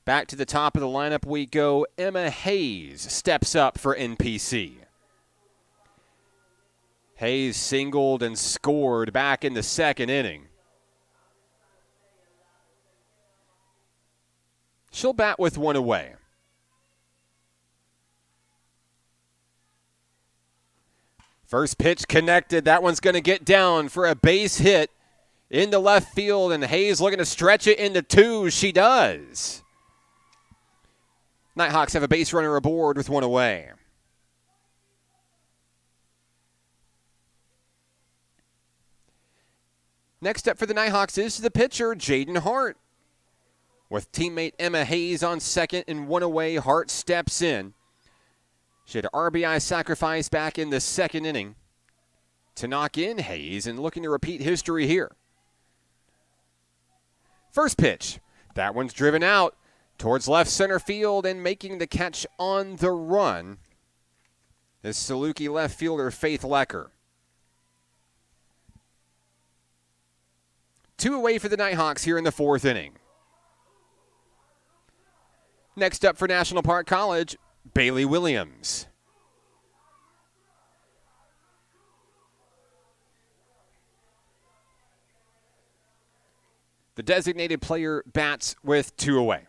Back to the top of the lineup we go. Emma Hayes steps up for NPC. Hayes singled and scored back in the second inning. She'll bat with one away. First pitch connected. That one's going to get down for a base hit into left field, and Hayes looking to stretch it into 2. She does. Nighthawks have a base runner aboard with one away. Next up for the Nighthawks is the pitcher, Jaden Hart. With teammate Emma Hayes on second and one away, Hart steps in. She had an RBI sacrifice back in the second inning to knock in Hayes, and looking to repeat history here. First pitch. That one's driven out towards left center field, and making the catch on the run is Saluki left fielder Faith Lecker. 2 away for the Nighthawks here in the fourth inning. Next up for National Park College, Bailey Williams. The designated player bats with 2 away.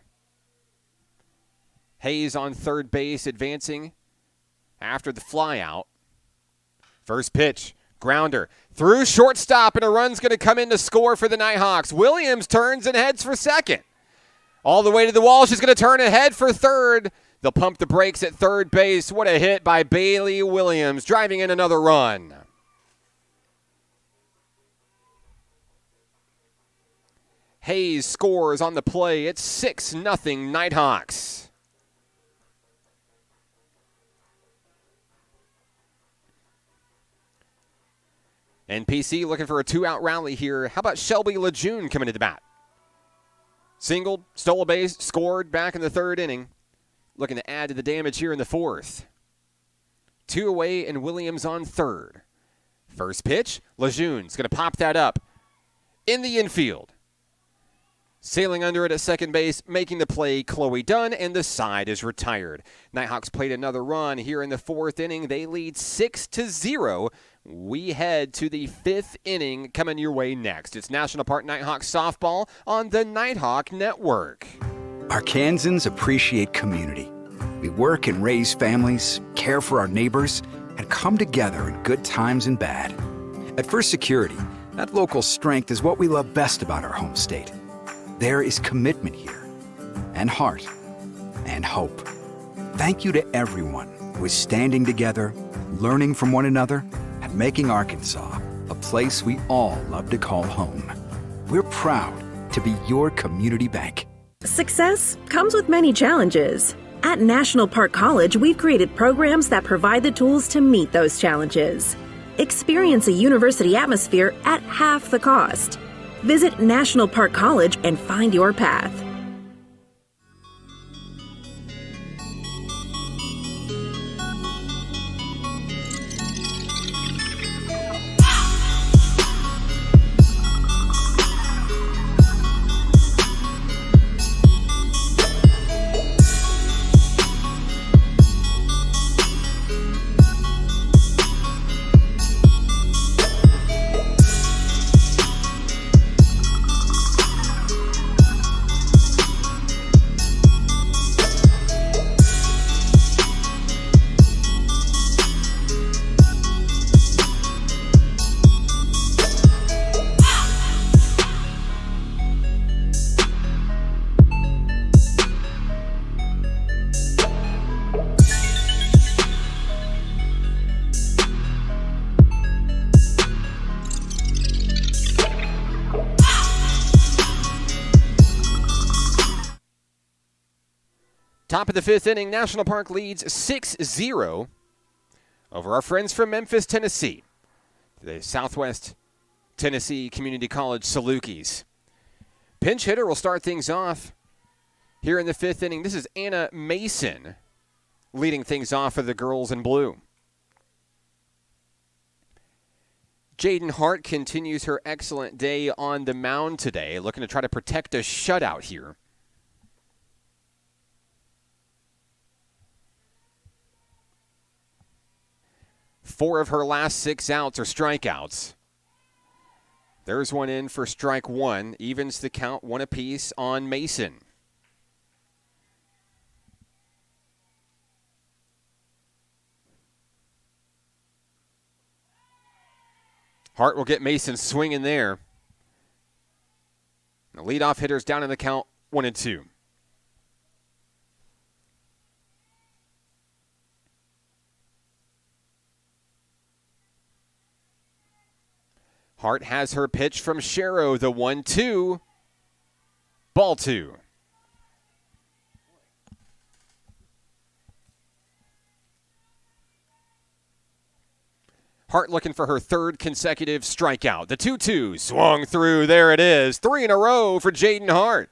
Hayes on third base, advancing after the flyout. First pitch, grounder through shortstop, and a run's going to come in to score for the Nighthawks. Williams turns and heads for second. All the way to the wall, she's going to turn ahead for third. They'll pump the brakes at third base. What a hit by Bailey Williams, driving in another run. Hayes scores on the play. It's 6-0 Nighthawks. NPC looking for a 2-out rally here. How about Shelby Lejeune coming to the bat? Singled, stole a base, scored back in the third inning. Looking to add to the damage here in the fourth. 2 away, and Williams on third. First pitch, Lejeune's going to pop that up in the infield. Sailing under it at second base, making the play, Chloe Dunn, and the side is retired. Nighthawks played another run here in the fourth inning. They lead 6-0. We head to the fifth inning coming your way next. It's National Park Nighthawks softball on the Nighthawk Network. Arkansans appreciate community. We work and raise families, care for our neighbors, and come together in good times and bad. At First Security, that local strength is what we love best about our home state. There is commitment here, and heart, and hope. Thank you to everyone who is standing together, learning from one another, and making Arkansas a place we all love to call home. We're proud to be your community bank. Success comes with many challenges. At National Park College, we've created programs that provide the tools to meet those challenges. Experience a university atmosphere at half the cost. Visit National Park College and find your path. Top of the fifth inning, National Park leads 6-0 over our friends from Memphis, Tennessee, the Southwest Tennessee Community College Salukis. Pinch hitter will start things off here in the fifth inning. This is Anna Mason leading things off for the girls in blue. Jaden Hart continues her excellent day on the mound today, looking to try to protect a shutout here. Four of her last 6 outs are strikeouts. There's one in for strike one. Evens the count, one apiece on Mason. Hart will get Mason swinging there. The leadoff hitter's down in the count, 1-2. Hart has her pitch from Sharrow, the 1-2. Ball 2. Hart looking for her third consecutive strikeout. The 2-2 swung through. There it is. 3 in a row for Jaden Hart.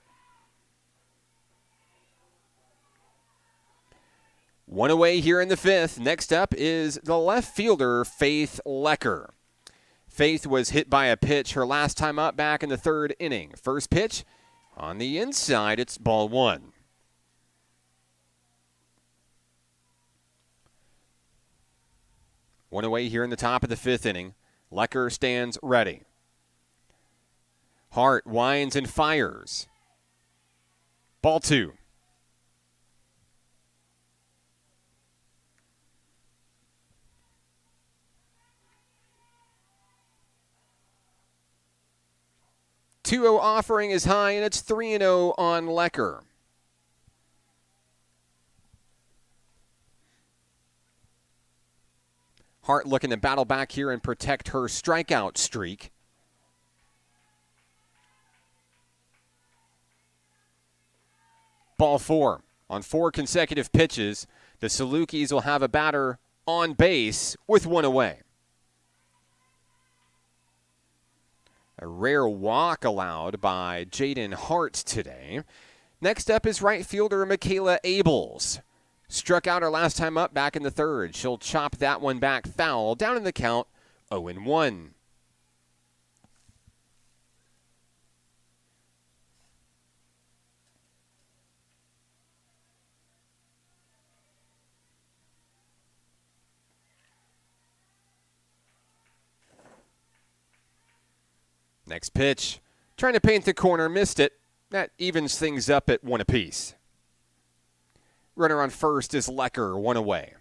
One away here in the fifth. Next up is the left fielder, Faith Lecker. Faith was hit by a pitch her last time up back in the third inning. First pitch on the inside, it's ball 1. One away here in the top of the fifth inning. Lecker stands ready. Hart winds and fires. Ball 2. .20 offering is high, and it's 3-0 on Lecker. Hart looking to battle back here and protect her strikeout streak. Ball 4. On 4 consecutive pitches, the Salukis will have a batter on base with one away. A rare walk allowed by Jaden Hart today. Next up is right fielder Michaela Abels. Struck out her last time up back in the third. She'll chop that one back foul. Down in the count, 0-1. Next pitch, trying to paint the corner, missed it. That evens things up at 1 apiece. Runner on first is Lecker, 1 away.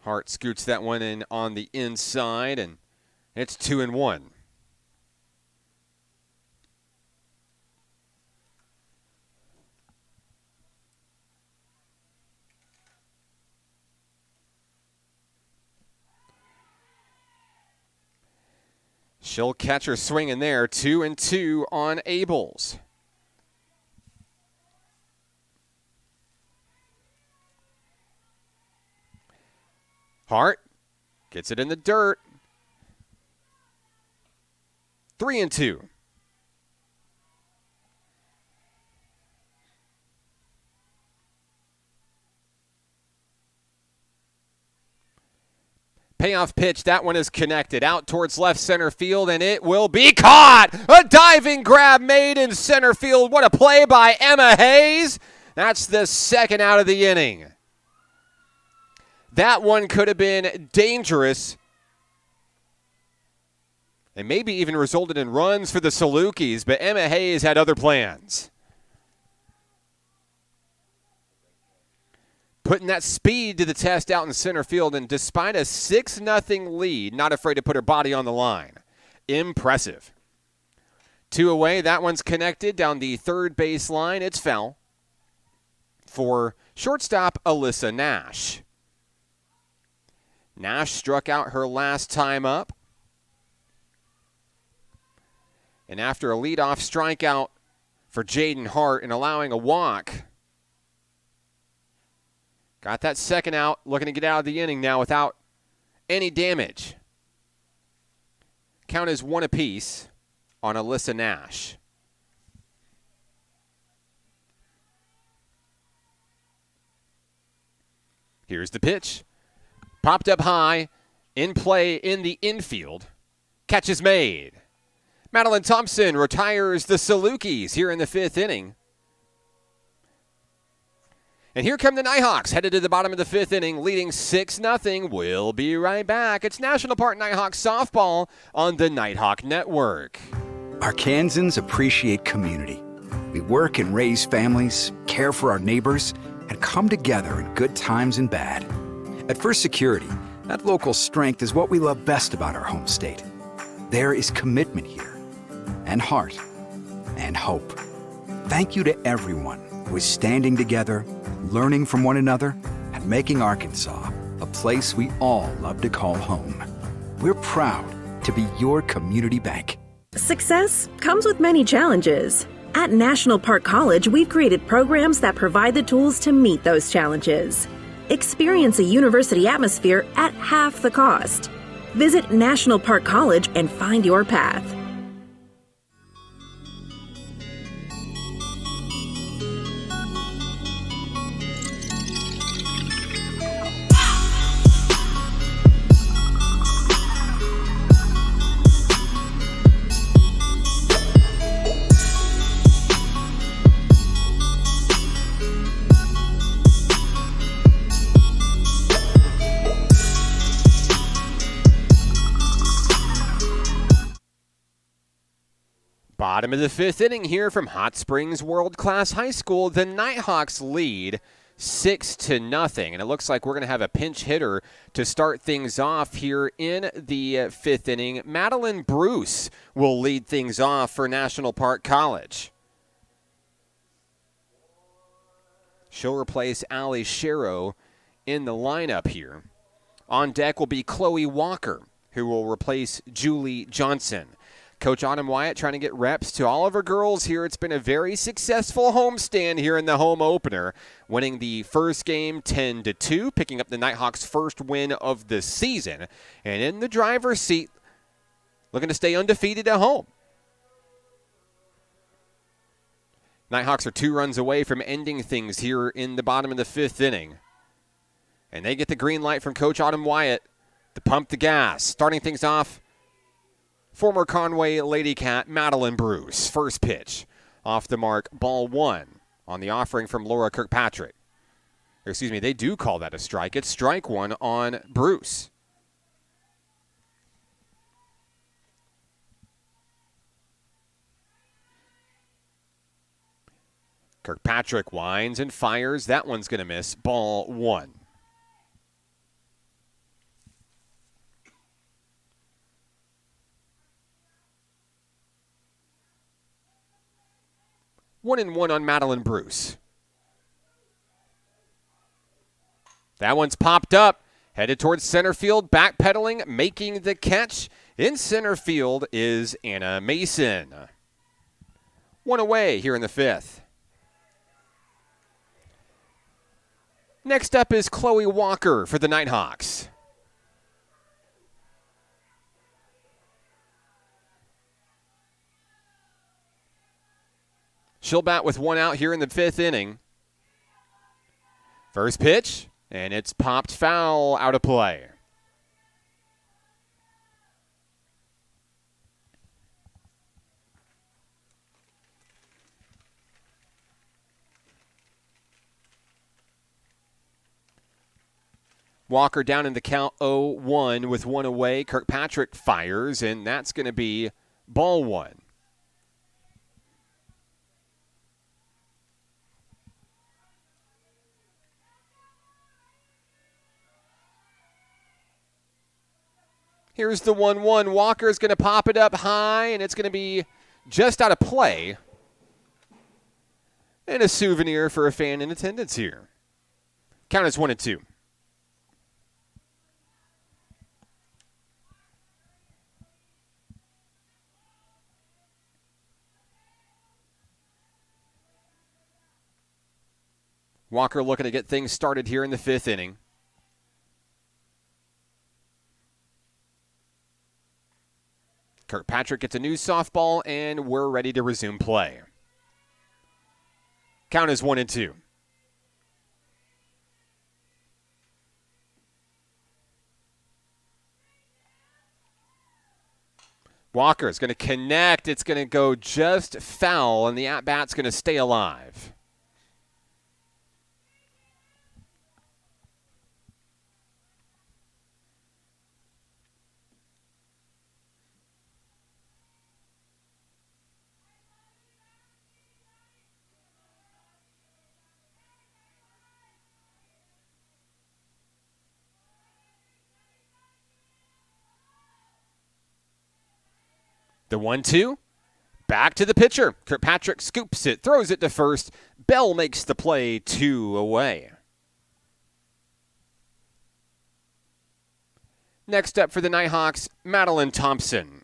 Hart scoots that one in on the inside, and it's 2-1. She'll catch her swinging there. 2-2 on Abels. Hart gets it in the dirt. 3-2. Payoff pitch, that one is connected out towards left center field, and it will be caught. A diving grab made in center field. What a play by Emma Hayes. That's the second out of the inning. That one could have been dangerous and maybe even resulted in runs for the Salukis, but Emma Hayes had other plans. Putting that speed to the test out in center field, and despite a 6-0 lead, not afraid to put her body on the line. Impressive. 2 away, that one's connected down the third base line. It's foul for shortstop Alyssa Nash. Nash struck out her last time up. And after a leadoff strikeout for Jaden Hart and allowing a walk, got that second out, looking to get out of the inning now without any damage. Count is 1 apiece on Alyssa Nash. Here's the pitch. Popped up high, in play in the infield. Catch is made. Madeline Thompson retires the Salukis here in the 5th inning. And here come the Nighthawks, headed to the bottom of the 5th inning, leading 6-0. We'll be right back. It's National Park Nighthawks softball on the Nighthawk Network. Arkansans appreciate community. We work and raise families, care for our neighbors, and come together in good times and bad. At First Security, that local strength is what we love best about our home state. There is commitment here, and heart, and hope. Thank you to everyone who is standing together, learning from one another, and making Arkansas a place we all love to call home. We're proud to be your community bank. Success comes with many challenges. At National Park College, we've created programs that provide the tools to meet those challenges. Experience a university atmosphere at half the cost. Visit National Park College and find your path. Bottom of the 5th inning here from Hot Springs World Class High School. The Nighthawks lead 6-0, and it looks like we're going to have a pinch hitter to start things off here in the 5th inning. Madeline Bruce will lead things off for National Park College. She'll replace Allie Sharrow in the lineup here. On deck will be Chloe Walker, who will replace Julie Johnson. Coach Autumn Wyatt trying to get reps to all of her girls here. It's been a very successful homestand here in the home opener, winning the first game 10-2, picking up the Nighthawks' first win of the season. And in the driver's seat, looking to stay undefeated at home. Nighthawks are 2 runs away from ending things here in the bottom of the 5th inning. And they get the green light from Coach Autumn Wyatt to pump the gas. Starting things off, former Conway Lady Cat Madeline Bruce. First pitch off the mark, ball 1 on the offering from Laura Kirkpatrick. Excuse me, they do call that a strike. It's strike 1 on Bruce. Kirkpatrick winds and fires. That one's going to miss. Ball 1. One and one on Madeline Bruce. That one's popped up. Headed towards center field. Backpedaling, making the catch. In center field is Anna Mason. 1 away here in the 5th. Next up is Chloe Walker for the Nighthawks. She'll bat with 1 out here in the 5th inning. First pitch, and it's popped foul, out of play. Walker down in the count 0-1 with 1 away. Kirkpatrick fires, and that's going to be ball 1. Here's the 1-1. Walker's going to pop it up high, and it's going to be just out of play. And a souvenir for a fan in attendance here. Count is 1-2. Walker looking to get things started here in the 5th inning. Kirkpatrick gets a new softball, and we're ready to resume play. Count is 1-2. Walker is going to connect. It's going to go just foul, and the at-bat's going to stay alive. The 1-2, back to the pitcher. Kirkpatrick scoops it, throws it to first. Bell makes the play, 2 away. Next up for the Nighthawks, Madeline Thompson.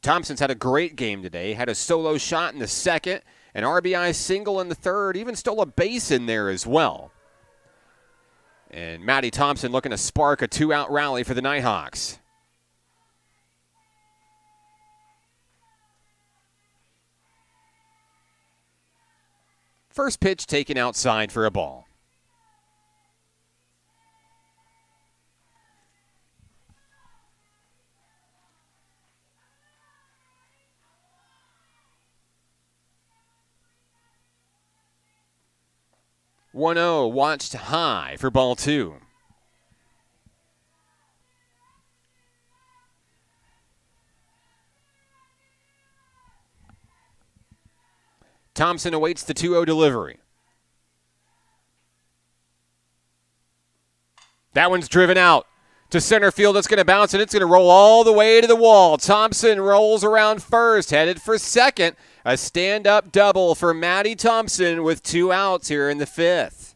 Thompson's had a great game today. Had a solo shot in the 2nd, an RBI single in the 3rd, even stole a base in there as well. And Maddie Thompson looking to spark a 2-out rally for the Nighthawks. First pitch taken outside for a ball. (1-0) watched high for ball 2. Thompson awaits the 2-0 delivery. That one's driven out to center field. It's going to bounce, and it's going to roll all the way to the wall. Thompson rolls around first, headed for second. A stand-up double for Maddie Thompson with 2 outs here in the 5th.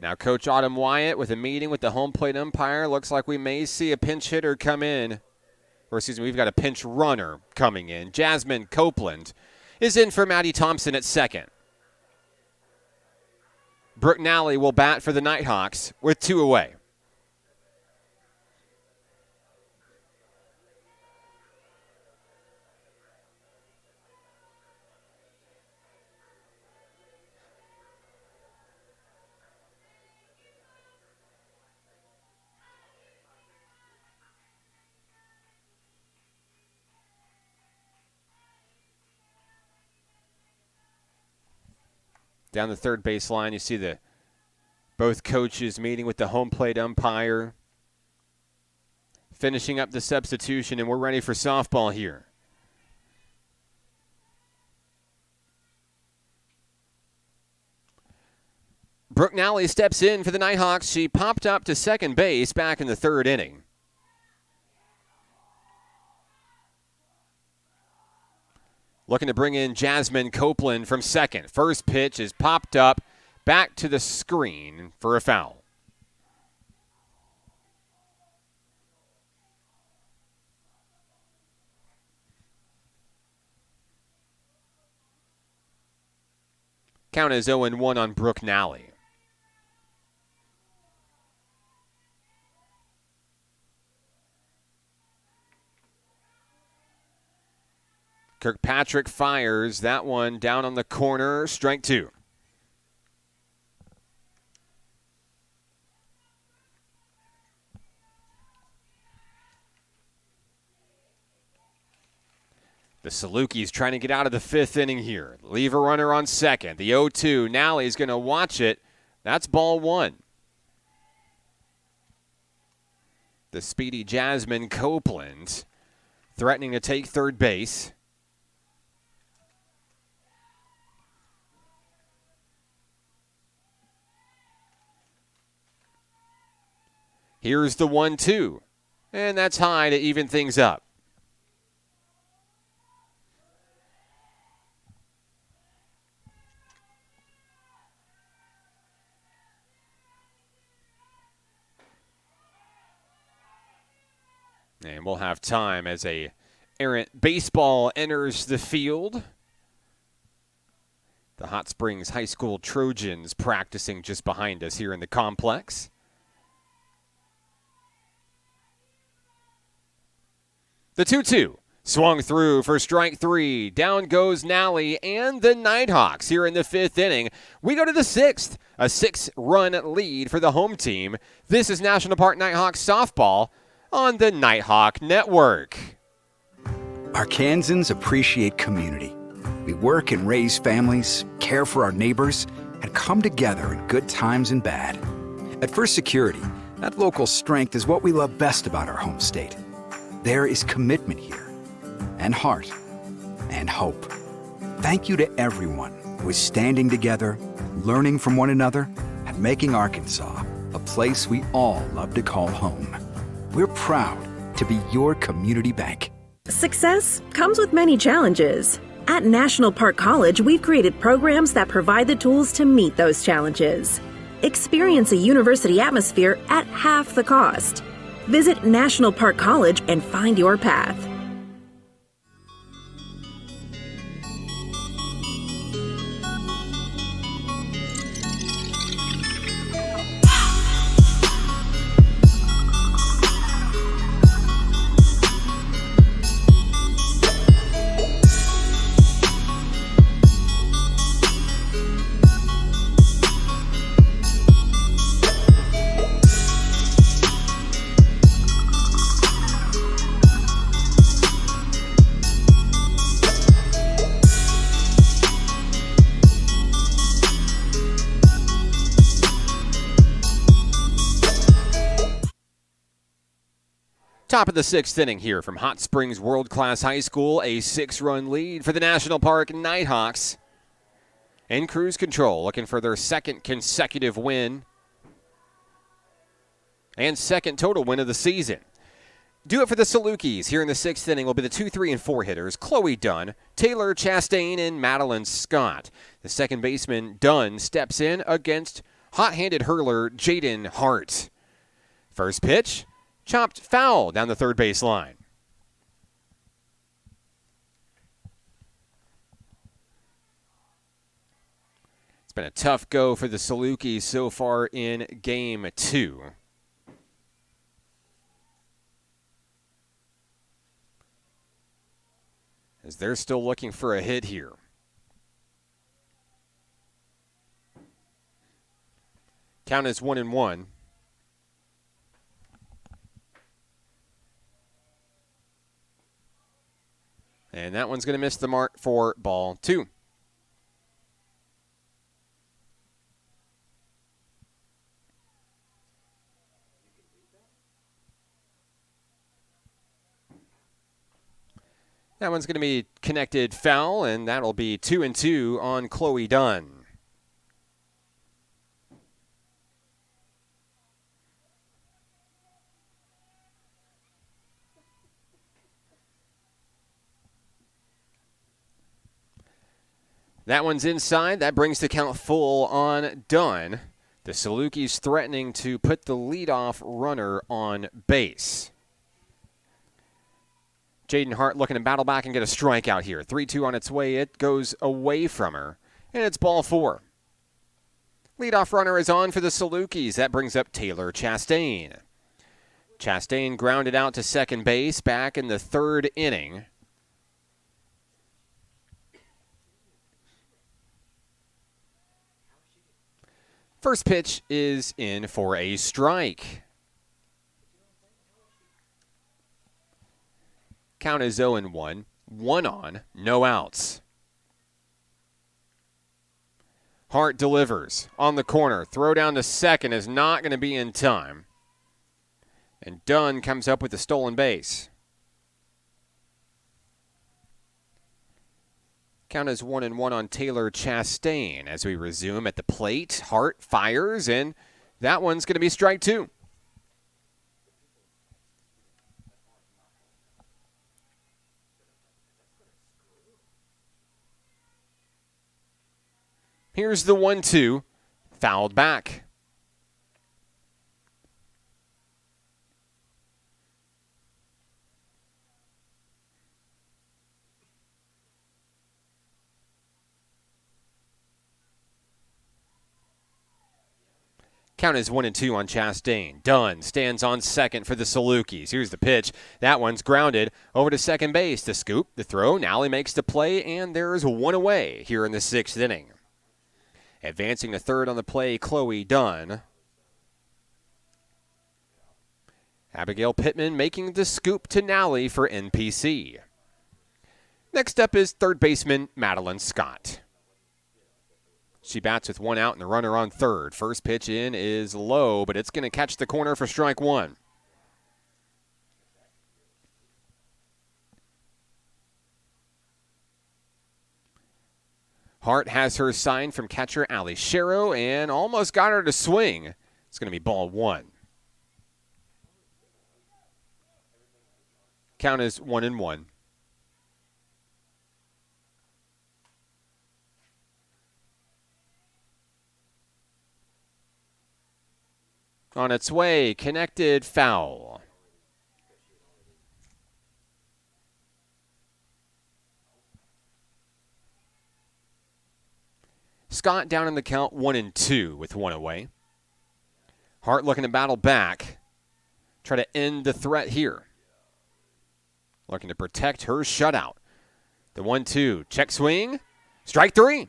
Now Coach Autumn Wyatt with a meeting with the home plate umpire. Looks like we may see a pinch hitter come in. Or excuse me, we've got a pinch runner coming in. Jasmine Copeland is in for Maddie Thompson at second. Brooke Nally will bat for the Nighthawks with 2 away. Down the third baseline, you see both coaches meeting with the home plate umpire, finishing up the substitution, and we're ready for softball here. Brooke Nally steps in for the Nighthawks. She popped up to second base back in the third inning. Looking to bring in Jasmine Copeland from second. First pitch is popped up back to the screen for a foul. Count is 0-1 on Brooke Nally. Kirkpatrick fires that one down on the corner, strike 2. The Salukis trying to get out of the 5th inning here. Leave a runner on second. The 0-2. Nally's going to watch it. That's ball 1. The speedy Jasmine Copeland threatening to take third base. Here's the 1-2, and that's high to even things up. And we'll have time as a errant baseball enters the field. The Hot Springs High School Trojans practicing just behind us here in the complex. The 2-2 swung through for strike 3. Down goes Nally and the Nighthawks here in the 5th inning. We go to the 6th, a 6-run lead for the home team. This is National Park Nighthawks softball on the Nighthawk Network. Arkansans appreciate community. We work and raise families, care for our neighbors, and come together in good times and bad. At First Security, that local strength is what we love best about our home state. There is commitment here, and heart, and hope. Thank you to everyone who is standing together, learning from one another, and making Arkansas a place we all love to call home. We're proud to be your community bank. Success comes with many challenges. At National Park College, we've created programs that provide the tools to meet those challenges. Experience a university atmosphere at half the cost. Visit National Park College and find your path. Top of the 6th inning here from Hot Springs World Class High School. A 6-run lead for the National Park Nighthawks. In cruise control, looking for their 2nd consecutive win and 2nd total win of the season. Do it for the Salukis. Here in the 6th inning will be the 2, 3, and 4 hitters, Chloe Dunn, Taylor Chastain, and Madeline Scott. The second baseman, Dunn, steps in against hot-handed hurler Jaden Hart. First pitch, chopped foul down the third base line. It's been a tough go for the Salukis so far in Game 2. As they're still looking for a hit here. Count is 1-1. And that one's going to miss the mark for ball 2. That one's going to be connected foul, and that'll be 2-2 on Chloe Dunn. That one's inside. That brings the count full on Dunn. The Salukis threatening to put the leadoff runner on base. Jaden Hart looking to battle back and get a strikeout here. 3-2 on its way. It goes away from her, and it's ball 4. Leadoff runner is on for the Salukis. That brings up Taylor Chastain. Chastain grounded out to second base back in the 3rd inning. First pitch is in for a strike. Count is 0-1. 1 on, no outs. Hart delivers on the corner. Throw down to second is not going to be in time. And Dunn comes up with the stolen base. Count is 1-1 on Taylor Chastain as we resume at the plate. Hart fires, and that one's going to be strike 2. Here's the 1-2, fouled back. Count is 1-2 on Chastain. Dunn stands on second for the Salukis. Here's the pitch. That one's grounded over to second base. The scoop, the throw. Nally makes the play, and there's one away here in the 6th inning. Advancing to third on the play, Chloe Dunn. Abigail Pittman making the scoop to Nally for NPC. Next up is third baseman Madeline Scott. She bats with 1 out and the runner on third. First pitch in is low, but it's going to catch the corner for strike 1. Hart has her sign from catcher Ali Sherrow and almost got her to swing. It's going to be ball 1. Count is 1-1. On its way, connected foul. Scott down in the count 1-2 with 1 away. Hart looking to battle back. Try to end the threat here. Looking to protect her shutout. The 1-2, check swing, strike 3.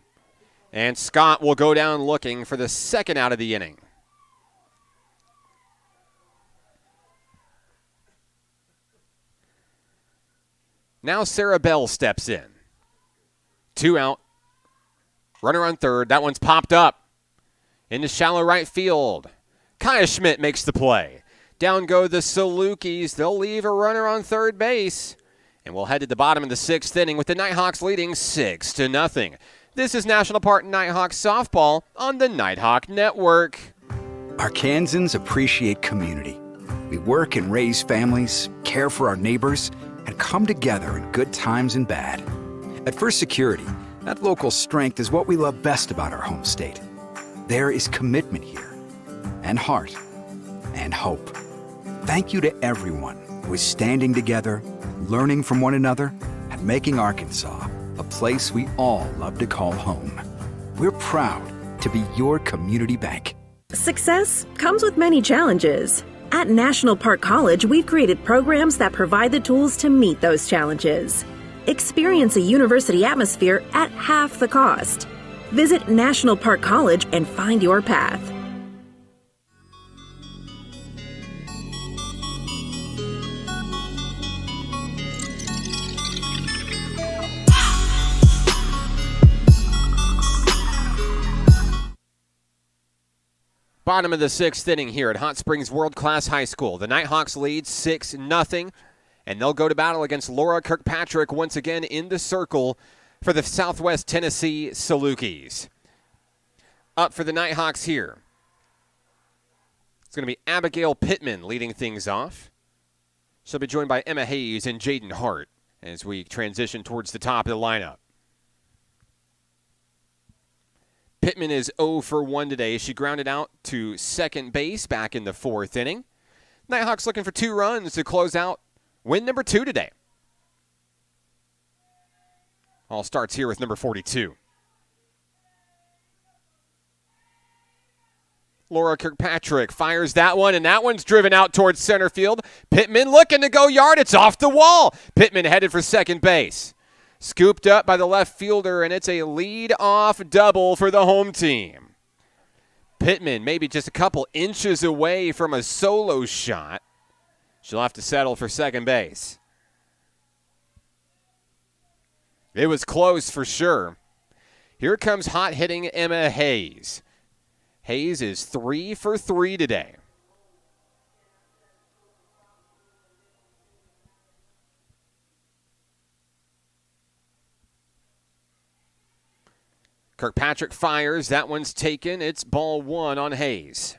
And Scott will go down looking for the second out of the inning. Now Sarah Bell steps in. 2 out. Runner on third. That one's popped up. Into shallow right field. Kaya Schmidt makes the play. Down go the Salukis. They'll leave a runner on third base. And we'll head to the bottom of the 6th inning with the Nighthawks leading 6-0. This is National Park Nighthawks softball on the Nighthawk Network. Arkansans appreciate community. We work and raise families, care for our neighbors, and come together in good times and bad. At First Security, that local strength is what we love best about our home state. There is commitment here, and heart, and hope. Thank you to everyone who is standing together, learning from one another, and making Arkansas a place we all love to call home. We're proud to be your community bank. Success comes with many challenges. At National Park College, we've created programs that provide the tools to meet those challenges. Experience a university atmosphere at half the cost. Visit National Park College and find your path. Bottom of the sixth inning here at Hot Springs World Class High School. The Nighthawks lead 6-0, and they'll go to battle against Laura Kirkpatrick once again in the circle for the Southwest Tennessee Salukis. Up for the Nighthawks here, it's going to be Abigail Pittman leading things off. She'll be joined by Emma Hayes and Jaden Hart as we transition towards the top of the lineup. Pittman is 0 for 1 today. She grounded out to second base back in the fourth inning. Nighthawks looking for 2 runs to close out win number 2 today. All starts here with number 42. Laura Kirkpatrick fires that one, and that one's driven out towards center field. Pittman looking to go yard. It's off the wall. Pittman headed for second base. Scooped up by the left fielder, and it's a lead-off double for the home team. Pittman maybe just a couple inches away from a solo shot. She'll have to settle for second base. It was close for sure. Here comes hot-hitting Emma Hayes. Hayes is 3 for 3 today. Kirkpatrick fires. That one's taken. It's ball 1 on Hayes.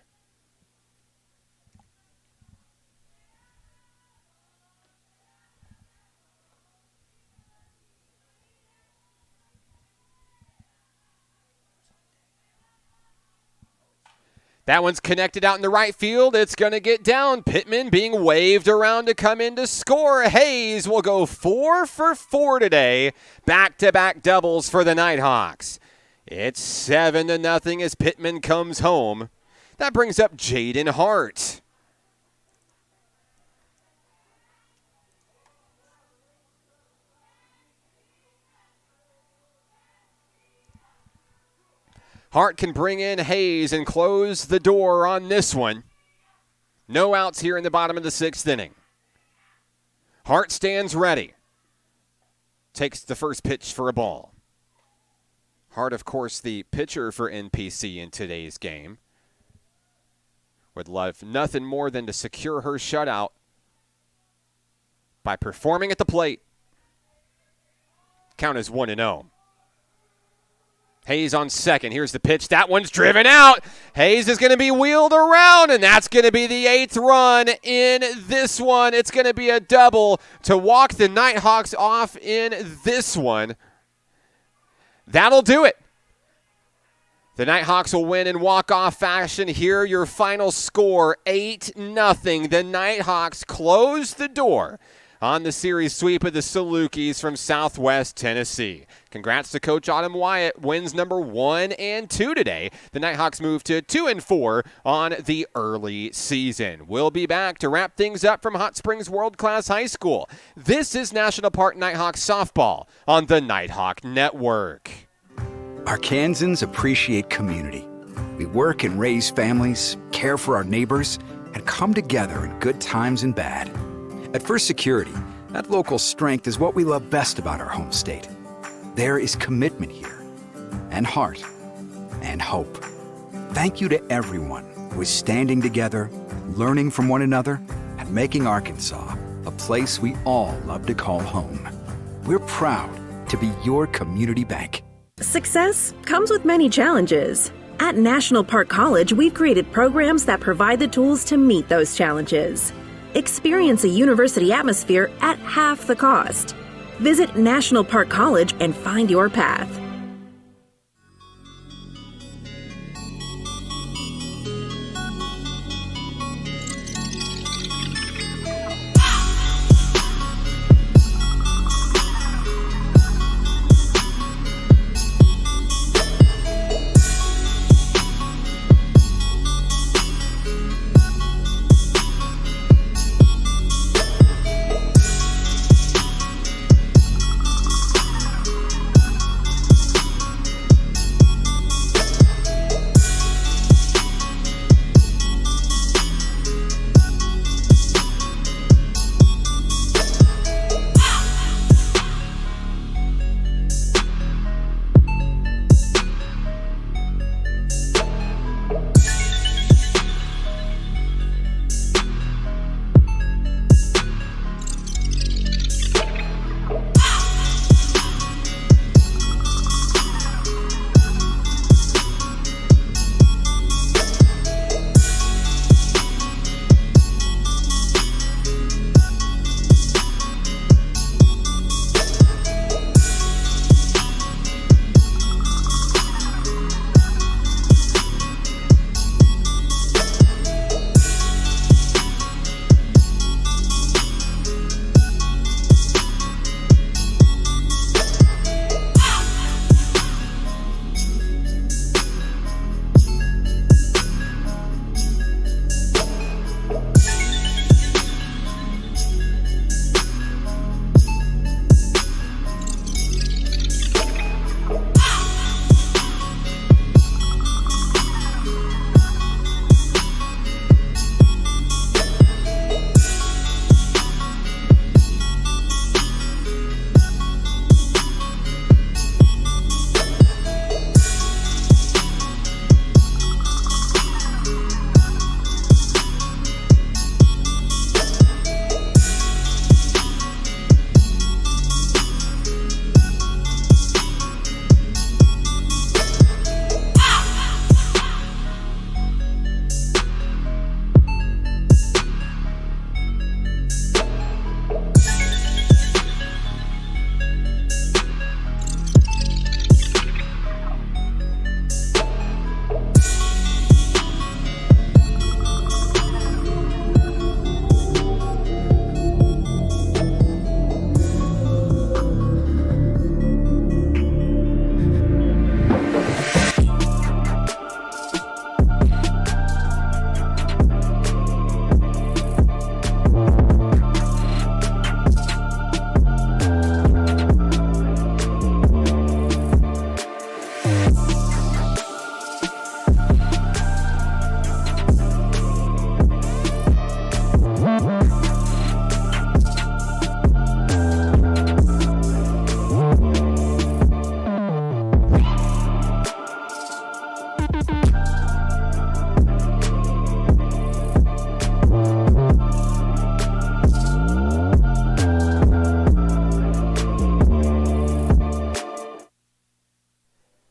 That one's connected out in the right field. It's going to get down. Pittman being waved around to come in to score. Hayes will go 4 for 4 today. Back-to-back doubles for the Nighthawks. It's 7-0 as Pittman comes home. That brings up Jaden Hart. Hart can bring in Hayes and close the door on this one. No outs here in the bottom of the sixth inning. Hart stands ready. Takes the first pitch for a ball. Hart, of course, the pitcher for NPC in today's game. Would love nothing more than to secure her shutout by performing at the plate. Count is 1-0. Hayes on second. Here's the pitch. That one's driven out. Hayes is going to be wheeled around, and that's going to be the 8th run in this one. It's going to be a double to walk the Nighthawks off in this one. That'll do it. The Nighthawks will win in walk-off fashion. Here, your final score, 8-0. The Nighthawks close the door on the series sweep of the Salukis from Southwest Tennessee. Congrats to Coach Autumn Wyatt. Wins number 1 and 2 today. The Nighthawks move to 2-4 on the early season. We'll be back to wrap things up from Hot Springs World Class High School. This is National Park Nighthawks softball on the Nighthawk Network. Arkansans appreciate community. We work and raise families, care for our neighbors, and come together in good times and bad. At First Security, that local strength is what we love best about our home state. There is commitment here, and heart, and hope. Thank you to everyone who is standing together, learning from one another, and making Arkansas a place we all love to call home. We're proud to be your community bank. Success comes with many challenges. At National Park College, we've created programs that provide the tools to meet those challenges. Experience a university atmosphere at half the cost. Visit National Park College and find your path.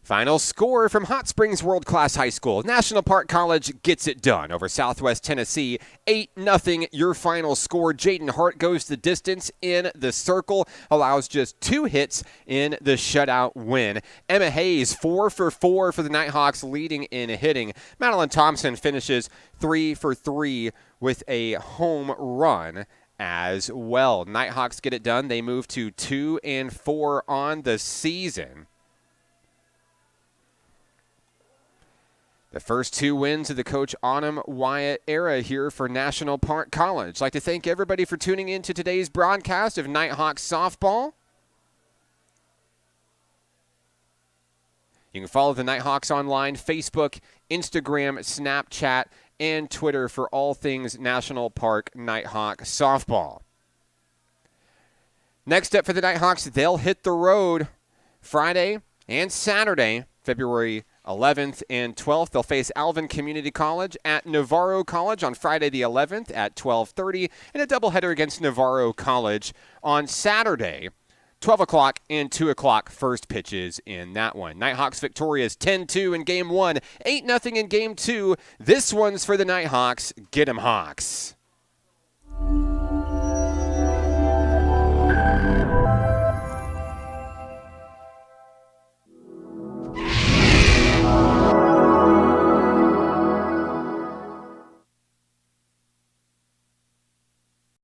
Final score from Hot Springs World Class High School. National Park College gets it done over Southwest Tennessee. 8-0 your final score. Jaden Hart goes the distance in the circle, allows just 2 hits in the shutout win. Emma Hayes 4 for 4 for the Nighthawks, leading in hitting. Madeline Thompson finishes 3 for 3 with a home run as well. Nighthawks get it done. They move to 2-4 on the season. The first 2 wins of the Coach Autumn Wyatt era here for National Park College. I'd like to thank everybody for tuning in to today's broadcast of Nighthawks softball. You can follow the Nighthawks online, Facebook, Instagram, Snapchat, and Twitter for all things National Park Nighthawk softball. Next up for the Nighthawks, they'll hit the road Friday and Saturday, February 11th and 12th. They'll face Alvin Community College at Navarro College on Friday the 11th at 12:30, and a doubleheader against Navarro College on Saturday, 12 o'clock and 2 o'clock first pitches in that one. Nighthawks victorious 10-2 in Game 1, 8-0 in Game 2. This one's for the Nighthawks. Get 'em, Hawks.